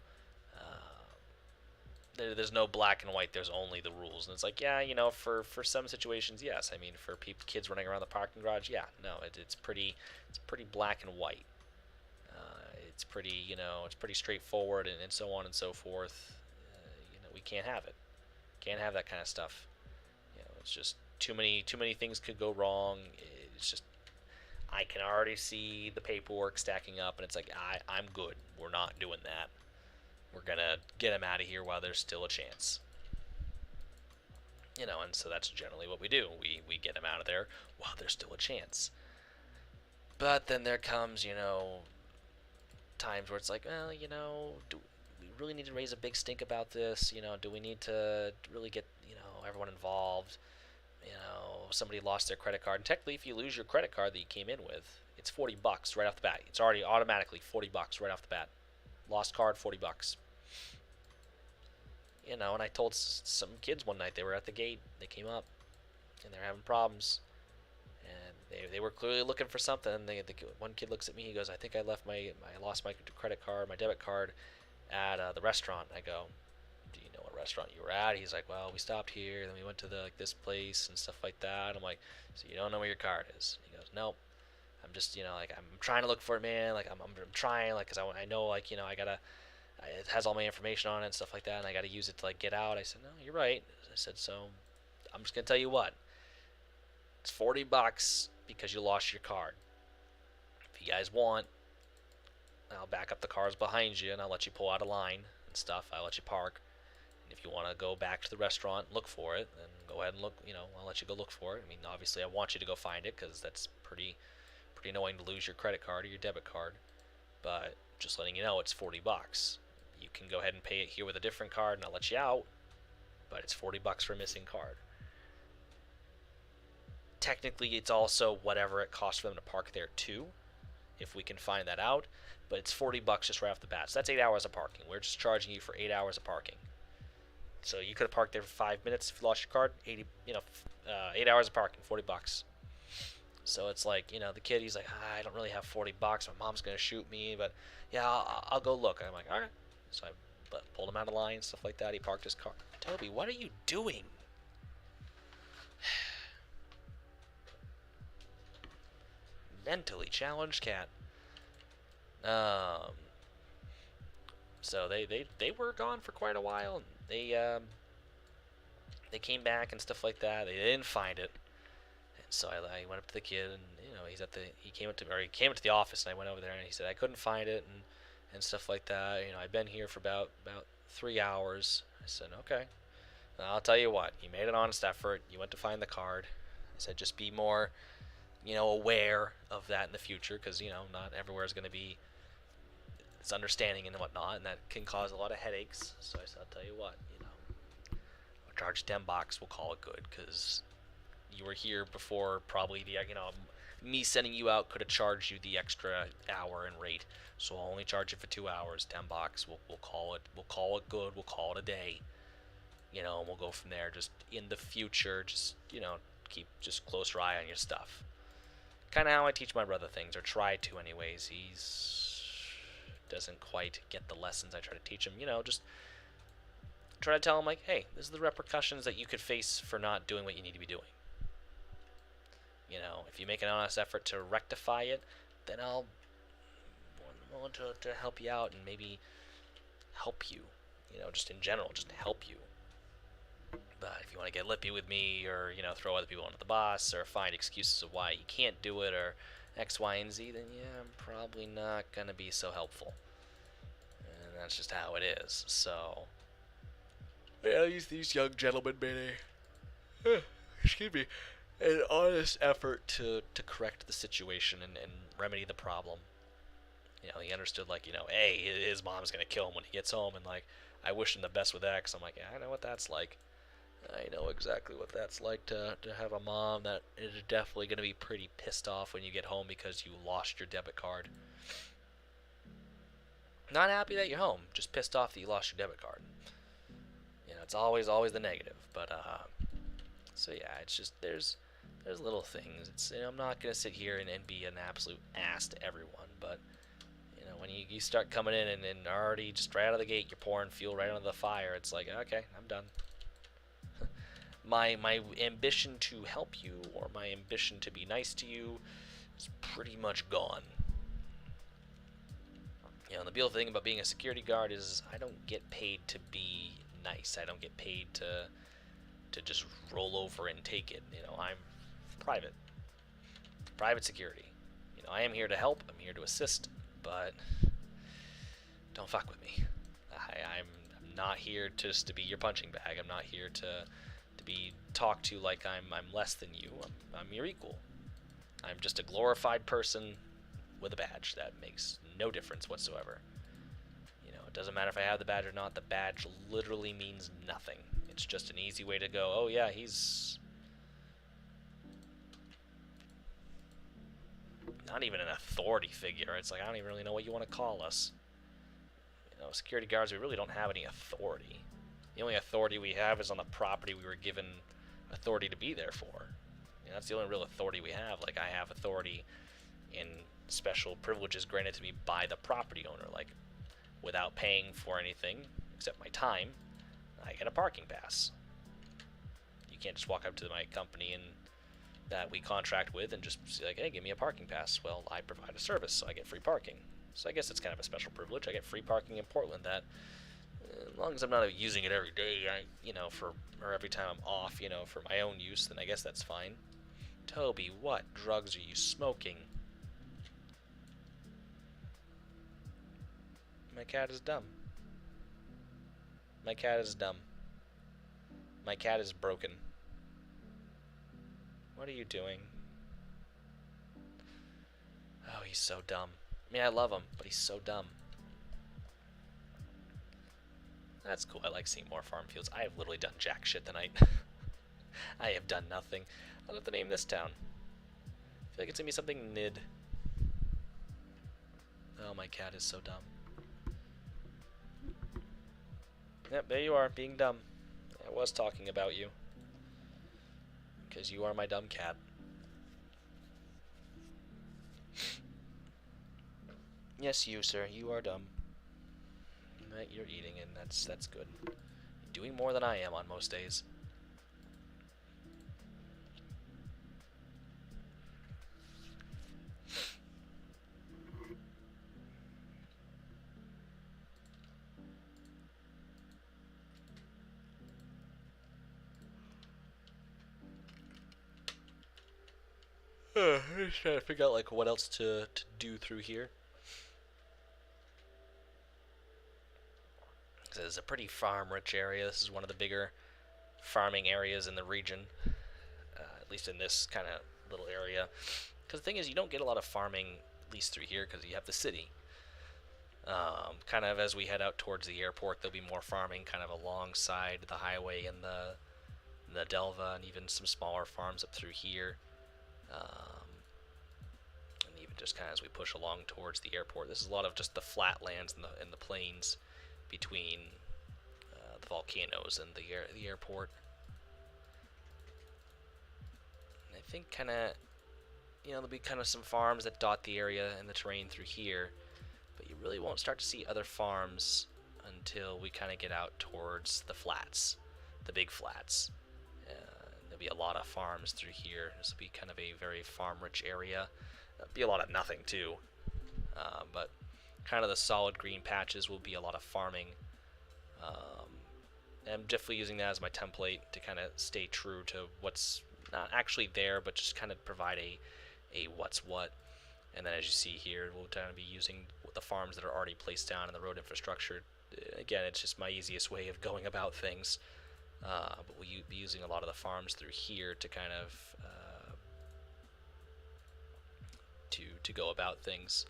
there's no black and white. There's only the rules. And it's like, yeah, you know, for some situations, yes. I mean, for kids running around the parking garage, yeah, no, it's pretty black and white. It's pretty, you know, it's pretty straightforward and so on and so forth. You know, we can't have it. Can't have that kind of stuff. You know, it's just too many things could go wrong. It's just I can already see the paperwork stacking up, and it's like, I'm good. We're not doing that. We're going to get him out of here while there's still a chance. You know, and so that's generally what we do. We get him out of there while there's still a chance. But then there comes, you know, times where it's like, well, you know, do we really need to raise a big stink about this? You know, do we need to really get, you know, everyone involved? You know, somebody lost their credit card. And technically, if you lose your credit card that you came in with, it's $40 right off the bat. It's already automatically $40 right off the bat. Lost card, $40. You know, and I told some kids one night, they were at the gate, they came up, and they're having problems. And they were clearly looking for something. And one kid looks at me, he goes, I think I lost my credit card, my debit card at the restaurant. I go, do you know what restaurant you were at? He's like, well, we stopped here, then we went to this place and stuff like that. I'm like, so you don't know where your card is? He goes, nope. I'm just, you know, like, I'm trying to look for it, man. Like, I'm trying, like, because I know, like, you know, it has all my information on it and stuff like that, and I gotta use it to, like, get out. I said, no, you're right. I said, so I'm just gonna tell you what, it's $40 because you lost your card. If you guys want, I'll back up the cars behind you, and I'll let you pull out a line and stuff. I'll let you park. And if you want to go back to the restaurant and look for it, then go ahead and look. You know, I'll let you go look for it. I mean, obviously, I want you to go find it because that's pretty annoying to lose your credit card or your debit card. But just letting you know, it's $40. You can go ahead and pay it here with a different card, and I'll let you out. But it's $40 for a missing card. Technically, it's also whatever it costs for them to park there too, if we can find that out. But it's $40 just right off the bat. So that's 8 hours of parking. We're just charging you for 8 hours of parking. So you could have parked there for 5 minutes if you lost your card. 8 hours of parking, $40. So it's like, you know, the kid, he's like, I don't really have $40. My mom's gonna shoot me, but yeah, I'll go look. I'm like, all right. So I pulled him out of line and stuff like that. He parked his car. Toby, what are you doing? Mentally challenged cat. So they were gone for quite a while. And they came back and stuff like that. They didn't find it. And so I went up to the kid, and you know, he came into the office, and I went over there, and he said I couldn't find it and stuff like that. You know, I've been here for about 3 hours. I said, okay. I'll tell you what, you made an honest effort. You went to find the card. I said just be more, aware of that in the future, because not everywhere is going to be it's understanding and whatnot, and that can cause a lot of headaches. So I said, I'll tell you what, I'll charge $10. We'll call it good, because you were here before. Probably me sending you out could have charged you the extra hour in rate. So I'll only charge you for 2 hours, $10. We'll call it. We'll call it good. We'll call it a day. And we'll go from there. Just in the future, just keep just closer eye on your stuff. Kind of how I teach my brother things, or try to, anyways. He's doesn't quite get the lessons I try to teach him. Just try to tell him, like, hey, this is the repercussions that you could face for not doing what you need to be doing. If you make an honest effort to rectify it, then I'll want to help you out and maybe help you. Just in general, just help you. But if you want to get lippy with me, or throw other people under the bus, or find excuses of why you can't do it, or X, Y, and Z, then yeah, I'm probably not gonna be so helpful. And that's just how it is. So yeah, these young gentlemen made excuse me, an honest effort to correct the situation and remedy the problem. He understood, like, hey, his mom's gonna kill him when he gets home, and like, I wish him the best with X. I'm like, yeah, I know what that's like. I know exactly what that's like to have a mom that is definitely going to be pretty pissed off when you get home because you lost your debit card. Not happy that you're home, just pissed off that you lost your debit card. It's always the negative. But so yeah, it's just there's little things. It's I'm not going to sit here and be an absolute ass to everyone, but when you start coming in and already just right out of the gate you're pouring fuel right onto the fire, it's like, okay, I'm done. My ambition to help you, or my ambition to be nice to you, is pretty much gone. The beautiful thing about being a security guard is I don't get paid to be nice. I don't get paid to just roll over and take it. I'm private security. I am here to help. I'm here to assist, but don't fuck with me. I'm not here just to be your punching bag. I'm not here to be talked to like I'm less than you. I'm your equal. I'm just a glorified person with a badge. That makes no difference whatsoever. It doesn't matter if I have the badge or not. The badge literally means nothing. It's just an easy way to go, oh yeah, he's not even an authority figure. It's like, I don't even really know what you want to call us. Security guards, we really don't have any authority. The only authority we have is on the property we were given authority to be there for. That's the only real authority we have. Like, I have authority in special privileges granted to me by the property owner. Like, without paying for anything except my time, I get a parking pass. You can't just walk up to my company and that we contract with and just say, like, hey, give me a parking pass. Well, I provide a service, so I get free parking. So I guess it's kind of a special privilege. I get free parking in Portland that, as long as I'm not using it every day, or every time I'm off, for my own use, then I guess that's fine. Toby, what drugs are you smoking? My cat is dumb. My cat is dumb. My cat is broken. What are you doing? Oh, he's so dumb. I mean, I love him, but he's so dumb. That's cool. I like seeing more farm fields. I have literally done jack shit tonight. I have done nothing. I'll have to name this town. I feel like it's gonna be something mid. Oh, my cat is so dumb. Yep, there you are, being dumb. I was talking about you. Because you are my dumb cat. Yes, you, sir, you are dumb. You're eating, and that's good. You're doing more than I am on most days. I'm just trying to figure out like what else to do through here. It's a pretty farm-rich area. This is one of the bigger farming areas in the region, at least in this kind of little area. Because the thing is, you don't get a lot of farming, at least through here, because you have the city. Kind of as we head out towards the airport, there'll be more farming kind of alongside the highway and the Delva, and even some smaller farms up through here. And even just kind of as we push along towards the airport, this is a lot of just the flatlands and the plains between the volcanoes and the airport. And I think kind of, there'll be kind of some farms that dot the area and the terrain through here, but you really won't start to see other farms until we kind of get out towards the flats, the big flats. There'll be a lot of farms through here. This will be kind of a very farm-rich area. There'll be a lot of nothing too, but kind of the solid green patches will be a lot of farming. And I'm definitely using that as my template to kind of stay true to what's not actually there, but just kind of provide a what's what. And then as you see here, we'll kind of be using the farms that are already placed down in the road infrastructure. Again, it's just my easiest way of going about things. But we'll be using a lot of the farms through here to kind of to go about things.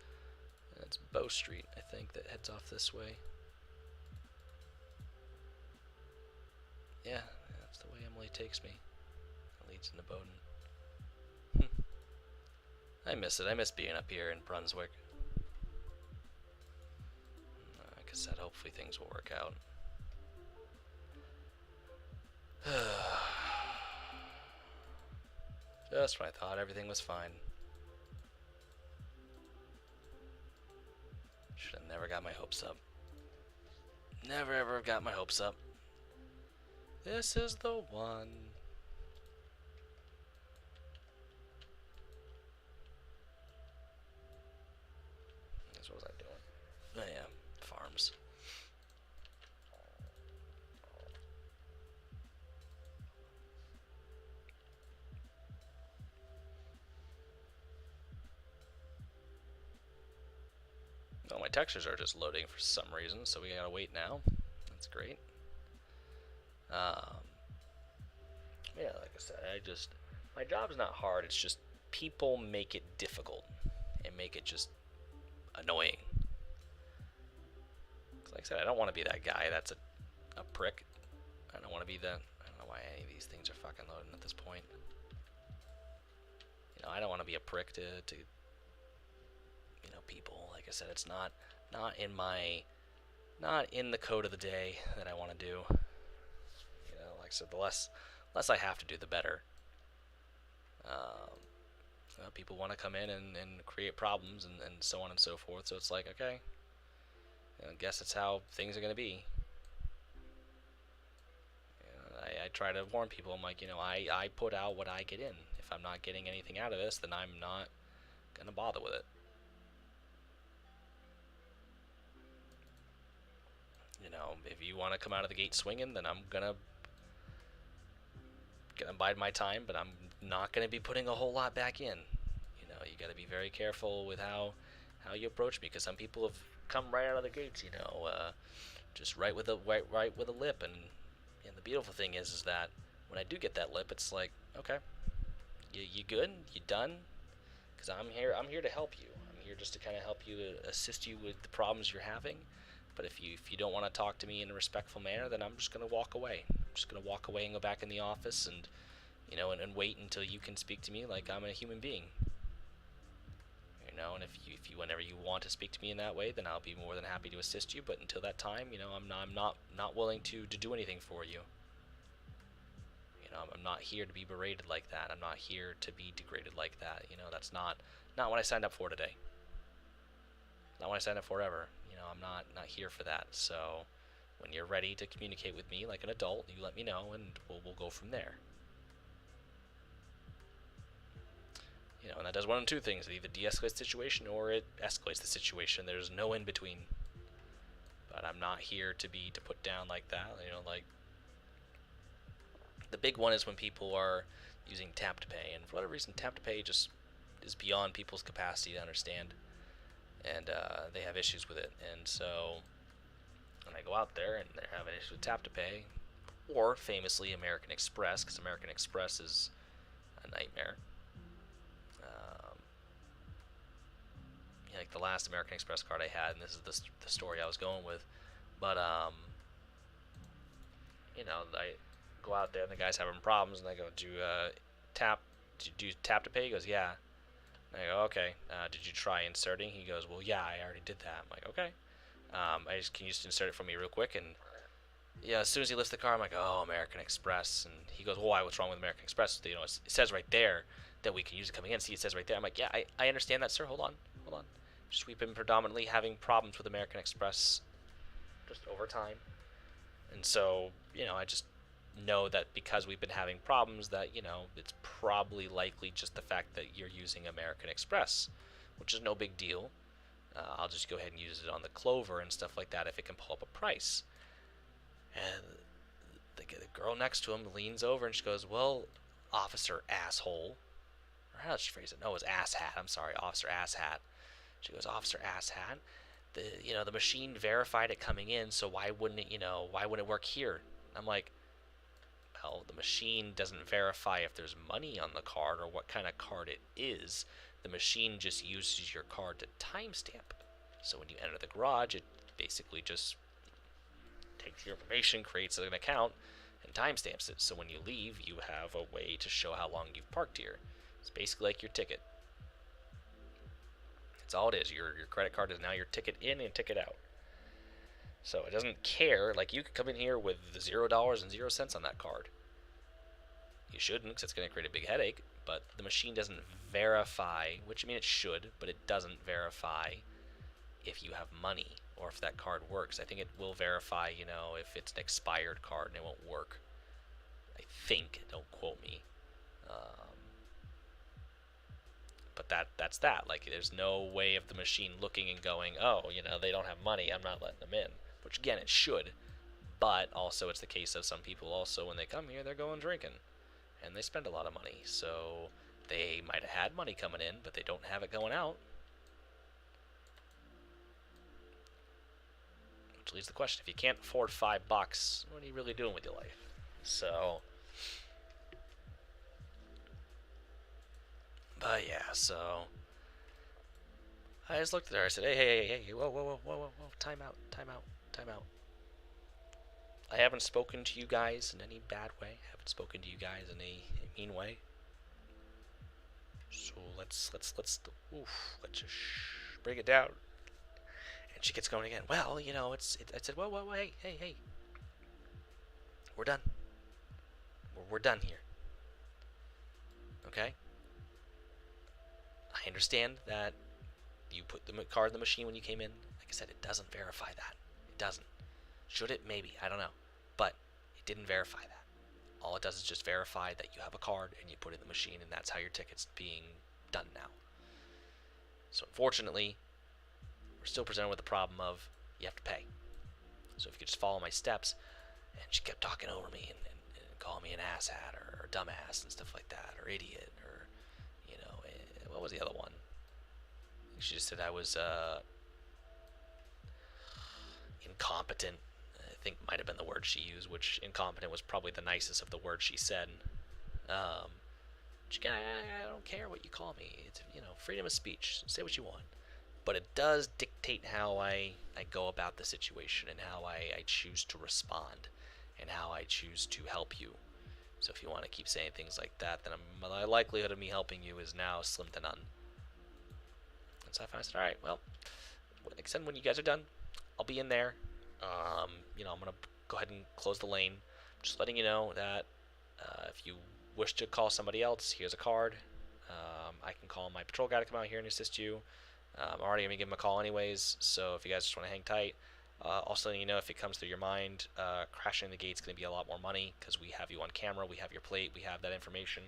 And it's Bow Street, I think, that heads off this way. Yeah, that's the way Emily takes me. It leads into Bowden. I miss it. I miss being up here in Brunswick. Like I said, hopefully things will work out. Just when I thought everything was fine. Should have never got my hopes up. Never ever got my hopes up. This is the one. What was I doing? Oh yeah, farms. Well, my textures are just loading for some reason, so we gotta wait now. That's great. Yeah, like I said, my job's not hard, it's just people make it difficult and make it just annoying. Like I said, I don't want to be that guy that's a prick. I don't want to be I don't know why any of these things are fucking loading at this point. I don't want to be a prick to people. Like I said, it's not in the code of the day that I want to do. Like I said, the less I have to do, the better. People want to come in and create problems and so on and so forth. So it's like, okay, I guess that's how things are going to be. I try to warn people. I'm like, I put out what I get in. If I'm not getting anything out of this, then I'm not going to bother with it. If you want to come out of the gate swinging, then I'm gonna bide my time, but I'm not gonna be putting a whole lot back in. You got to be very careful with how you approach me, because some people have come right out of the gates, just right with a lip, and the beautiful thing is that when I do get that lip, it's like, okay, you good, you done, because I'm here to help you. I'm here just to kind of help you, assist you with the problems you're having. But if you don't want to talk to me in a respectful manner, then I'm just going to walk away. I'm just going to walk away and go back in the office and, and wait until you can speak to me like I'm a human being. And if you whenever you want to speak to me in that way, then I'll be more than happy to assist you. But until that time, I'm not willing to do anything for you. I'm not here to be berated like that. I'm not here to be degraded like that. That's not what I signed up for today. Not what I signed up for ever. I'm not here for that. So when you're ready to communicate with me like an adult, you let me know, and we'll go from there. And that does one of two things. It either de-escalates the situation or it escalates the situation. There's no in between. But I'm not here to put down like that. Like the big one is when people are using tap to pay, and for whatever reason, tap to pay just is beyond people's capacity to understand. And they have issues with it. And so when I go out there and they're having issues with tap to pay, or famously American Express, because American Express is a nightmare. Um, like the last American Express card I had, and this is the story I was going with, but I go out there and the guy's having problems, and I go, tap, do you tap to pay? He goes, yeah. And I go, okay. Did you try inserting? He goes, well, yeah, I already did that. I'm like, okay. Can you just insert it for me real quick? And yeah, as soon as he lifts the car, I'm like, oh, American Express. And he goes, well, why? What's wrong with American Express? It says right there that we can use it coming in. See, it says right there. I'm like, yeah, I understand that, sir. Hold on. Just we've been predominantly having problems with American Express just over time. And so, I just know that because we've been having problems that, it's probably likely just the fact that you're using American Express, which is no big deal. I'll just go ahead and use it on the Clover and stuff like that if it can pull up a price. And the girl next to him leans over and she goes, well, officer asshole. Or how did she phrase it? No, it was asshat. I'm sorry, officer asshat. She goes, officer asshat. The machine verified it coming in, so why wouldn't it work here? I'm like, well, the machine doesn't verify if there's money on the card or what kind of card it is. The machine just uses your card to timestamp. So when you enter the garage, it basically just takes your information, creates an account, and timestamps it. So when you leave, you have a way to show how long you've parked here. It's basically like your ticket. That's all it is. Your credit card is now your ticket in and ticket out. So it doesn't care. Like, you could come in here with $0.00 on that card. You shouldn't, because it's going to create a big headache. But the machine doesn't verify, which, I mean, it should, but it doesn't verify if you have money or if that card works. I think it will verify, if it's an expired card and it won't work. I think. Don't quote me. But that's that. Like, there's no way of the machine looking and going, oh, they don't have money, I'm not letting them in. Which, again, it should. But also it's the case of some people also, when they come here, they're going drinking. And they spend a lot of money. So they might have had money coming in, but they don't have it going out. Which leaves the question, if you can't afford $5, what are you really doing with your life? So... But yeah, so I just looked at her. I said, hey, whoa, time out. I haven't spoken to you guys in any bad way. I haven't spoken to you guys in a mean way. So let's just bring it down. And she gets going again. Well, I said, whoa, hey, we're done. We're done here. Okay. I understand that you put the card in the machine when you came in. Like I said, it doesn't verify that. It doesn't. Should it? Maybe. I don't know. But it didn't verify that. All it does is just verify that you have a card and you put it in the machine, and that's how your ticket's being done now. So unfortunately, we're still presented with the problem of you have to pay. So if you could just follow my steps. And she kept talking over me and calling me an asshat or dumbass and stuff like that, or idiot, or what was the other one? She just said I was incompetent. I think might have been the word she used, which incompetent was probably the nicest of the words she said. I don't care what you call me. It's, freedom of speech. Say what you want. But it does dictate how I go about the situation and how I choose to respond and how I choose to help you. So if you want to keep saying things like that, then the likelihood of me helping you is now slim to none. And so I finally said, all right, well, like I said, when you guys are done, I'll be in there. I'm going to go ahead and close the lane. Just letting you know that if you wish to call somebody else, here's a card. I can call my patrol guy to come out here and assist you. I'm already going to give him a call anyways, so if you guys just want to hang tight. Also, letting you know, if it comes through your mind, crashing the gate's going to be a lot more money because we have you on camera, we have your plate, we have that information.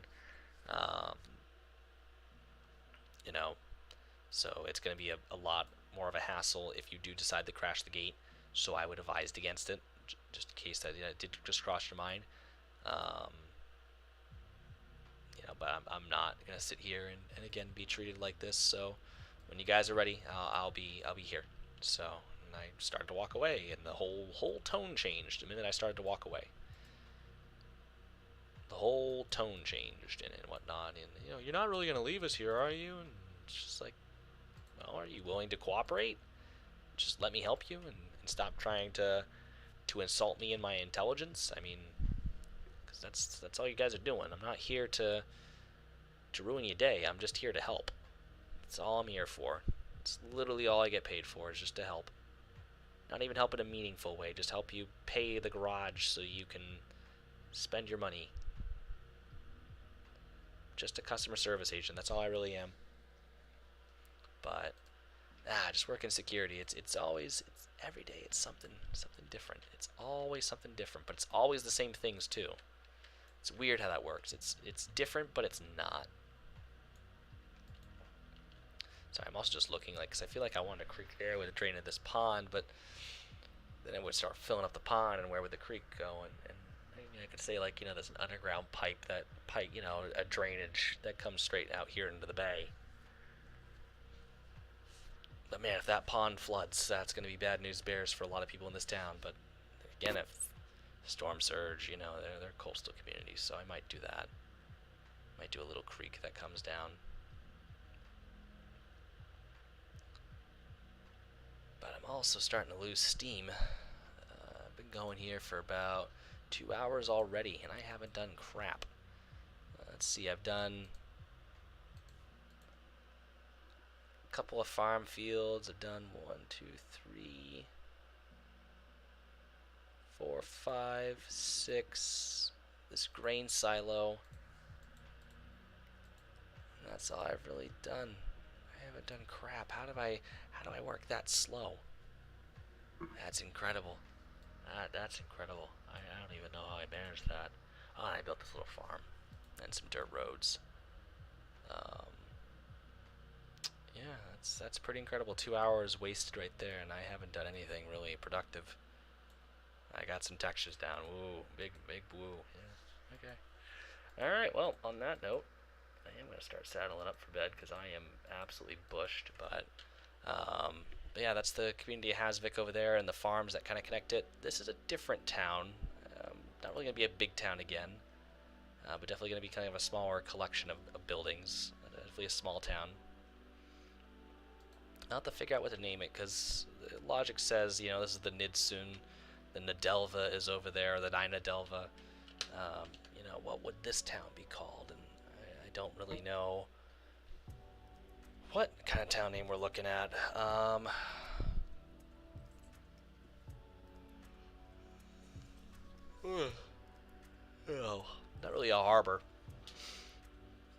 So it's going to be a lot more of a hassle if you do decide to crash the gate. So I would advise against it, just in case that it did just cross your mind. But I'm not going to sit here and again be treated like this. So when you guys are ready, I'll be here. So. And I started to walk away, and the whole tone changed the minute I started to walk away. the whole tone changed and whatnot. And you're not really gonna leave us here, are you? And it's just like, well, are you willing to cooperate? Just let me help you and stop trying to insult me and my intelligence. I mean, because that's all you guys are doing. I'm not here to ruin your day. I'm just here to help. That's all I'm here for. It's literally all I get paid for is just to help. Not even help in a meaningful way. Just help you pay the garage so you can spend your money. Just a customer service agent. That's all I really am. But just working security. It's always every day. It's something different. It's always something different, but it's always the same things too. It's weird how that works. It's different, but it's not. Sorry, I'm also just looking because I feel like I wanted a creek there with a drain of this pond, but then it would start filling up the pond, and where would the creek go? And I could say there's an underground pipe, a drainage that comes straight out here into the bay. But man, if that pond floods, that's going to be bad news bears for a lot of people in this town. But again, if storm surge, they're coastal communities, so I might do that. Might do a little creek that comes down. But I'm also starting to lose steam. I've been going here for about 2 hours already, and I haven't done crap. Let's see, I've done a couple of farm fields. I've done 1, 2, 3, 4, 5, 6. This grain silo. And that's all I've really done. I haven't done crap. How do I work that slow? That's incredible. That's incredible. I don't even know how I managed that. Oh, and I built this little farm and some dirt roads. Yeah, that's pretty incredible. 2 hours wasted right there, and I haven't done anything really productive. I got some textures down. Woo, big woo. Yeah, okay. All right. Well, on that note, I am gonna start saddling up for bed because I am absolutely bushed. But yeah, that's the community of Hasvik over there and the farms that kind of connect it. This is a different town. Not really gonna be a big town again, but definitely gonna be kind of a smaller collection of buildings. Definitely a small town. I'll have to figure out what to name it because logic says this is the Nidsun, the Nadelva is over there, the Nynadelva. What would this town be called? And I don't really know what kind of town name we're looking at. Not really a harbor.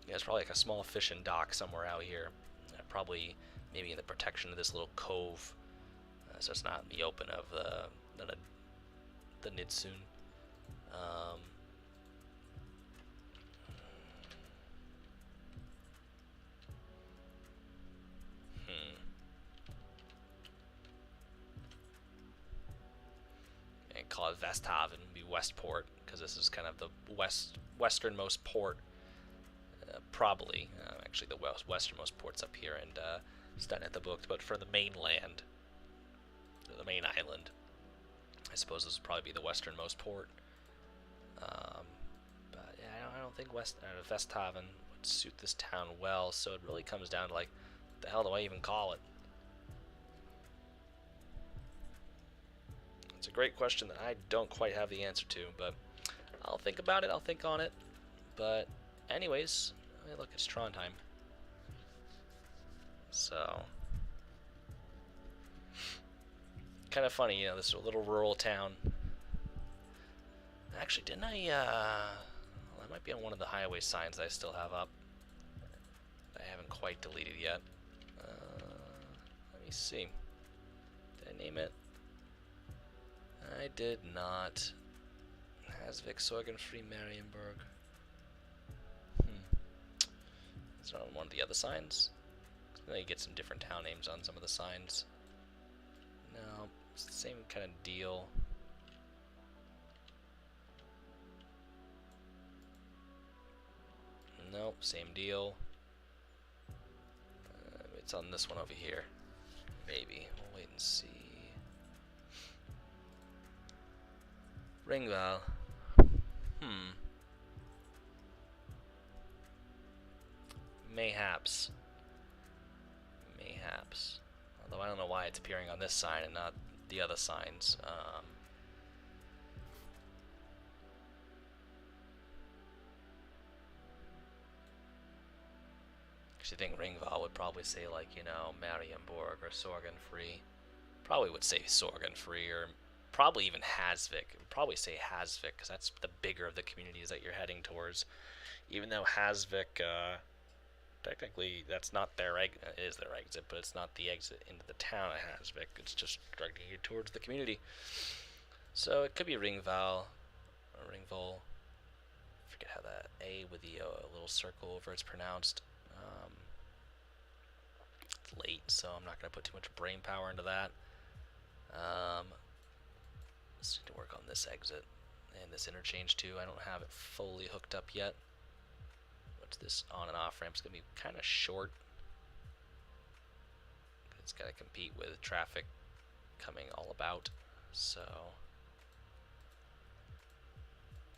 Yeah, it's probably like a small fishing dock somewhere out here. Probably maybe in the protection of this little cove, so it's not in the open of the Nidsun. And call it Vesthaven, be Westport, because this is kind of the westernmost port. Probably, actually, the westernmost port's up here, and starting at the book, but for the mainland, the main island, I suppose this would probably be the westernmost port. But yeah, I don't think Vesthaven would suit this town well, so it really comes down to what the hell do I even call it? It's a great question that I don't quite have the answer to, but I'll think about it, I'll think on it. But anyways, look, it's Trondheim. So, kind of funny, this little rural town. Actually, didn't I, well, that might be on one of the highway signs that I still have up. I haven't quite deleted yet. Let me see. Did I name it? I did not. Hasvik, Sorgenfree, Marienburg. Is it on one of the other signs? Then you get some different town names on some of the signs. No, it's the same kind of deal. Nope, same deal. It's on this one over here. Maybe. We'll wait and see. Ringval. Mayhaps. Mayhaps. Although I don't know why it's appearing on this sign and not the other signs. I think Ringval would probably say, like, you know, Marienborg or Sorgenfree. Probably would say Sorgenfree, or probably even Hasvik. Probably say Hasvik, because that's the bigger of the communities that you're heading towards. Even though Hasvik, technically, that's not their exit, is their exit, but it's not the exit into the town of Hasvik. It's just directing you towards the community. So it could be Ringval, or Ringvol. Forget how that A with the little circle over it's pronounced. It's late, so I'm not going to put too much brain power into that. Let's need to work on this exit and this interchange too. I don't have it fully hooked up yet. What's this on and off ramp? It's going to be kind of short. It's got to compete with traffic coming all about. So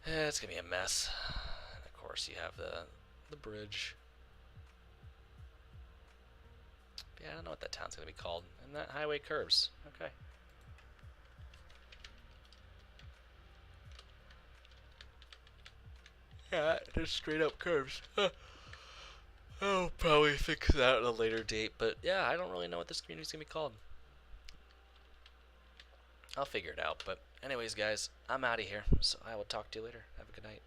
it's going to be a mess. And of course you have the bridge. Yeah, I don't know what that town's going to be called. And that highway curves. Okay. Yeah, just straight up curves. I'll probably fix that at a later date. But yeah, I don't really know what this community's going to be called. I'll figure it out. But anyways, guys, I'm out of here. So I will talk to you later. Have a good night.